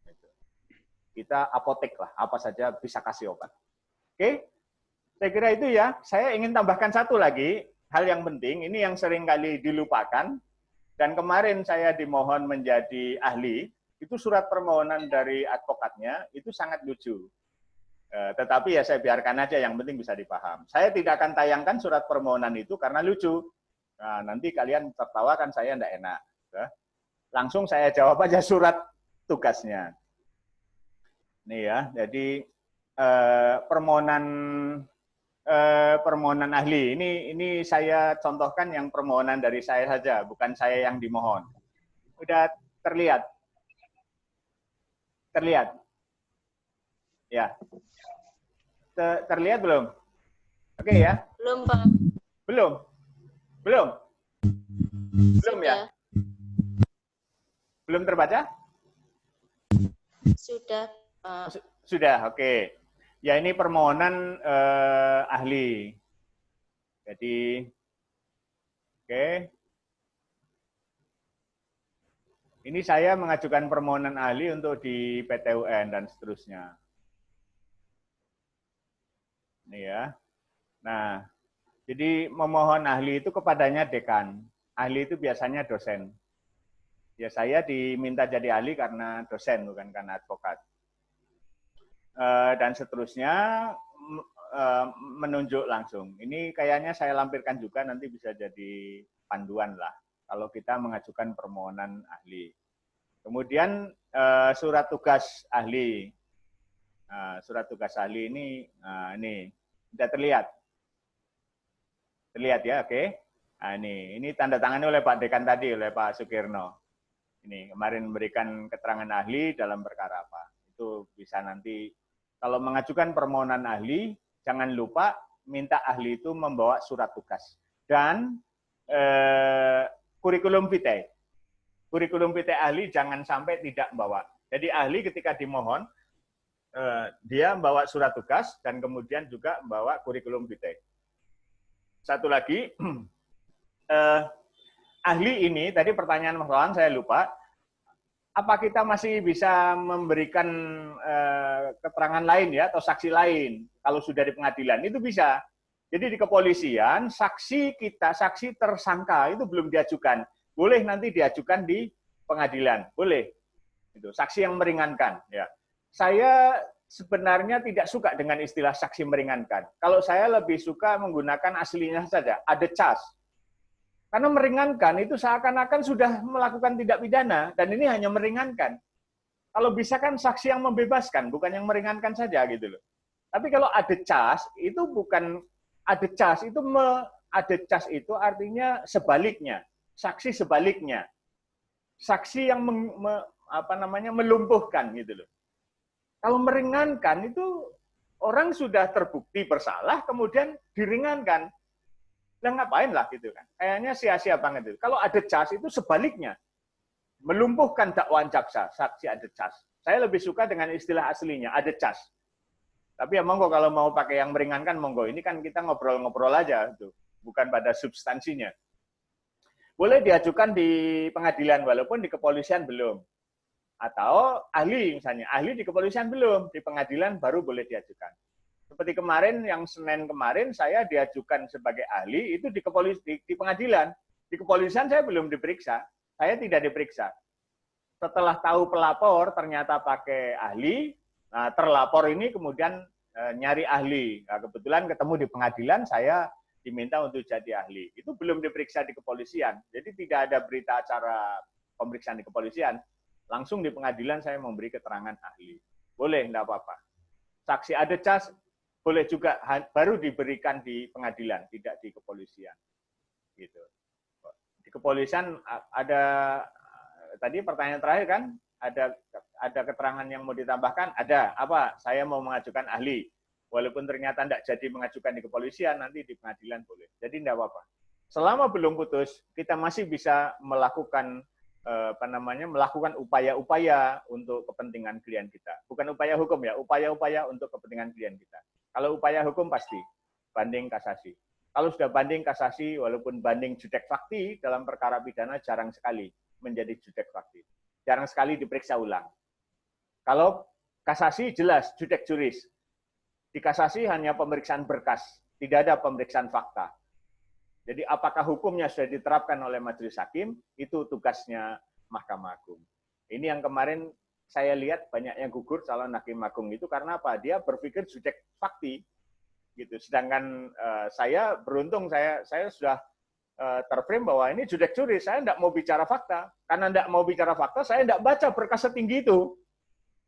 Gitu. Kita apotek lah, apa saja bisa kasih obat. Oke, saya kira itu ya. Saya ingin tambahkan satu lagi hal yang penting. Ini yang sering kali dilupakan. Dan kemarin saya dimohon menjadi ahli. Itu surat permohonan dari advokatnya itu sangat lucu. Tetapi ya saya biarkan aja, yang penting bisa dipaham. Saya tidak akan tayangkan surat permohonan itu karena lucu. Nah, nanti kalian tertawa kan saya tidak enak. Langsung saya jawab aja surat tugasnya. Nih ya, jadi permohonan ahli. Ini saya contohkan yang permohonan dari saya saja, bukan saya yang dimohon. Udah terlihat? Terlihat? Ya. Terlihat belum? Oke ya? Belum, Pak. Belum? Belum? Belum ya? Belum terbaca? Sudah, Pak. Sudah, oke. Ya ini permohonan ahli. Jadi, oke. Ini saya mengajukan permohonan ahli untuk di PT UN dan seterusnya. Ini ya. Nah, jadi memohon ahli itu kepadanya dekan. Ahli itu biasanya dosen. Ya saya diminta jadi ahli karena dosen, bukan karena advokat. Dan seterusnya menunjuk langsung. Ini kayaknya saya lampirkan juga, nanti bisa jadi panduan lah kalau kita mengajukan permohonan ahli. Kemudian surat tugas ahli. Surat tugas ahli ini sudah terlihat. Terlihat ya, oke. Nah, ini tanda tangannya oleh Pak Dekan tadi, oleh Pak Sukirno. Ini kemarin memberikan keterangan ahli dalam perkara apa. Itu bisa nanti, kalau mengajukan permohonan ahli, jangan lupa minta ahli itu membawa surat tugas. Dan kurikulum vitae. Kurikulum vitae ahli jangan sampai tidak membawa. Jadi ahli ketika dimohon, dia membawa surat tugas dan kemudian juga membawa kurikulum vitae. Satu lagi, ahli ini, tadi pertanyaan Mas Wawan saya lupa, apa kita masih bisa memberikan keterangan lain ya, atau saksi lain kalau sudah di pengadilan? Itu bisa. Jadi di kepolisian, saksi tersangka itu belum diajukan. Boleh nanti diajukan di pengadilan, boleh. Itu saksi yang meringankan. Ya. Saya sebenarnya tidak suka dengan istilah saksi meringankan. Kalau saya lebih suka menggunakan aslinya saja, ada cas. Karena meringankan itu seakan-akan sudah melakukan tindak pidana, dan ini hanya meringankan. Kalau bisa kan saksi yang membebaskan, bukan yang meringankan saja gitu loh. Tapi kalau ada cas, itu bukan ada cas, ada cas itu artinya sebaliknya, saksi sebaliknya. Saksi yang melumpuhkan gitu loh. Kalau meringankan itu orang sudah terbukti bersalah, kemudian diringankan. Nah ngapain lah gitu kan? Kayaknya sia-sia banget itu. Kalau ada cas itu sebaliknya. Melumpuhkan dakwaan jaksa, saksi ada cas. Saya lebih suka dengan istilah aslinya, ada cas. Tapi ya monggo kalau mau pakai yang meringankan, monggo. Ini kan kita ngobrol-ngobrol aja, tuh. Bukan pada substansinya. Boleh diajukan di pengadilan, walaupun di kepolisian belum. Atau ahli misalnya, ahli di kepolisian belum, di pengadilan baru boleh diajukan. Seperti kemarin, yang Senin kemarin, saya diajukan sebagai ahli, itu di pengadilan. Di kepolisian saya belum diperiksa, saya tidak diperiksa. Setelah tahu pelapor ternyata pakai ahli, nah terlapor ini kemudian nyari ahli. Nah, kebetulan ketemu di pengadilan, saya diminta untuk jadi ahli. Itu belum diperiksa di kepolisian, jadi tidak ada berita acara pemeriksaan di kepolisian. Langsung di pengadilan saya memberi keterangan ahli. Boleh, enggak apa-apa. Saksi ada cas, boleh juga baru diberikan di pengadilan, tidak di kepolisian. Gitu. Di kepolisian ada tadi pertanyaan terakhir kan, ada keterangan yang mau ditambahkan? Ada. Apa? Saya mau mengajukan ahli. Walaupun ternyata tidak jadi mengajukan di kepolisian, nanti di pengadilan boleh. Jadi tidak apa-apa. Selama belum putus, kita masih bisa melakukan melakukan upaya-upaya untuk kepentingan klien kita. Bukan upaya hukum ya, upaya-upaya untuk kepentingan klien kita. Kalau upaya hukum pasti banding kasasi. Kalau sudah banding kasasi, walaupun banding judek fakti dalam perkara pidana jarang sekali menjadi judek fakti. Jarang sekali diperiksa ulang. Kalau kasasi jelas judek juris. Di kasasi hanya pemeriksaan berkas, tidak ada pemeriksaan fakta. Jadi apakah hukumnya sudah diterapkan oleh majelis hakim, itu tugasnya Mahkamah Agung. Ini yang kemarin saya lihat banyak yang gugur calon hakim agung itu karena apa? Dia berpikir judek fakti. Gitu. Sedangkan saya beruntung saya sudah terframe bahwa ini judek juris, saya tidak mau bicara fakta. Karena tidak mau bicara fakta, saya tidak baca berkas setinggi itu.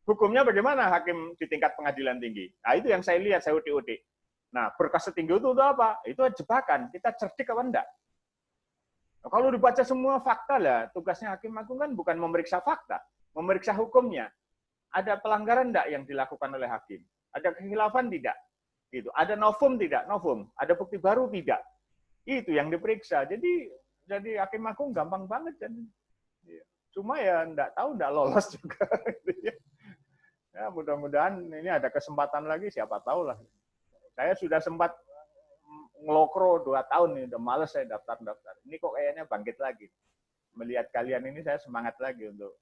Hukumnya bagaimana hakim di tingkat pengadilan tinggi? Nah, itu yang saya lihat, saya udik-udik. Nah, berkas setinggi itu apa? Itu jebakan. Kita cerdik apa enggak? Nah, kalau dibaca semua fakta lah, tugasnya hakim agung kan bukan memeriksa fakta, memeriksa hukumnya. Ada pelanggaran enggak yang dilakukan oleh hakim? Ada kekhilafan tidak? Gitu. Ada novum tidak? Novum. Ada bukti baru tidak? Itu yang diperiksa. Jadi hakim agung gampang banget kan. Cuma ya enggak tahu, enggak lolos juga. Ya, mudah-mudahan ini ada kesempatan lagi, siapa tahu lah. Saya sudah sempat ngelokro 2 tahun nih, udah males saya daftar-daftar. Ini kok kayaknya bangkit lagi. Melihat kalian ini saya semangat lagi untuk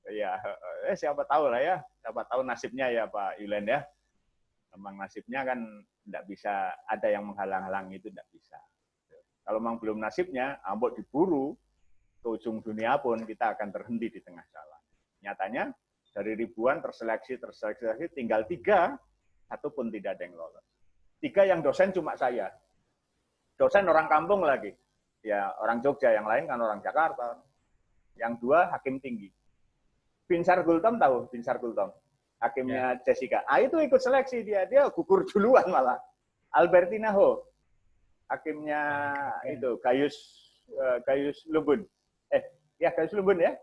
ya siapa tahu lah ya, siapa tahu nasibnya ya Pak Yulen ya. Memang nasibnya kan tidak bisa ada yang menghalang-halang, itu tidak bisa. Kalau memang belum nasibnya, ambok diburu ke ujung dunia pun kita akan terhenti di tengah jalan. Nyatanya dari ribuan terseleksi tinggal 3, satu pun tidak ada yang lolos. 3 yang dosen cuma saya. Dosen orang kampung lagi. Ya orang Jogja, yang lain kan orang Jakarta. Yang 2 hakim tinggi. Binsar Gultom tahu, Binsar Gultom. Hakimnya Jessica. Ah, itu ikut seleksi dia gugur duluan malah. Albertina Ho. Hakimnya itu Gayus Lumbun. Gayus Lumbun ya.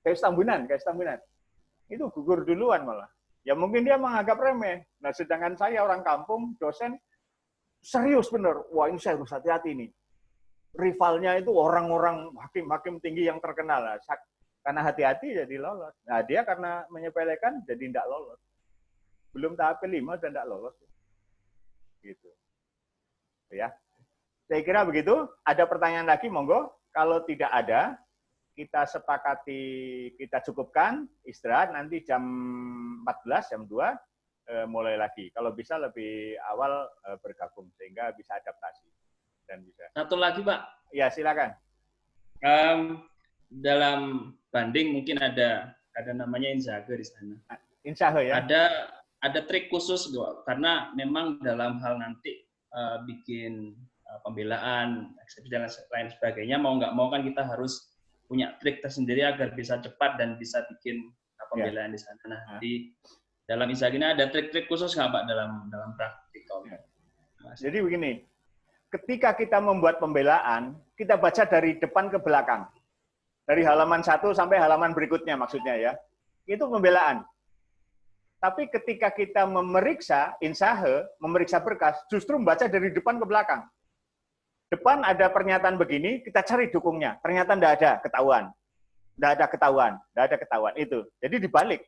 Gayus Tambunan. Itu gugur duluan malah. Ya mungkin dia menganggap remeh. Nah, sedangkan saya orang kampung, dosen, serius bener. Wah, ini saya harus hati-hati nih. Rivalnya itu orang-orang hakim-hakim tinggi yang terkenal. Nah, karena hati-hati jadi lolos. Nah, dia karena menyepelekan jadi tidak lolos. Belum tahap ke-5 dan tidak lolos. Gitu. Ya. Saya kira begitu. Ada pertanyaan lagi, monggo. Kalau tidak ada, kita sepakati, kita cukupkan, istirahat, nanti jam 14, jam 2, mulai lagi. Kalau bisa lebih awal bergabung, sehingga bisa adaptasi. Dan bisa. Satu lagi, Pak. Ya, silakan. Dalam banding mungkin ada namanya insage di sana. Insage ya? Ada trik khusus, karena memang dalam hal nanti bikin pembelaan, eksepsi, dan lain sebagainya, mau nggak mau kan kita harus punya trik tersendiri agar bisa cepat dan bisa bikin pembelaan di sana. Nah, di dalam insage ini ada trik-trik khusus nggak Pak dalam praktikal? Jadi begini, ketika kita membuat pembelaan, kita baca dari depan ke belakang. Dari halaman 1 sampai halaman berikutnya maksudnya ya. Itu pembelaan. Tapi ketika kita memeriksa insage, memeriksa berkas, justru membaca dari depan ke belakang. Depan ada pernyataan begini, kita cari dukungnya. Ternyata tidak ada ketahuan. Tidak ada ketahuan. Itu. Jadi dibalik.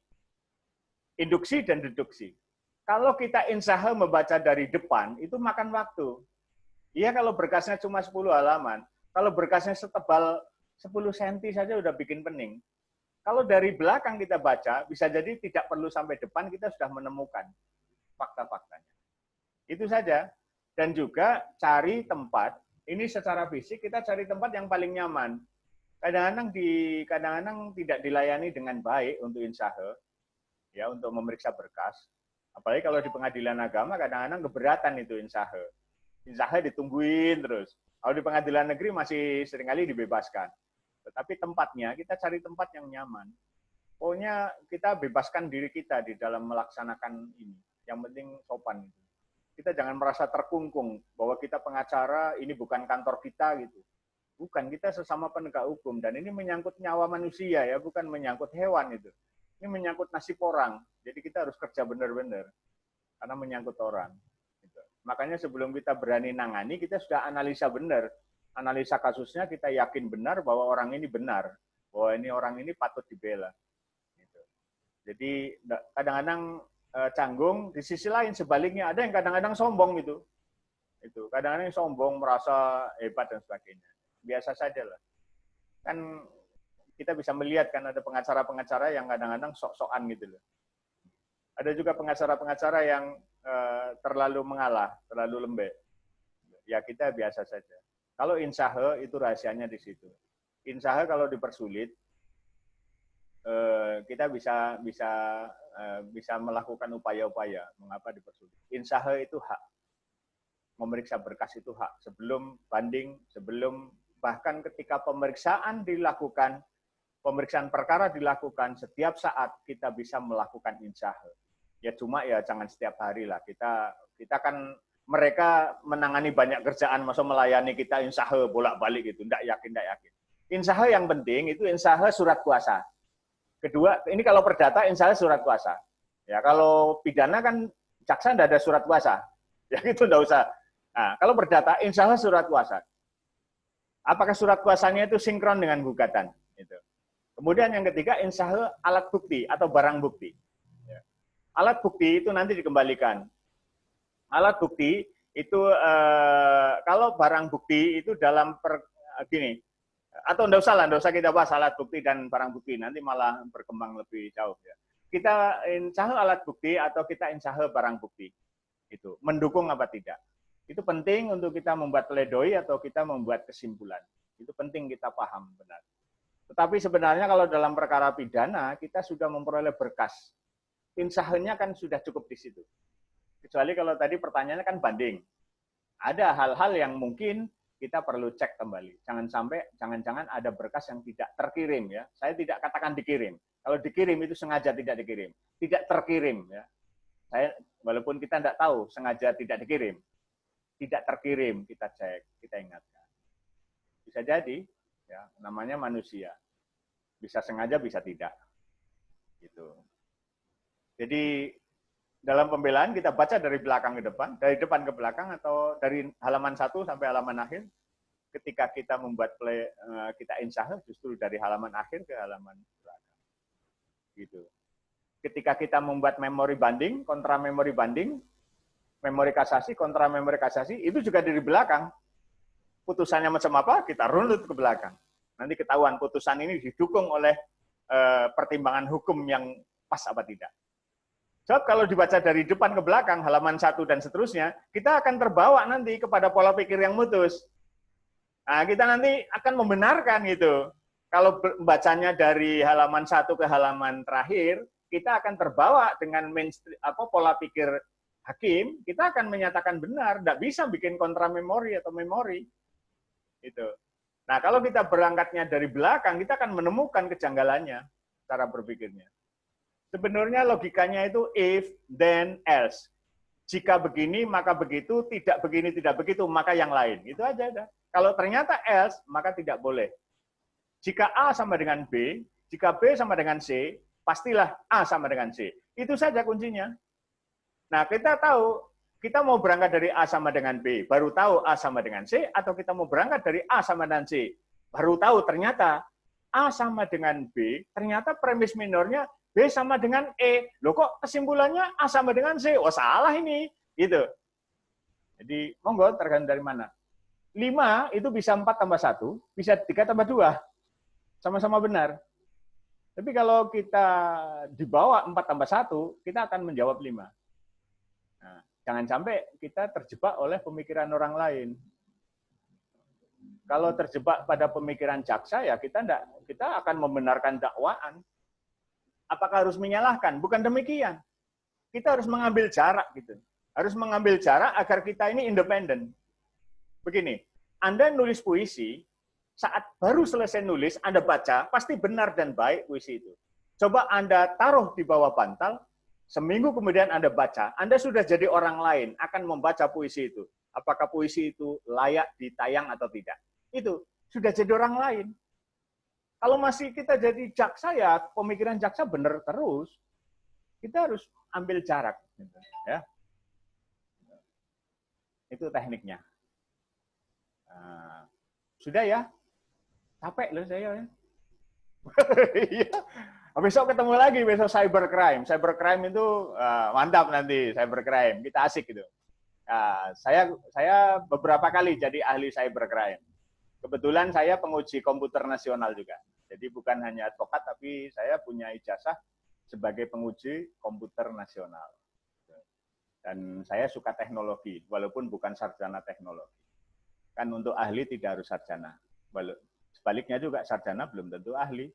Induksi dan deduksi. Kalau kita insage membaca dari depan, itu makan waktu. Iya kalau berkasnya cuma 10 halaman. Kalau berkasnya setebal 10 cm saja udah bikin pening. Kalau dari belakang kita baca, bisa jadi tidak perlu sampai depan, kita sudah menemukan fakta-faktanya. Itu saja. Dan juga cari tempat. Ini secara fisik kita cari tempat yang paling nyaman. Kadang-kadang tidak dilayani dengan baik untuk insage, ya untuk memeriksa berkas. Apalagi kalau di pengadilan agama kadang-kadang keberatan itu insage. Insage ditungguin terus. Kalau di pengadilan negeri masih seringkali dibebaskan. Tetapi tempatnya kita cari tempat yang nyaman. Pokoknya kita bebaskan diri kita di dalam melaksanakan ini. Yang penting sopan. Kita jangan merasa terkungkung bahwa kita pengacara, ini bukan kantor kita gitu. Bukan, kita sesama penegak hukum. Dan ini menyangkut nyawa manusia ya, bukan menyangkut hewan itu. Ini menyangkut nasib orang. Jadi kita harus kerja benar-benar. Karena menyangkut orang. Gitu. Makanya sebelum kita berani nangani, kita sudah analisa benar. Analisa kasusnya, kita yakin benar bahwa orang ini benar. Bahwa ini orang ini patut dibela. Gitu. Jadi kadang-kadang canggung, di sisi lain sebaliknya ada yang kadang-kadang sombong gitu. Itu kadang-kadang sombong, merasa hebat dan sebagainya. Biasa saja lah. Kan kita bisa melihat kan ada pengacara-pengacara yang kadang-kadang sok-sokan gitu loh. Ada juga pengacara-pengacara yang terlalu mengalah, terlalu lembek. Ya kita biasa saja. Kalau insahe itu rahasianya di situ. Insahe kalau dipersulit, kita bisa melakukan upaya-upaya. Mengapa dipersulit? Insahe itu hak. Memeriksa berkas itu hak. Sebelum banding, sebelum bahkan ketika pemeriksaan dilakukan, pemeriksaan perkara dilakukan, setiap saat kita bisa melakukan insahe. Ya cuma ya jangan setiap hari lah. Kita kan mereka menangani banyak kerjaan, masa melayani kita insahe bolak-balik gitu. Nggak yakin. Insahe yang penting itu insahe surat kuasa. Kedua, ini kalau perdata insahe surat kuasa. Ya kalau pidana kan jaksa nggak ada surat kuasa. Ya gitu nggak usah. Nah, kalau perdata insahe surat kuasa. Apakah surat kuasanya itu sinkron dengan gugatan? Itu. Kemudian yang ketiga, insahe alat bukti atau barang bukti. Alat bukti itu nanti dikembalikan. Alat bukti itu kalau barang bukti itu dalam gini, atau enggak usah kita bahas alat bukti dan barang bukti, nanti malah berkembang lebih jauh. Ya. Kita insahe alat bukti atau kita insahe barang bukti. Itu mendukung apa tidak. Itu penting untuk kita membuat pledoi atau kita membuat kesimpulan. Itu penting kita paham benar. Tetapi sebenarnya kalau dalam perkara pidana, kita sudah memperoleh berkas. Insahenya kan sudah cukup di situ. Kecuali kalau tadi pertanyaannya kan banding. Ada hal-hal yang mungkin kita perlu cek kembali. Jangan-jangan ada berkas yang tidak terkirim. Ya. Saya tidak katakan dikirim. Kalau dikirim itu sengaja tidak dikirim. Tidak terkirim. Ya. Walaupun kita tidak tahu, sengaja tidak dikirim. Tidak terkirim, kita cek, kita ingatkan. Bisa jadi, ya, namanya manusia. Bisa sengaja, bisa tidak. Gitu. Jadi, dalam pembelaan kita baca dari belakang ke depan, dari depan ke belakang, atau dari halaman 1 sampai halaman akhir. Ketika kita membuat kita insahe, justru dari halaman akhir ke halaman belakang. Gitu. Ketika kita membuat memori banding, kontra memori banding, memori kasasi, kontra memori kasasi, itu juga dari belakang. Putusannya macam apa, kita runut ke belakang. Nanti ketahuan putusan ini didukung oleh pertimbangan hukum yang pas apa tidak. Sebab kalau dibaca dari depan ke belakang, halaman 1 dan seterusnya, kita akan terbawa nanti kepada pola pikir yang mutus. Nah, kita nanti akan membenarkan gitu. Kalau bacanya dari halaman 1 ke halaman terakhir, kita akan terbawa dengan pola pikir hakim, kita akan menyatakan benar, tidak bisa bikin kontra memori atau memori. Itu. Nah, kalau kita berangkatnya dari belakang, kita akan menemukan kejanggalannya, cara berpikirnya. Sebenarnya logikanya itu if, then, else. Jika begini, maka begitu, tidak begini, tidak begitu, maka yang lain. Itu aja. Kalau ternyata else, maka tidak boleh. Jika A sama dengan B, jika B sama dengan C, pastilah A sama dengan C. Itu saja kuncinya. Nah, kita tahu, kita mau berangkat dari A sama dengan B, baru tahu A sama dengan C, atau kita mau berangkat dari A sama dengan C, baru tahu ternyata A sama dengan B, ternyata premis minornya B sama dengan E. Loh kok kesimpulannya A sama dengan C? Oh salah ini. Gitu. Jadi, monggo tergantung dari mana. 5 itu bisa 4 tambah 1, bisa 3 tambah 2. Sama-sama benar. Tapi kalau kita dibawa 4 tambah 1, kita akan menjawab 5. Nah, jangan sampai kita terjebak oleh pemikiran orang lain. Kalau terjebak pada pemikiran jaksa, ya kita akan membenarkan dakwaan. Apakah harus menyalahkan? Bukan demikian. Kita harus mengambil jarak gitu. Harus mengambil jarak agar kita ini independen. Begini, Anda nulis puisi, saat baru selesai nulis, Anda baca, pasti benar dan baik puisi itu. Coba Anda taruh di bawah bantal, seminggu kemudian Anda baca, Anda sudah jadi orang lain, akan membaca puisi itu. Apakah puisi itu layak ditayang atau tidak? Itu. sudah jadi orang lain. Kalau masih kita jadi jaksa ya pemikiran jaksa benar terus. Kita harus ambil jarak, gitu, ya. Itu tekniknya. Nah, sudah ya, capek loh saya. Iya. Besok ketemu lagi, besok cybercrime. Cybercrime itu mantap nanti, cybercrime. Kita asik gitu. Saya beberapa kali jadi ahli cybercrime. Kebetulan saya penguji komputer nasional juga. Jadi bukan hanya advokat, tapi saya punya ijazah sebagai penguji komputer nasional. Dan saya suka teknologi, walaupun bukan sarjana teknologi. Kan untuk ahli tidak harus sarjana. Sebaliknya juga sarjana belum tentu ahli.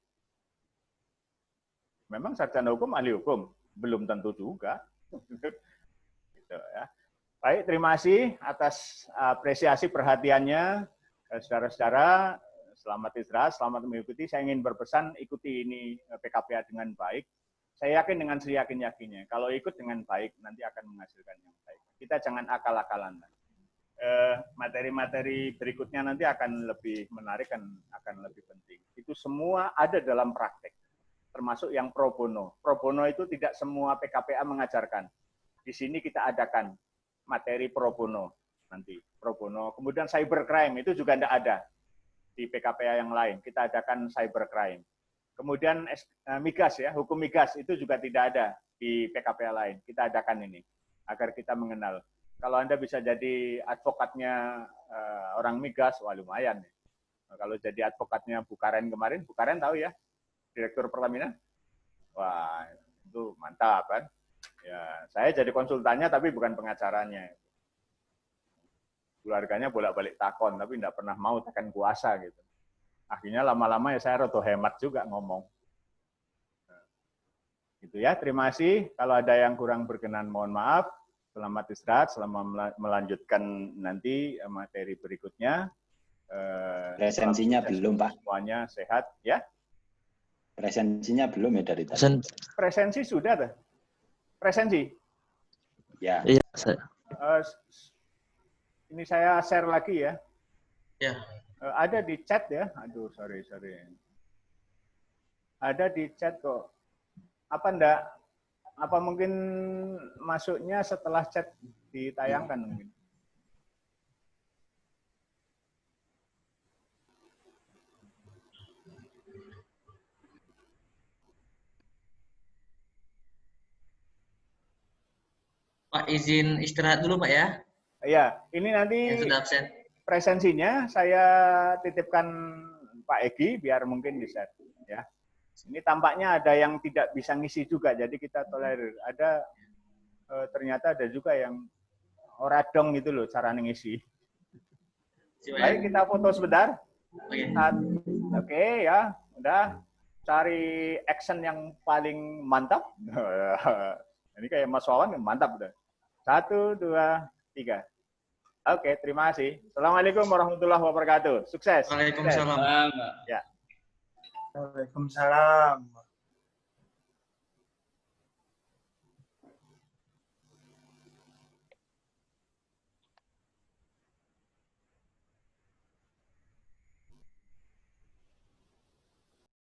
Memang sarjana hukum ahli hukum, belum tentu juga. Gitu, ya. Baik, terima kasih atas apresiasi perhatiannya. Saudara-saudara, selamat istirahat, selamat mengikuti. Saya ingin berpesan, ikuti ini PKPA dengan baik. Saya yakin dengan seyakin-yakinnya, kalau ikut dengan baik, nanti akan menghasilkan yang baik. Kita jangan akal-akalan. Materi-materi berikutnya nanti akan lebih menarik, akan lebih penting. Itu semua ada dalam praktek, termasuk yang pro bono. Pro bono itu tidak semua PKPA mengajarkan. Di sini kita adakan materi pro bono nanti, pro bono. Kemudian cybercrime itu juga tidak ada di PKPA yang lain. Kita adakan cybercrime. Kemudian migas ya, hukum migas itu juga tidak ada di PKPA lain. Kita adakan ini agar kita mengenal. Kalau Anda bisa jadi advokatnya orang migas, wah lumayan. Kalau jadi advokatnya Bukaren kemarin, Bukaren tahu ya, Direktur Pertamina? Wah, itu mantap kan? Ya, saya jadi konsultannya tapi bukan pengacaranya. Keluarganya bolak-balik takon, tapi tidak pernah mau tekan kuasa gitu. Akhirnya lama-lama ya saya rada hemat juga ngomong. Gitu ya, terima kasih. Kalau ada yang kurang berkenan mohon maaf. Selamat istirahat, selamat melanjutkan nanti materi berikutnya. Presensinya belum, Pak. Semuanya sehat ya. Presensinya belum ya dari tadi. Presensi sudah tuh. Presensi. Ya. Iya, saya. Ini saya share lagi ya. Ya. Ada di chat ya. Aduh, sorry. Ada di chat kok. Apa enggak? Apa mungkin masuknya setelah chat ditayangkan mungkin? Pak izin istirahat dulu Pak ya. Iya, ini nanti Yang sudah absen. presensinya saya titipkan Pak Egi biar mungkin di-share ya. Ini tampaknya ada yang tidak bisa ngisi juga, jadi kita tolerir. Ada ternyata ada juga yang oradong gitu loh cara ngisi. Baik, kita foto sebentar. Oke ya, udah cari action yang paling mantap. Ini kayak Mas Wawan mantap udah. 1, 2, 3. Oke, terima kasih. Assalamualaikum warahmatullahi wabarakatuh. Sukses. Waalaikumsalam. Ya. Waalaikumsalam.